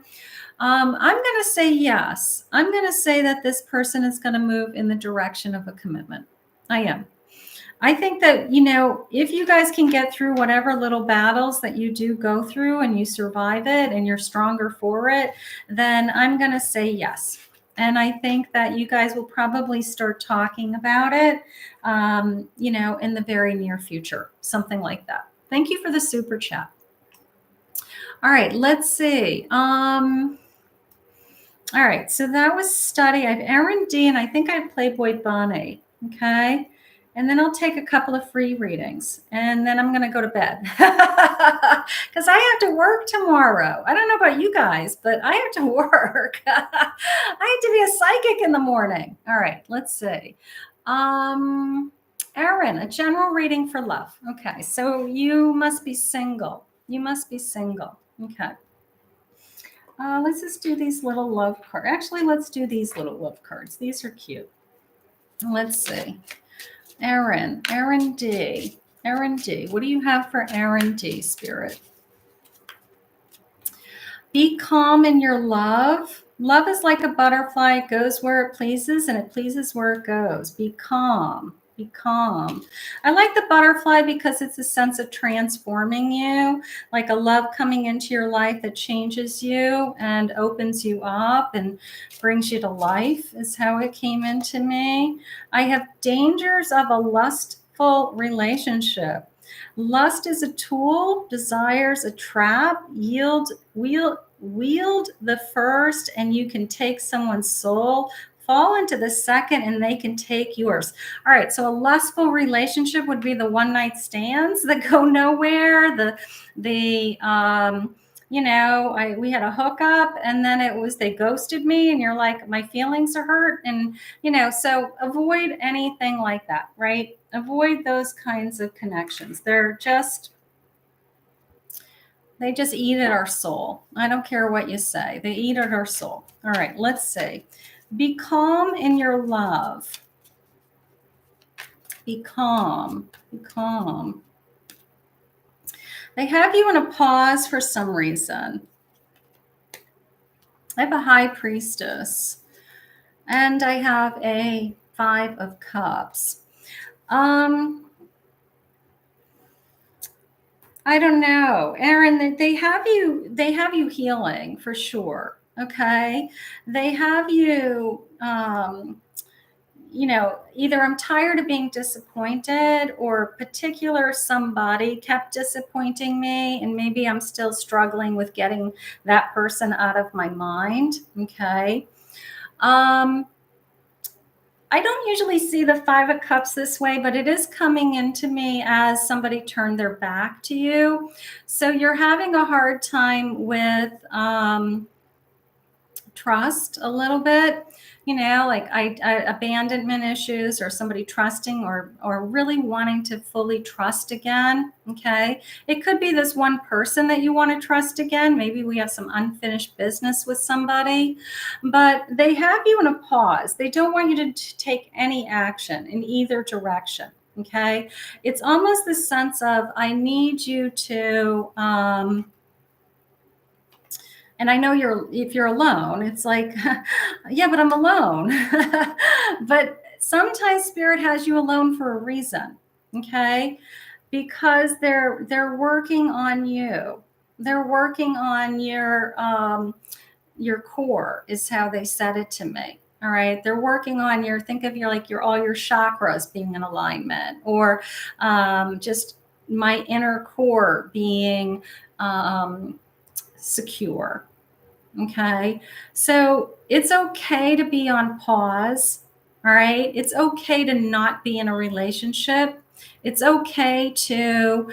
I'm going to say yes. I'm going to say that this person is going to move in the direction of a commitment. I am. I think that, if you guys can get through whatever little battles that you do go through and you survive it and you're stronger for it, then I'm going to say yes. And I think that you guys will probably start talking about it, in the very near future, something like that. Thank you for the super chat. All right, let's see. All right, so that was study. I have Aaron D, and I think I have Playboy Bonnie. Okay. And then I'll take a couple of free readings, and then I'm going to go to bed because I have to work tomorrow. I don't know about you guys, but I have to work. I have to be a psychic in the morning. All right, let's see. Aaron, a general reading for love. Okay, so you must be single. You must be single. Okay. Let's just do these little love cards. Actually, let's do these little love cards. These are cute. Let's see. Aaron D. Aaron D. What do you have for Aaron D, Spirit? Be calm in your love. Love is like a butterfly. It goes where it pleases, and it pleases where it goes. Be calm. Be calm. I like the butterfly because it's a sense of transforming you, like a love coming into your life that changes you and opens you up and brings you to life is how it came into me. I have dangers of a lustful relationship. Lust is a tool, desires a trap, wield the first, and you can take someone's soul, fall into the second, and they can take yours. All right, so a lustful relationship would be the one night stands that go nowhere. We had a hookup, and then they ghosted me, and you're like, my feelings are hurt, and so avoid anything like that, right? Avoid those kinds of connections. They just eat at our soul. I don't care what you say. They eat at our soul. All right, let's see. Be calm in your love. Be calm. Be calm. They have you in a pause for some reason. I have a High Priestess. And I have a Five of Cups. I don't know, Aaron, they have you healing for sure. Okay. They have you, either I'm tired of being disappointed, or particular somebody kept disappointing me, and maybe I'm still struggling with getting that person out of my mind. Okay. I don't usually see the Five of Cups this way, but it is coming into me as somebody turned their back to you. So you're having a hard time with trust a little bit, like abandonment issues, or somebody trusting or really wanting to fully trust again. Okay. It could be this one person that you want to trust again. Maybe we have some unfinished business with somebody, but they have you in a pause. They don't want you to take any action in either direction. Okay. It's almost the sense of, I need you to, and I know if you're alone, it's like, yeah, but I'm alone. But sometimes Spirit has you alone for a reason, okay? Because they're working on you. They're working on your core, is how they said it to me. All right. They're working on think of your all your chakras being in alignment, or just my inner core being secure. Okay. So it's okay to be on pause. All right. It's okay to not be in a relationship. It's okay to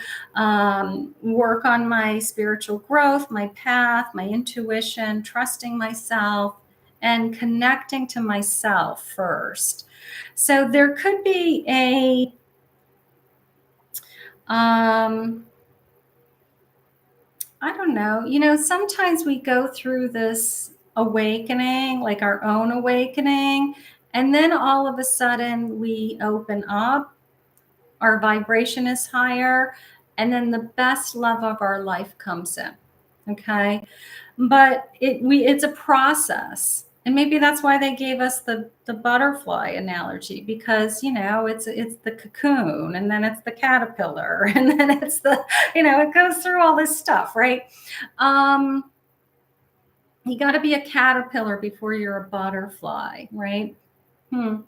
work on my spiritual growth, my path, my intuition, trusting myself, and connecting to myself first. So there could be I don't know. Sometimes we go through this awakening, like our own awakening, and then all of a sudden we open up, our vibration is higher, and then the best love of our life comes in. Okay. But it's a process. And maybe that's why they gave us the butterfly analogy, because it's the cocoon, and then it's the caterpillar, and then it's it goes through all this stuff, right? You got to be a caterpillar before you're a butterfly, right? I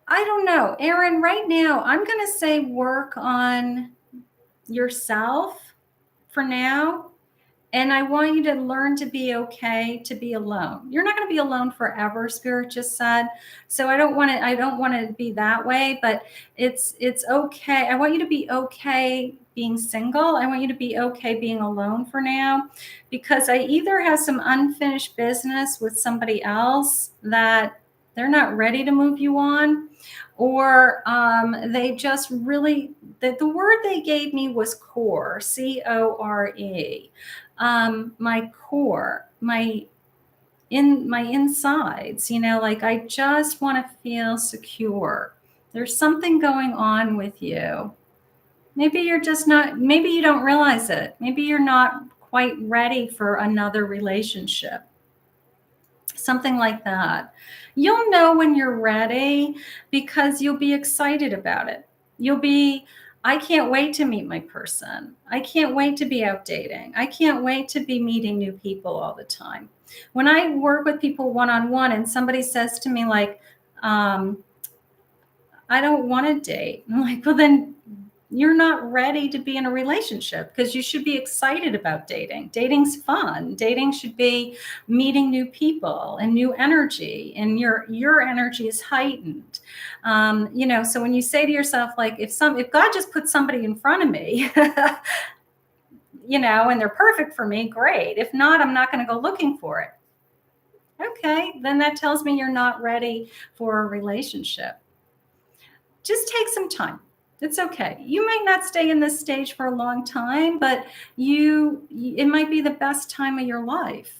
don't know, Aaron. Right now, I'm going to say work on yourself for now. And I want you to learn to be okay to be alone. You're not going to be alone forever, Spirit just said. So I don't want to be that way, but it's okay. I want you to be okay being single. I want you to be okay being alone for now, because I either have some unfinished business with somebody else that they're not ready to move you on, or they just really, the word they gave me was core, CORE. My core, my insides, I just want to feel secure. There's something going on with you. Maybe you're just not, maybe you don't realize it. Maybe you're not quite ready for another relationship. Something like that. You'll know when you're ready, because you'll be excited about it. I can't wait to meet my person. I can't wait to be out dating. I can't wait to be meeting new people all the time. When I work with people one-on-one and somebody says to me like, I don't want to date. I'm like, well, then you're not ready to be in a relationship, because you should be excited about dating. Dating's fun. Dating should be meeting new people and new energy, and your energy is heightened. So when you say to yourself, like, if God just put somebody in front of me, and they're perfect for me, great. If not, I'm not going to go looking for it. Okay, then that tells me you're not ready for a relationship. Just take some time. It's okay. You might not stay in this stage for a long time, but it might be the best time of your life.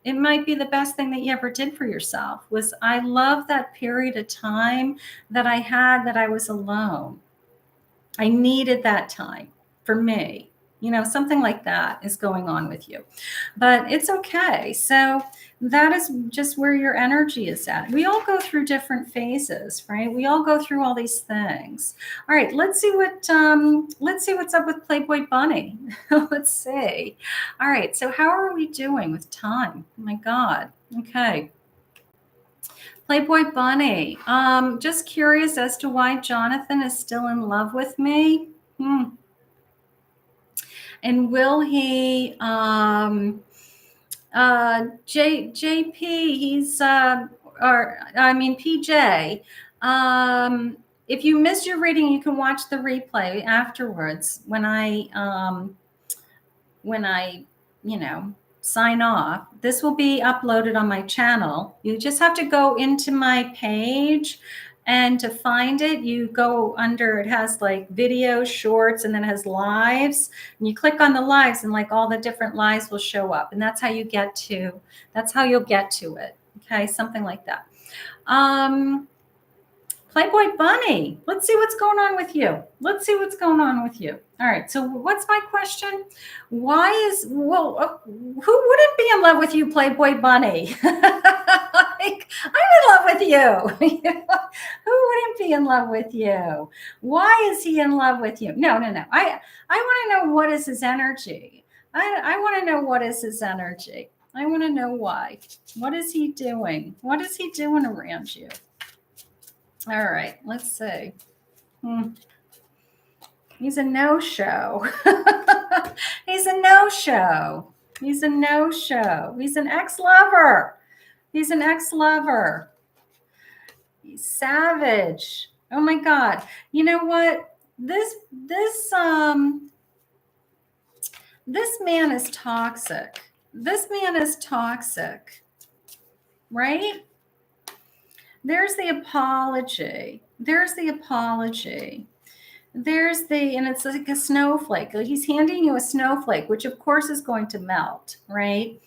It might be the best thing that you ever did for yourself. I love that period of time that I had that I was alone. I needed that time for me. Something like that is going on with you, but it's okay. So that is just where your energy is at. We all go through different phases, right? We all go through all these things. All right, let's see what's up with Playboy Bunny. Let's see. All right, so how are we doing with time? Oh my God. Okay. Playboy Bunny. Just curious as to why Jonathan is still in love with me. And will he, JP, PJ, if you missed your reading, you can watch the replay afterwards when I sign off. This will be uploaded on my channel. You just have to go into my page, and to find it, you go under, it has like videos, shorts, and then it has lives. And you click on the lives, and like all the different lives will show up. And that's how you'll get to it. Okay, something like that. Playboy Bunny, let's see what's going on with you. All right, so what's my question? Who wouldn't be in love with you, Playboy Bunny? Like, I'm in love with you. Who wouldn't be in love with you? Why is he in love with you? No. I want to know, what is his energy? I want to know, what is his energy? I want to know why. What is he doing? What is he doing around you? All right, let's see. He's a no-show. He's a no-show. He's a no-show. He's an ex-lover. He's an ex-lover. He's savage. Oh my God. You know what? This man is toxic. This man is toxic. Right? There's the apology. There's the apology. There's the, and it's like a snowflake. He's handing you a snowflake, which of course is going to melt, right?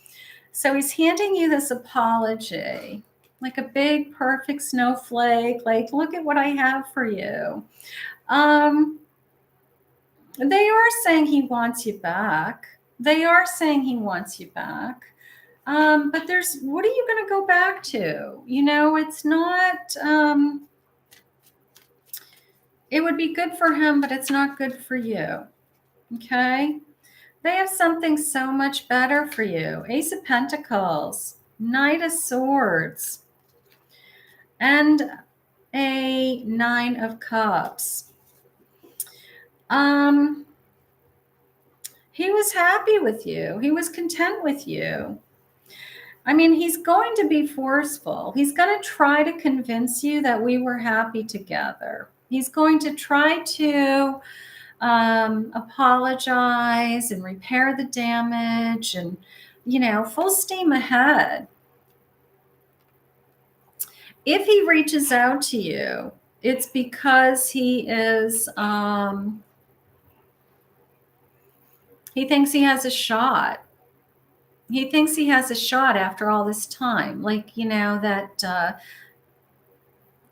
So he's handing you this apology, like a big, perfect snowflake. Like, look at what I have for you. They are saying he wants you back. They are saying he wants you back. But there's, what are you going to go back to? You know, it's not, it would be good for him, but it's not good for you. Okay. They have something so much better for you. Ace of Pentacles, Knight of Swords, and a Nine of Cups. He was happy with you. He was content with you. I mean, he's going to be forceful. He's going to try to convince you that we were happy together. He's going to try to apologize and repair the damage and, you know, full steam ahead. If he reaches out to you, it's because he is, he thinks he has a shot. He thinks he has a shot after all this time. Like, you know, that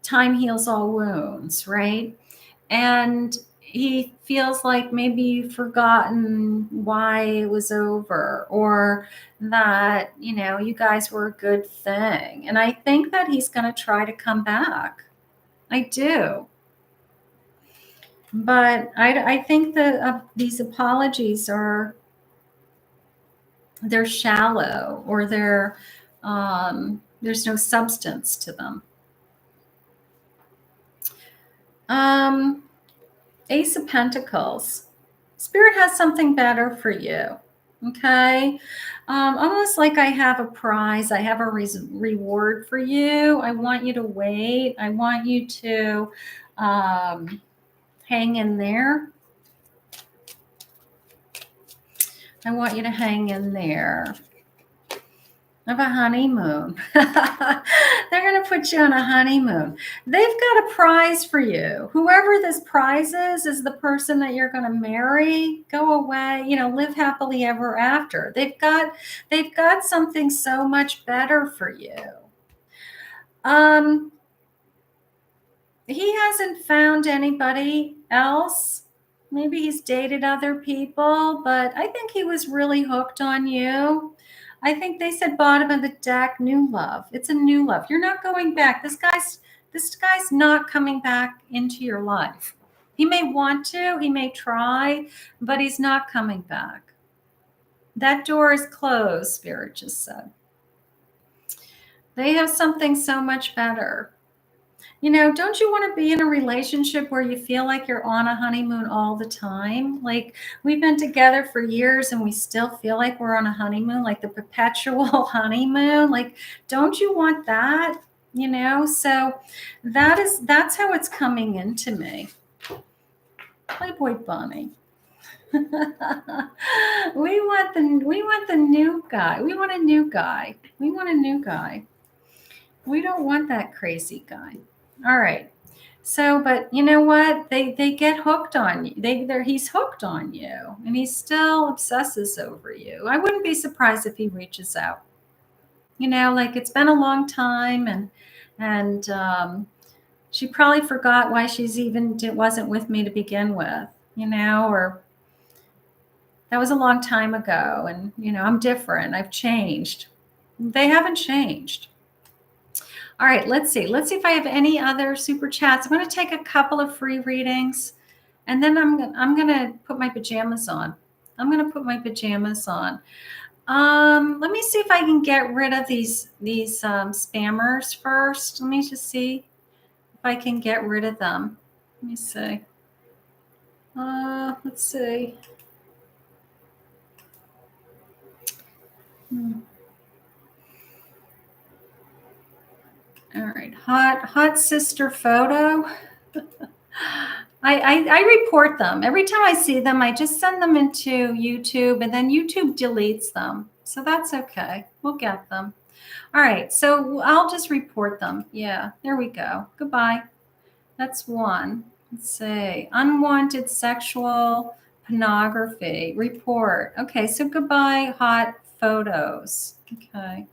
time heals all wounds, right? And he feels like maybe you've forgotten why it was over, or that, you know, you guys were a good thing. And I think that he's going to try to come back. I do. But I think that these apologies are, they're shallow, or they're, there's no substance to them. Ace of Pentacles. Spirit has something better for you. Okay. Almost like I have a prize. I have a reward for you. I want you to wait. I want you to hang in there. I want you to hang in there. Of a honeymoon. They're going to put you on a honeymoon. They've got a prize for you. Whoever this prize is the person that you're going to marry. Go away, you know, live happily ever after. They've got something so much better for you. He hasn't found anybody else. Maybe he's dated other people, but I think he was really hooked on you. I think they said bottom of the deck, new love. It's a new love. You're not going back. This guy's not coming back into your life. He may want to, he may try, but he's not coming back. That door is closed, Spirit just said. They have something so much better. You know, don't you want to be in a relationship where you feel like you're on a honeymoon all the time? Like, we've been together for years and we still feel like we're on a honeymoon, like the perpetual honeymoon. Like, don't you want that? You know, so that's how it's coming into me. Playboy Bunny. We want the new guy. We want a new guy. We want a new guy. We don't want that crazy guy. All right. So, but you know what? They get hooked on you. He's hooked on you, and he still obsesses over you. I wouldn't be surprised if he reaches out. You know, like, it's been a long time, and she probably forgot why wasn't with me to begin with. You know, or that was a long time ago, and you know, I'm different. I've changed. They haven't changed. All right, let's see. Let's see if I have any other super chats. I'm going to take a couple of free readings, and then I'm going to put my pajamas on. I'm going to put my pajamas on. Let me see if I can get rid of these spammers first. Let me just see if I can get rid of them. Let me see. Let's see. All right, hot sister photo. I report them. Every time I see them, I just send them into YouTube, and then YouTube deletes them. So that's okay. We'll get them. All right, so I'll just report them. Yeah, there we go. Goodbye. That's one. Let's see. Unwanted sexual pornography. Report. Okay, so goodbye, hot photos. Okay.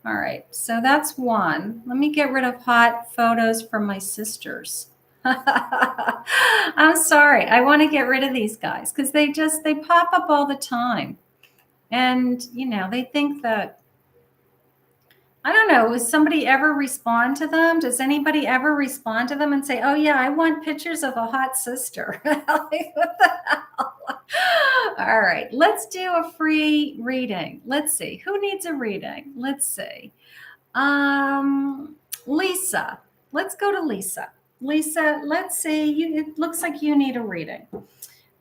All right, so that's one. Let me get rid of hot photos from my sisters. I'm sorry. I want to get rid of these guys because they pop up all the time. And, they think that, I don't know, does somebody ever respond to them? Does anybody ever respond to them and say, oh, yeah, I want pictures of a hot sister? Like, what the hell? All right, let's do a free reading. Let's see. Who needs a reading? Let's see. Lisa. Let's go to Lisa. Lisa, let's see. It looks like you need a reading.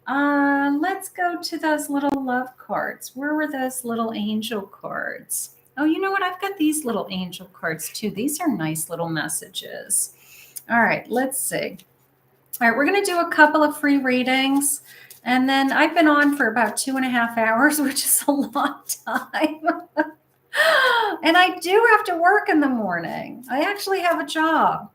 Let's go to those little love cards. Where were those little angel cards? Oh, you know what? I've got these little angel cards too. These are nice little messages. All right, let's see. All right, we're going to do a couple of free readings. And then I've been on for about 2.5 hours, which is a long time. And I do have to work in the morning. I actually have a job.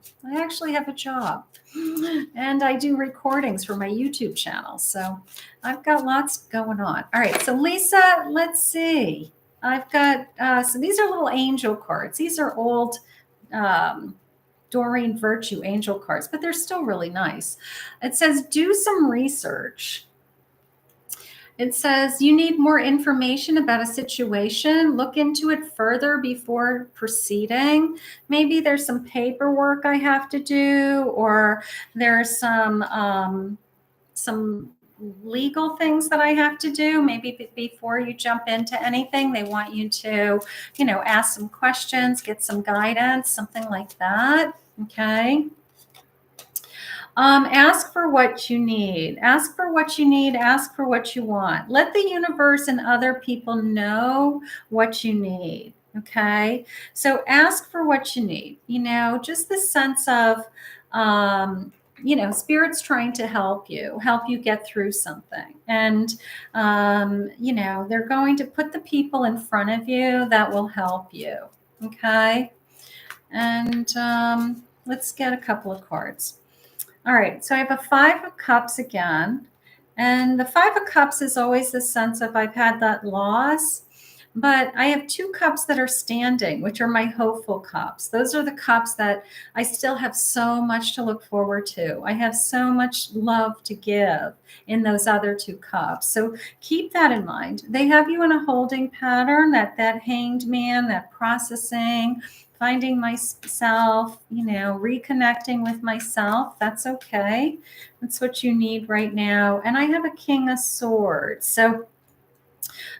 And I do recordings for my YouTube channel. So I've got lots going on. All right. So Lisa, let's see. I've got, so these are little angel cards. These are old Doreen Virtue angel cards, but they're still really nice. It says, do some research. It says you need more information about a situation. Look into it further before proceeding. Maybe there's some paperwork I have to do, or there's some legal things that I have to do. Maybe before you jump into anything, they want you to, ask some questions, get some guidance, something like that. Okay. Ask for what you need. Ask for what you need. Ask for what you want. Let the universe and other people know what you need. Okay. So ask for what you need. Just the sense of, Spirit's trying to help you get through something. And, they're going to put the people in front of you that will help you. Okay. And let's get a couple of cards. All right, so I have a 5 of Cups again. And the 5 of Cups is always the sense of I've had that loss, but I have 2 cups that are standing, which are my hopeful cups. Those are the cups that I still have so much to look forward to. I have so much love to give in those other 2 cups. So keep that in mind. They have you in a holding pattern, that hanged man, that processing, finding myself, reconnecting with myself. That's okay. That's what you need right now. And I have a King of Swords. So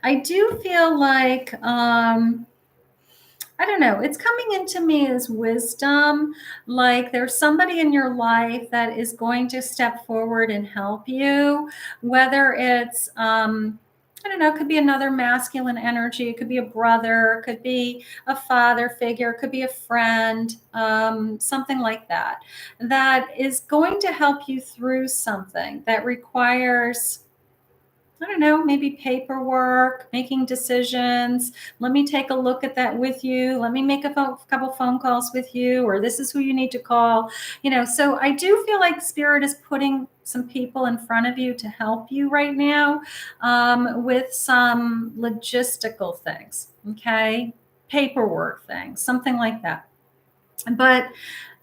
I do feel like, I don't know, it's coming into me as wisdom. Like there's somebody in your life that is going to step forward and help you, whether it's, I don't know, it could be another masculine energy. It could be a brother, it could be a father figure, it could be a friend, something like that, that is going to help you through something that requires, I don't know, maybe paperwork, making decisions. Let me take a look at that with you. Let me make a couple phone calls with you, or this is who you need to call. So I do feel like Spirit is putting some people in front of you to help you right now with some logistical things, okay? Paperwork things, something like that. But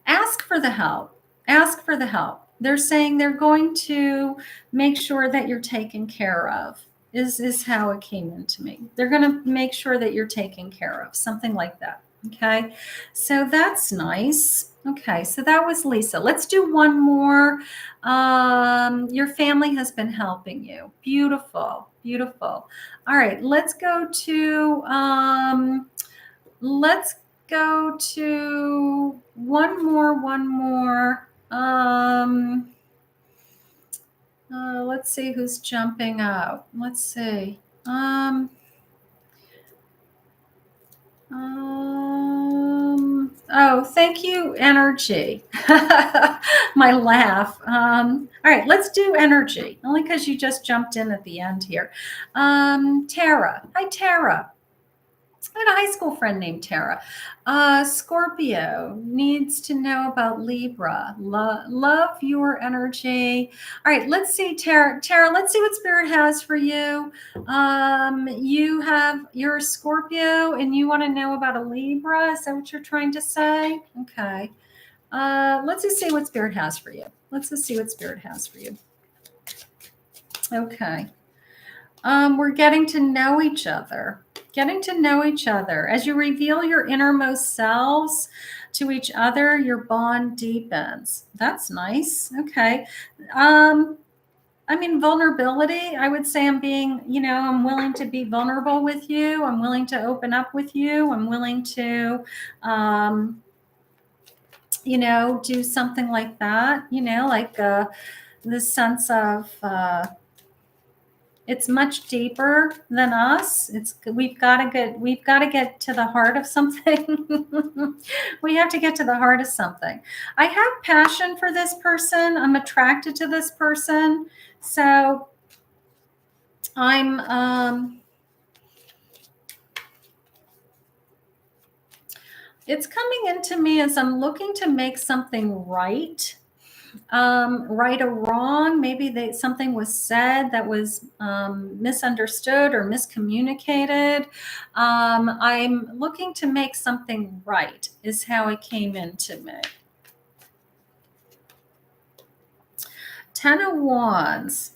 ask for the help. Ask for the help. They're saying they're going to make sure that you're taken care of, is how it came into me. They're going to make sure that you're taken care of, something like that. Okay. So that's nice. Okay, so that was Lisa. Let's do one more. Your family has been helping you. Beautiful, beautiful. All right, let's go to one more. Let's see who's jumping out. Let's see. Oh, thank you, energy. My laugh. All right, let's do energy, only because you just jumped in at the end here. Tara. Hi, Tara. I had a high school friend named Tara. Scorpio needs to know about Libra. Love your energy. All right, let's see, Tara. Tara, let's see what Spirit has for you. You're a Scorpio and you want to know about a Libra. Is that what you're trying to say? Okay. Let's just see what Spirit has for you. Okay. We're getting to know each other. As you reveal your innermost selves to each other, your bond deepens. That's nice. Okay. Vulnerability, I would say I'm willing to be vulnerable with you. I'm willing to open up with you. I'm willing to, do something like that, this sense of, it's much deeper than us. We've got to get to the heart of something. We have to get to the heart of something. I have passion for this person. I'm attracted to this person. So it's coming into me as I'm looking to make something right. Right or wrong, maybe something was said that was misunderstood or miscommunicated. I'm looking to make something right is how it came into me. 10 of Wands,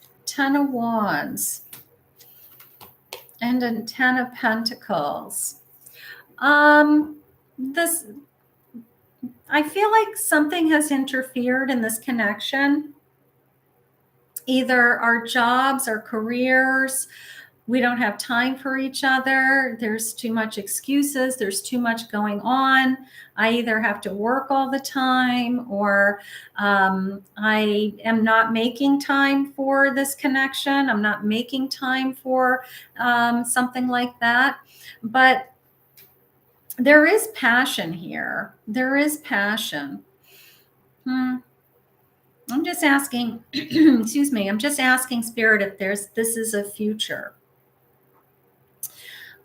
and a 10 of Pentacles. I feel like something has interfered in this connection. Either our jobs, our careers, we don't have time for each other. There's too much excuses. There's too much going on. I either have to work all the time or I am not making time for this connection. I'm not making time for something like that. But there is passion here. There is passion. I'm just asking, excuse me, I'm just asking Spirit if this is a future.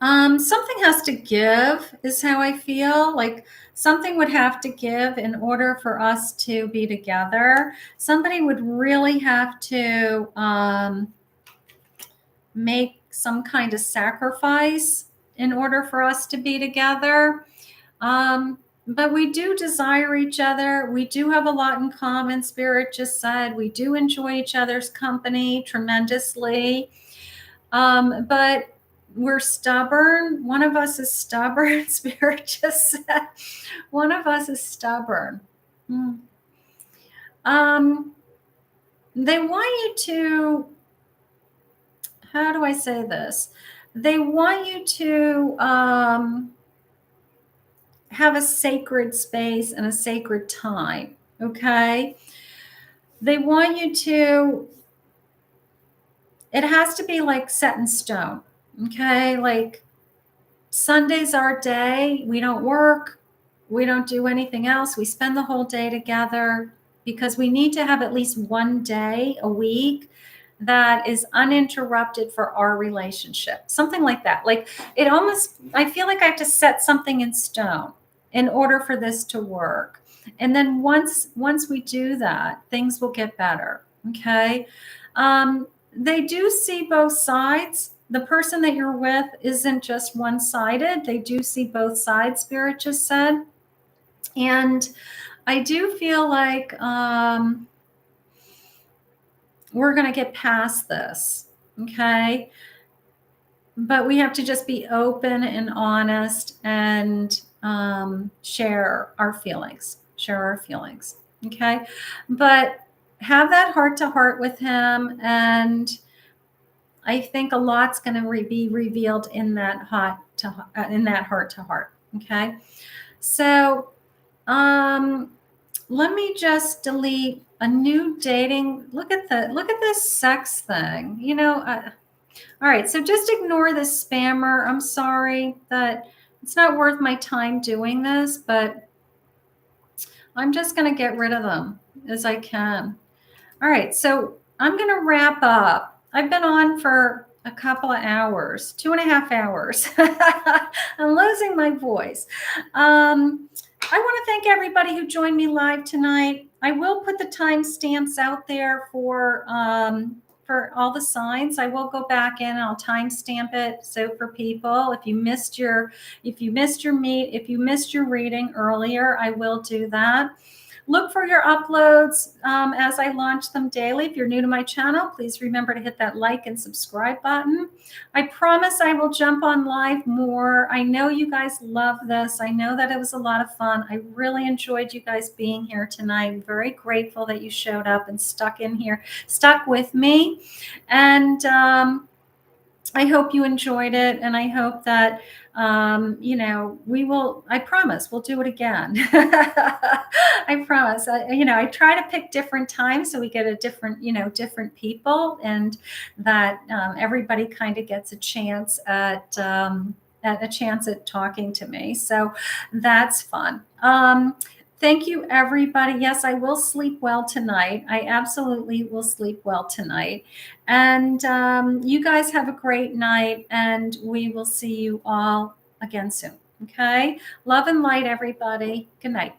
Something has to give is how I feel. Like something would have to give in order for us to be together. Somebody would really have to make some kind of sacrifice in order for us to be together. But we do desire each other. We do have a lot in common. Spirit just said we do enjoy each other's company tremendously. But we're stubborn. One of us is stubborn. Spirit just said one of us is stubborn. They want you to, how do I say this? They want you to have a sacred space and a sacred time. Okay. They want you to, it has to be like set in stone. Okay. Like Sunday's our day. We don't work. We don't do anything else. We spend the whole day together because we need to have at least one day a week that is uninterrupted for our relationship. Something like that. Like it almost, I feel like I have to set something in stone in order for this to work. And then once we do that, things will get better. Okay. They do see both sides. The person that you're with isn't just one-sided. They do see both sides, Spirit just said. And I do feel like we're going to get past this. Okay. But we have to just be open and honest and share our feelings. share our feelings. Okay. But have that heart to heart with him. And I think a lot's going to be revealed in that heart to heart. Okay. So, let me just delete a new dating. Look at this sex thing. All right. So just ignore this spammer. I'm sorry that it's not worth my time doing this, but I'm just going to get rid of them as I can. All right. So I'm going to wrap up. I've been on for a couple of hours, 2.5 hours. I'm losing my voice. I want to thank everybody who joined me live tonight. I will put the timestamps out there for all the signs. I will go back in and I'll timestamp it. So for people, if you missed your reading earlier, I will do that. Look for your uploads as I launch them daily. If you're new to my channel, please remember to hit that like and subscribe button. I promise I will jump on live more. I know you guys love this. I know that it was a lot of fun. I really enjoyed you guys being here tonight. I'm very grateful that you showed up and stuck with me. And I hope you enjoyed it, and I hope that I promise we'll do it again. I promise. I try to pick different times so we get a different people, and that everybody kind of gets a chance at talking to me. So that's fun. Thank you, everybody. Yes, I will sleep well tonight. I absolutely will sleep well tonight. And you guys have a great night, and we will see you all again soon. Okay? Love and light, everybody. Good night.